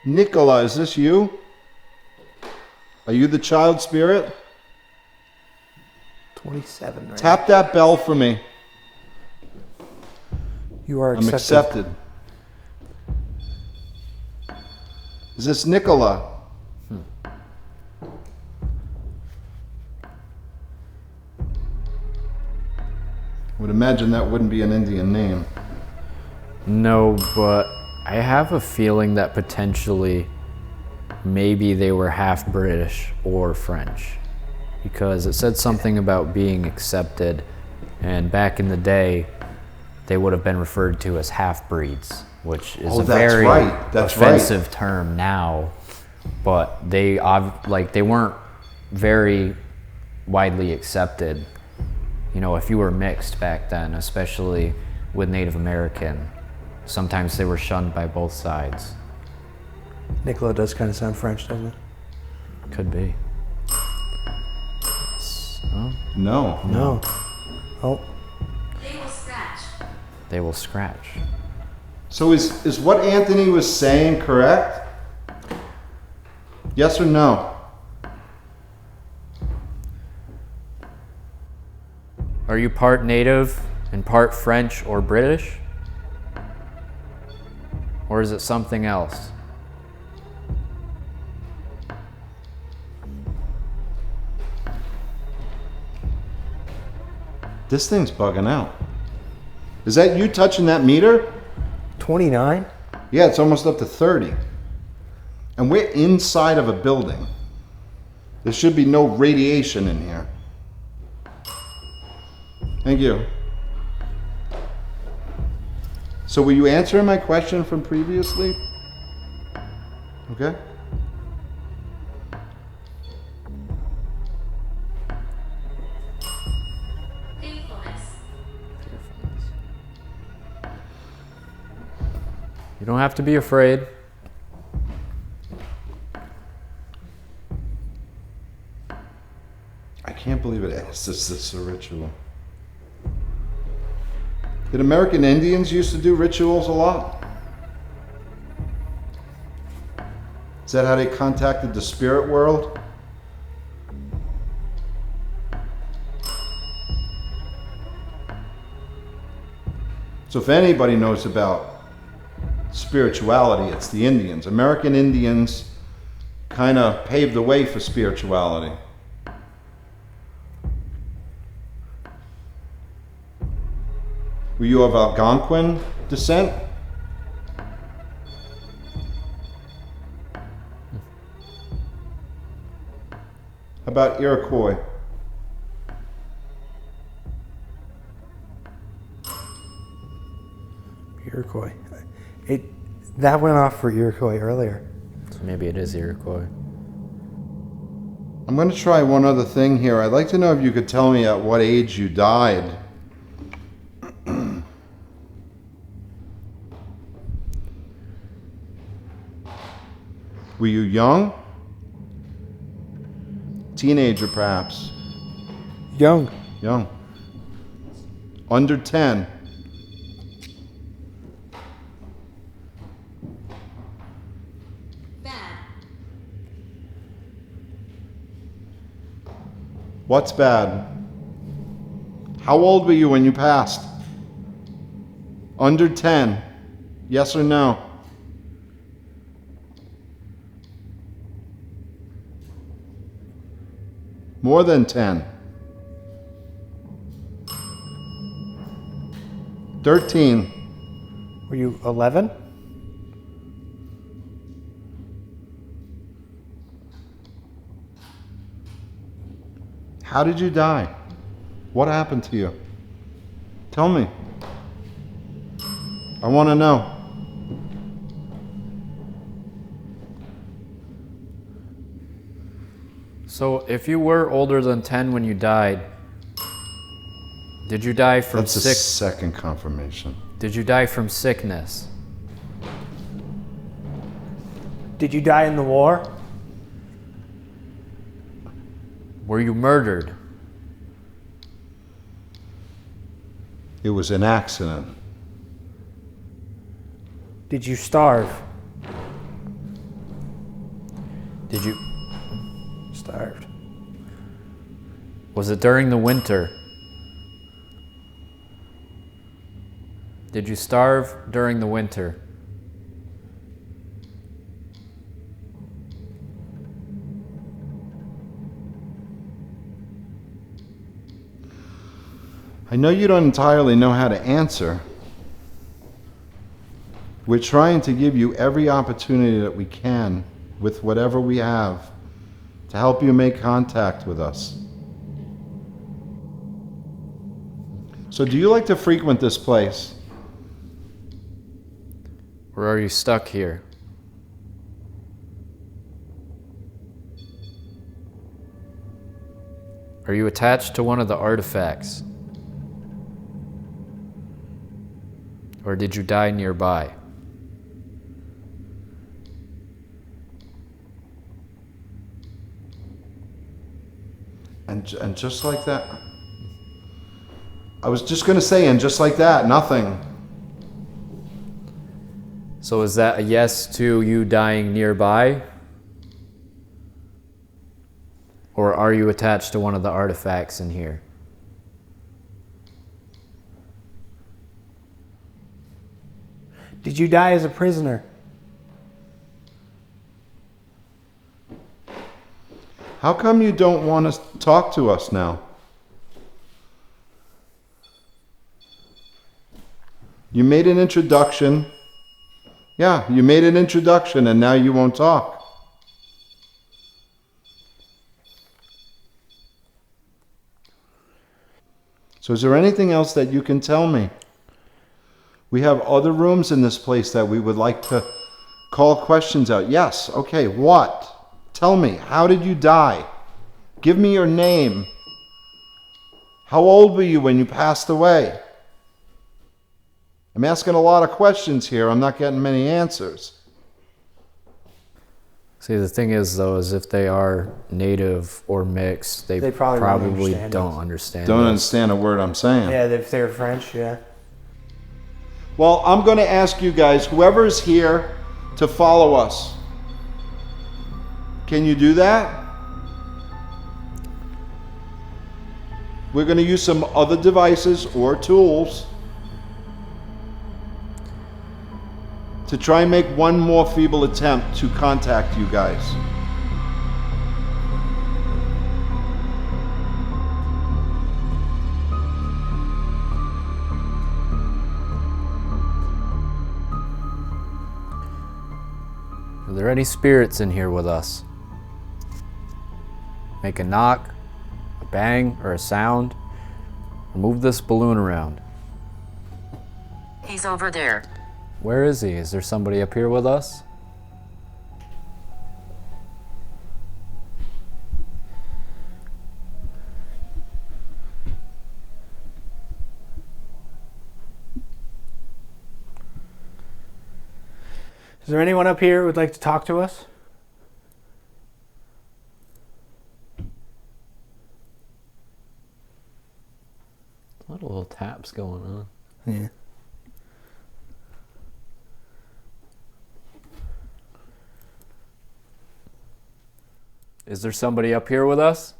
Nicola, is this you? Are you the child spirit? 27 right Tap that bell for me. You are I'm accepted. Is this Nicola? Would imagine that wouldn't be an Indian name. No, but I have a feeling that potentially maybe they were half British or French, because it said something about being accepted, and back in the day they would have been referred to as half-breeds, which is a very offensive term now, but they weren't very widely accepted. You know, if you were mixed back then, especially with Native American, sometimes they were shunned by both sides. Nicola does kind of sound French, doesn't it? Could be. No. No. Oh. They will scratch. They will scratch. So is what Anthony was saying correct? Yes or no? Are you part Native and part French or British? Or is it something else? This thing's bugging out. Is that you touching that meter? 29? Yeah, it's almost up to 30. And we're inside of a building. There should be no radiation in here. Thank you. So were you answering my question from previously? Okay. You don't have to be afraid. I can't believe it asks us this a ritual. Did American Indians used to do rituals a lot? Is that how they contacted the spirit world? So if anybody knows about spirituality, it's the Indians. American Indians kind of paved the way for spirituality. Were you of Algonquin descent? How about Iroquois? Iroquois. That went off for Iroquois earlier. So maybe it is Iroquois. I'm going to try one other thing here. I'd like to know if you could tell me at what age you died. Were you young? Teenager, perhaps? Young. Young. Under 10. What's bad? How old were you when you passed? Under 10. Yes or no? More than 10. 13. Were you 11? How did you die? What happened to you? Tell me. I want to know. So, if you were older than 10 when you died, did you die from That's the second confirmation. Did you die from sickness? Did you die in the war? Were you murdered? It was an accident. Did you starve? Did you... Starved. Was it during the winter? Did you starve during the winter? I know you don't entirely know how to answer. We're trying to give you every opportunity that we can with whatever we have to help you make contact with us. So do you like to frequent this place? Or are you stuck here? Are you attached to one of the artifacts? Or did you die nearby? And just like that, I was just going to say, and just like that, nothing. So is that a yes to you dying nearby? Or are you attached to one of the artifacts in here? Did you die as a prisoner? How come you don't want to talk to us now? You made an introduction. Yeah, you made an introduction and now you won't talk. So is there anything else that you can tell me? We have other rooms in this place that we would like to call questions out. Yes, okay, what? Tell me, how did you die? Give me your name. How old were you when you passed away? I'm asking a lot of questions here. I'm not getting many answers. See, the thing is, though, is if they are native or mixed, they probably don't understand. Don't understand a word I'm saying. Yeah, if they're French, yeah. Well, I'm going to ask you guys, whoever's here, to follow us. Can you do that? We're going to use some other devices or tools to try and make one more feeble attempt to contact you guys. Are there any spirits in here with us? Make a knock, a bang, or a sound. Or move this balloon around. He's over there. Where is he? Is there somebody up here with us? Is there anyone up here who would like to talk to us? A lot of little taps going on. Yeah. Is there somebody up here with us?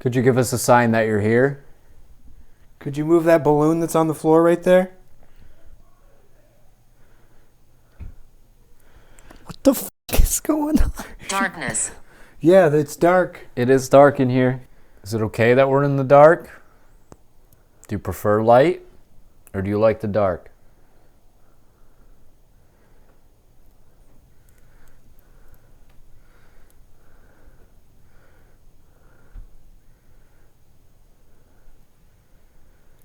Could you give us a sign that you're here? Could you move that balloon that's on the floor right there? What the f is going on? Darkness. Yeah, it's dark. It is dark in here. Is it okay that we're in the dark? Do you prefer light or do you like the dark?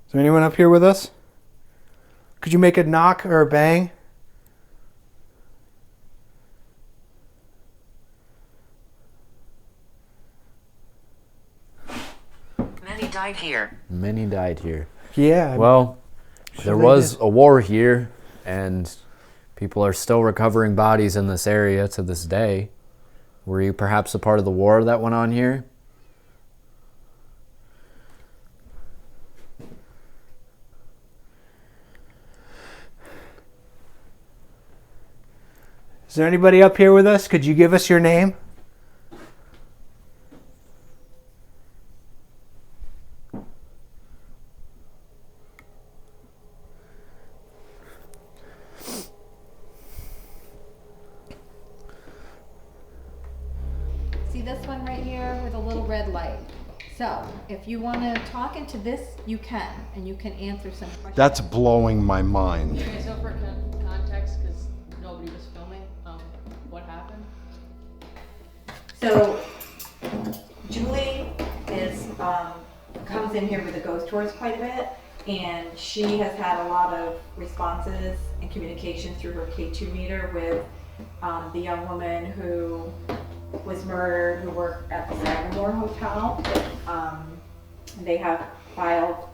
Is there anyone up here with us? Could you make a knock or a bang? Many died here. Many died here. Yeah. Well, Sure there they was did. a war here, and people are still recovering bodies in this area to this day. Were you perhaps a part of the war that went on here? Is there anybody up here with us? Could you give us your name? See this one right here with a little red light? So, if you want to talk into this, you can, and you can answer some questions. That's blowing my mind. Okay, so for context, because nobody was filming, what happened? So, Julie is comes in here with the ghost tours quite a bit, and she has had a lot of responses and communication through her K2 meter with the young woman who was murdered, who worked at the Sagamore Hotel. They have filed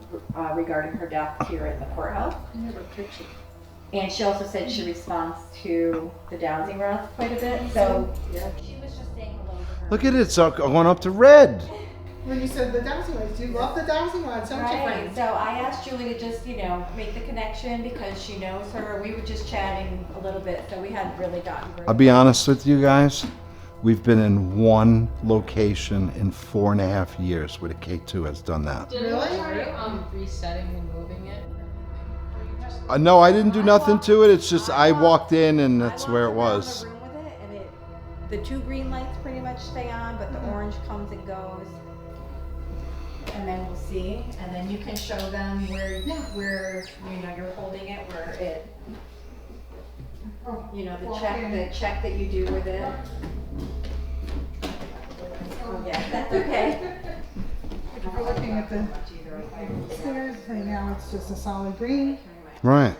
regarding her death here in the courthouse. And she also said she responds to the dowsing rods quite a bit. So she was just saying hello to her. Look at it, it's going up to red. When you said the dowsing rods, you love the dowsing rods, don't you, Right, friend? so I asked Julie to just, make the connection because she knows her. We were just chatting a little bit, so we hadn't really gotten very I'll be honest with you guys. We've been in one location in 4.5 years where the K2 has done that. Did Really? you try resetting and moving it? No, I didn't do nothing to it. It's just I walked in and that's where it was. I walked around the room with it, and the two green lights pretty much stay on, but the orange comes and goes. And then we'll see, and then you can show them where you're holding it, where it, the check that you do with it. Oh, yeah, that's okay. If you're looking at the stairs, right now it's just a solid green. Right.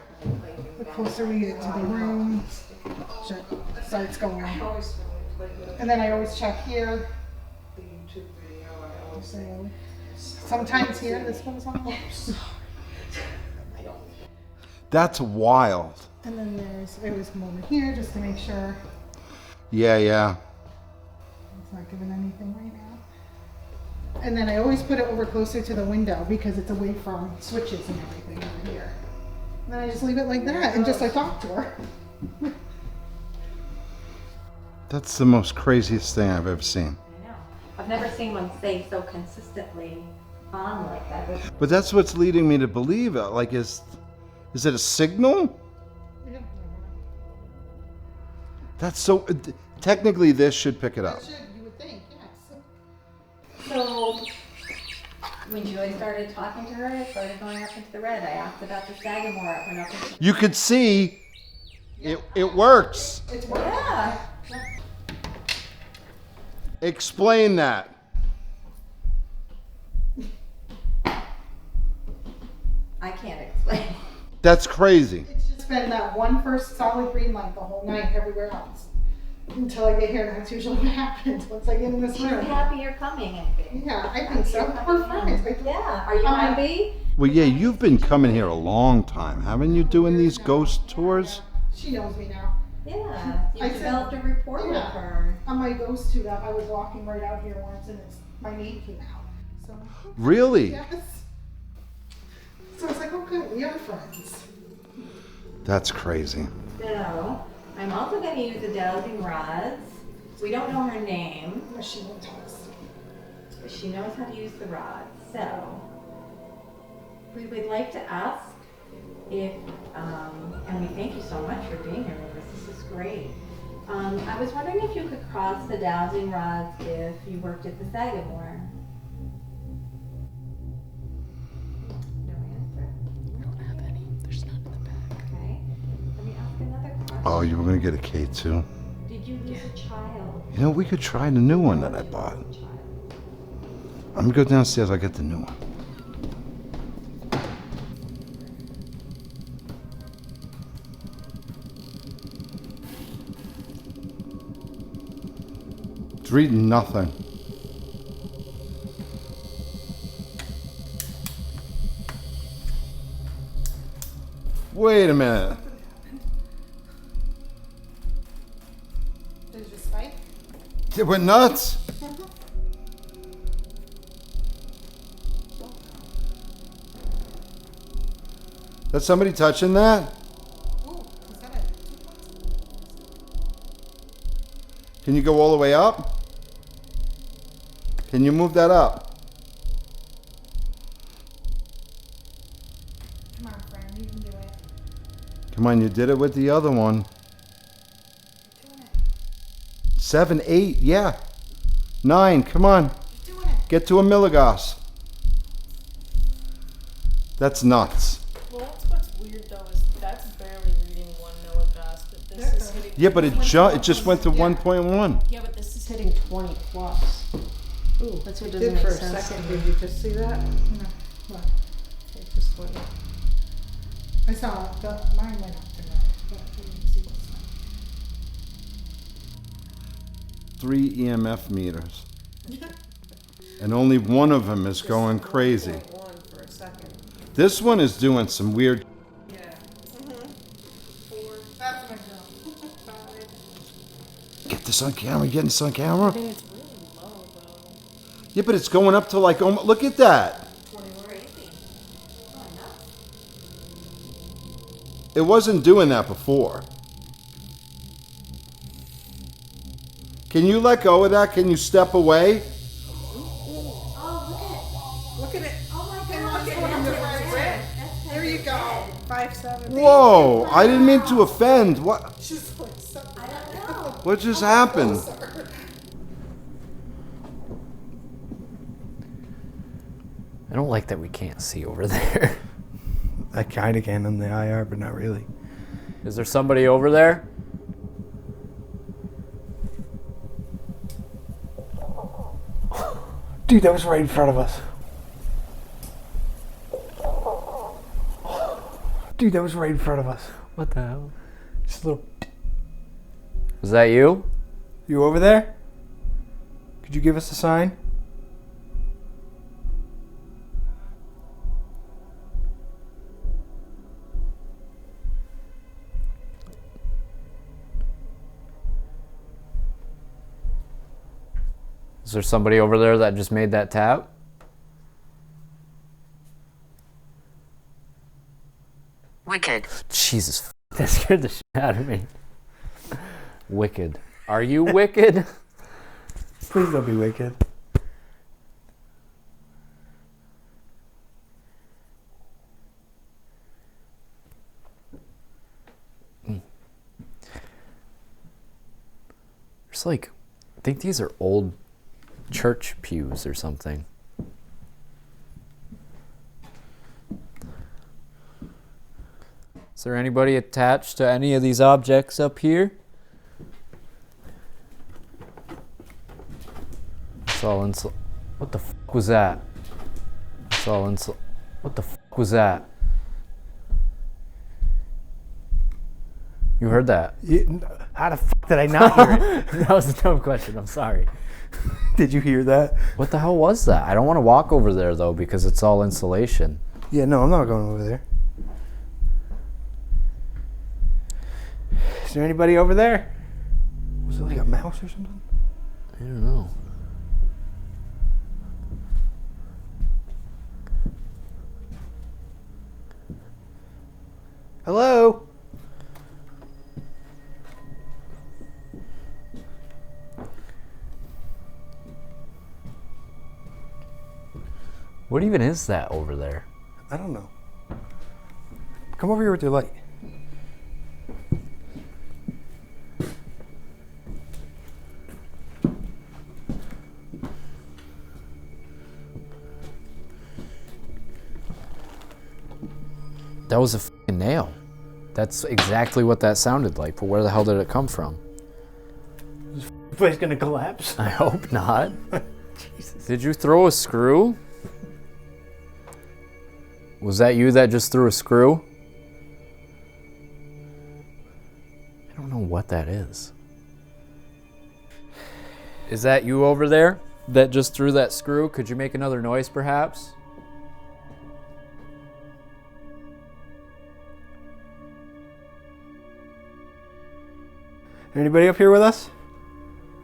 The closer we get to the room, it starts going. And then I always check here. So, sometimes here, this goes on. That's wild. And then there's one over here just to make sure Yeah. it's not giving anything right now. And then I always put it over closer to the window because it's away from switches and everything over here. And then I just leave it like that and just talk to her. That's the most craziest thing I've ever seen. I know. I've never seen one stay so consistently on like that. But that's what's leading me to believe it. Like, is it a signal? Yeah. That's so. Technically, this should pick it up. It should, you would think, yes. So, when Julie started talking to her, it started going up into the red. I asked about the Sagamore, it went up into the You could see it works. It's working. Yeah. Explain that. I can't explain. That's crazy. It's just been that one first solid green light the whole night everywhere else. Until I get here, that's usually what happens once I get in this She's room. happy you're coming, I think. Yeah, I think so. We're friends. Yeah. Are you happy? Well, yeah, you've been coming here a long time, haven't you, doing these ghost tours? She knows me now. Yeah. You I said- developed a rapport with Yeah. her. On my ghost tour, I was walking right out here once and my name came out. So, Really? yes. So I was like, oh good, we are friends. That's crazy. So, I'm also going to use the dowsing rods. We don't know her name. She won't tell us. So she knows how to use the rod. So we would like to ask if, and we thank you so much for being here with us. This is great. I was wondering if you could cross the dowsing rods if you worked at the Sagamore. No answer. We don't have any. There's none in the back. Okay. Let me ask another question. Oh, you were gonna get a K2? Did you lose a child? You know, we could try the new one that I bought. I'm gonna go downstairs, I'll get the new one. It's reading nothing. Wait a minute. There's your spike. It went nuts. Is somebody touching that? Ooh, is that a Can you go all the way up? Can you move that up? Come on, friend, you can do it. Come on, you did it with the other one. 7, 8, yeah. 9, come on. Get to a milligauss. That's nuts. Well, that's what's weird though is that's barely reading 1 milligauss, but this is hitting. Yeah, but it just went to 1.1. Yeah, but this is hitting 20 plus. Ooh, That's what it doesn't did make for sense a to second. me. Did you just see that? No, what? It just went. I saw mine went up to red, but I didn't see what's mine. 3 EMF meters. And only one of them is going crazy. 1 for a second. This one is doing some weird. Yeah. 4. That's my girl. 5. Get this on camera, getting this on camera. I think it's really low though. Yeah, but it's going up to like, oh, look at that. It wasn't doing that before. Can you let go of that? Can you step away? Look at it. Oh my god. Look at one of the red. There you go. 5, 7. Whoa, I didn't mean to offend. What? She's like, so, I don't know. What just happened? I don't like that we can't see over there. I kind of can on the IR, but not really. Is there somebody over there? Dude, that was right in front of us. Dude, that was right in front of us. What the hell? Just a little. Is that you? You over there? Could you give us a sign? Is there somebody over there that just made that tap? Wicked. Jesus, that scared the shit out of me. Wicked. Are you wicked? Please don't be wicked. There's like, I think these are old church pews or something. Is there anybody attached to any of these objects up here? It's all insul. What the fuck was that? It's all insul. What the fuck was that? You heard that? How the fuck did I not hear it? That was a dumb question. I'm sorry. Did you hear that? What the hell was that? I don't want to walk over there though because it's all insulation. Yeah, no, I'm not going over there. Is there anybody over there? Was it like a mouse or something? I don't know. Hello? What even is that over there? I don't know. Come over here with your light. That was a fucking nail. That's exactly what that sounded like, but where the hell did it come from? This place gonna collapse? I hope not. Did you throw a screw? Was that you that just threw a screw? I don't know what that is. Is that you over there that just threw that screw? Could you make another noise perhaps? Anybody up here with us?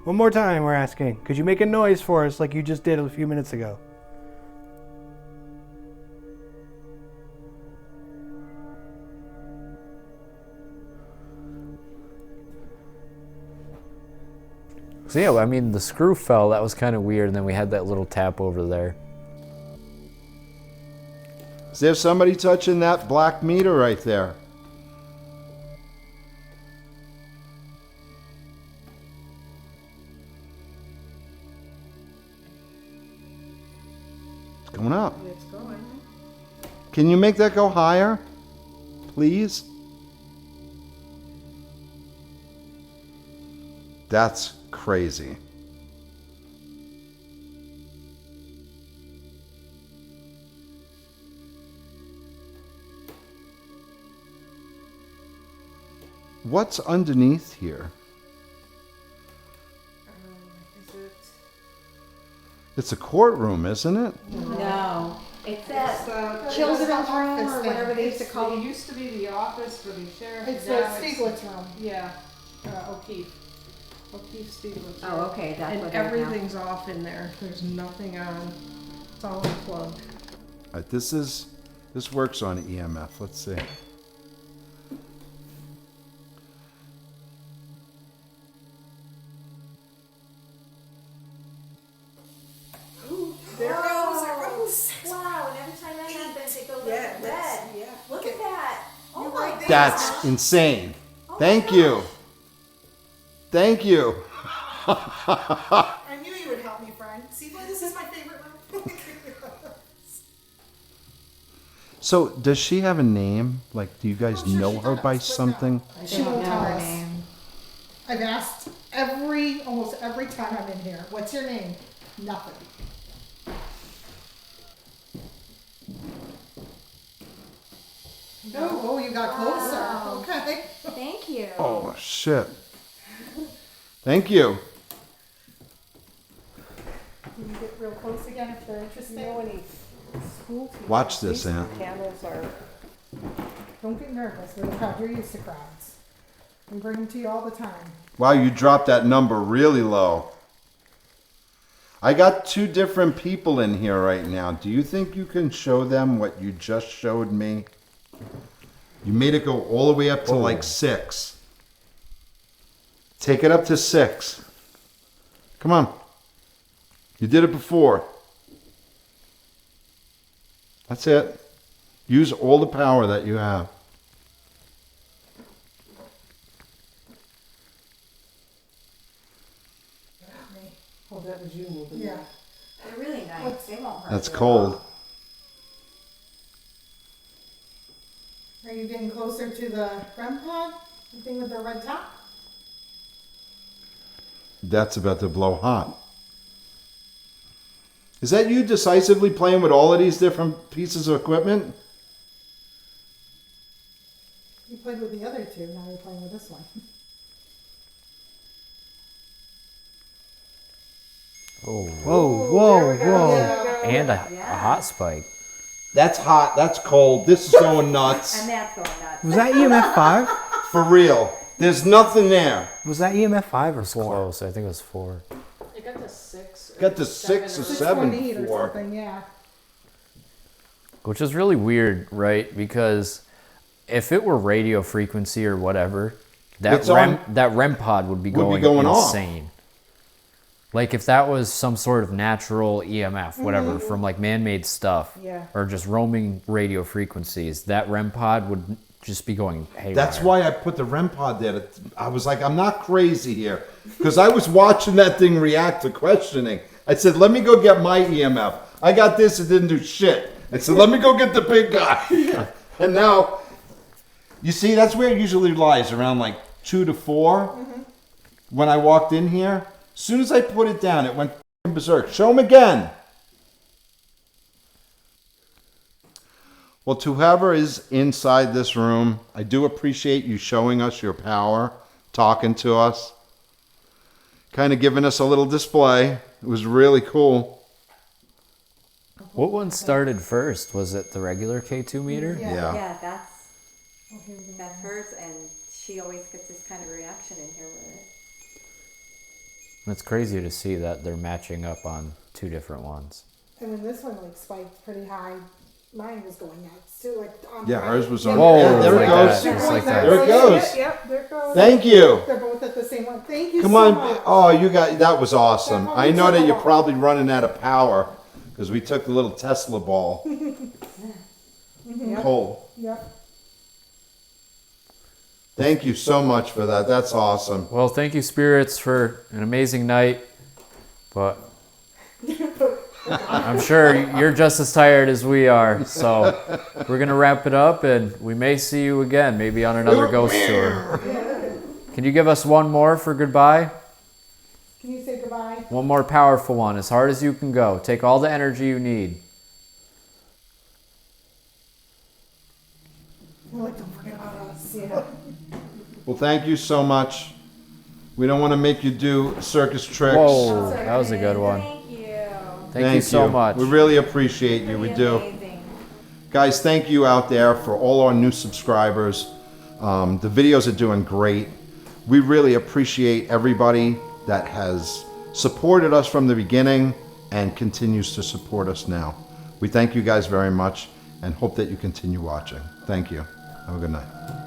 One more time, we're asking. Could you make a noise for us like you just did a few minutes ago? So yeah, I mean, the screw fell. That was kind of weird. And then we had that little tap over there. Is there somebody touching that black meter right there? It's going up. It's going. Can you make that go higher? Please? That's crazy. What's underneath here? Is it? It's a courtroom, isn't it? No, it's that It's children's the room office or thing. whatever they used to call It it. used to be the office for the sheriff. It's Now the Stieglitz room. Yeah, O'Keefe. O'Keefe Stieglitz. Oh, okay, that's And what it is now. everything's off in there. There's nothing on. It's all unplugged. This works on EMF. Let's see. There goes. Wow, and every time that happens, it goes Yeah, red. that's- yeah. Look at that. Oh my goodness. That's insane. Thank you. Thank you. I knew you would help me, Frank. See, boy, this is my favorite room. So, does she have a name? Like, do you guys know her by something? She won't tell us. I've asked almost every time I'm in here, what's your name? Nothing. Oh, you got closer. Wow. Okay. Thank you. Oh, shit. Thank you. Can you get real close again if they're interested? You know any school teachers? Watch this, Aunt. Cameras are. Don't get nervous. We're the crowd. You're used to crowds. We bring them to you all the time. Wow, you dropped that number really low. I got 2 different people in here right now. Do you think you can show them what you just showed me? You made it go all the way up to like 6. Take it up to 6. Come on. You did it before. That's it. Use all the power that you have. Oh, that was you moving. Yeah. They're really nice. They won't hurt. That's cold. Are you getting closer to the REM pod? The thing with the red top? That's about to blow hot. Is that you decisively playing with all of these different pieces of equipment? You played with the other 2, now you're playing with this one. Oh. Whoa, whoa, whoa. And a hot spike. That's hot. That's cold. This is going nuts. And that's going nuts. Was that EMF 5? For real. There's nothing there. Was that EMF 5 or 4? Close. I think it was 4. It got to 6. Got to 6 or 7. 6.8 or 4. something, yeah. Which is really weird, right? Because if it were radio frequency or whatever, that It's on- REM pod would be would be going going off. insane. Like if that was some sort of natural EMF, whatever, from like man-made stuff, Yeah. or just roaming radio frequencies, that REM pod would just be going haywire. That's why I put the REM pod there. I was like, I'm not crazy here. Because I was watching that thing react to questioning. I said, let me go get my EMF. I got this, it didn't do shit. I said, let me go get the big guy. And now, you see, that's where it usually lies, around like 2 to 4. When I walked in here, as soon as I put it down, it went f***ing berserk. Show him again. Well, to whoever is inside this room, I do appreciate you showing us your power, talking to us, kind of giving us a little display. It was really cool. What one started first? Was it the regular K2 meter? Yeah. Yeah, that's hers, and she always gets this kind of reaction in here with it. It's crazy to see that they're matching up on 2 different ones. And when this one like spiked pretty high, mine was going out too. Like on Yeah, hers was on. Whoa, Yeah, there it like goes. that, just like that. There it goes. Yep, there it goes. Thank you. They're both at the same one. Thank you Come so on. much. Oh, you got that was awesome. That I know that you're ball. probably running out of power because we took the little Tesla ball. Cold. Yep. Thank you so much for that. That's awesome. Well, thank you, spirits, for an amazing night. But I'm sure you're just as tired as we are. So we're going to wrap it up, and we may see you again, maybe on another ghost tour. Can you give us one more for goodbye? Can you say goodbye? One more powerful one, as hard as you can go. Take all the energy you need. Like, don't forget about us. Yeah. Well, thank you so much. We don't want to make you do circus tricks. Whoa, that was a good one. Thank you. Thank you so much. We really appreciate you. We do. Amazing. Guys, thank you out there for all our new subscribers. The videos are doing great. We really appreciate everybody that has supported us from the beginning and continues to support us now. We thank you guys very much and hope that you continue watching. Thank you. Have a good night.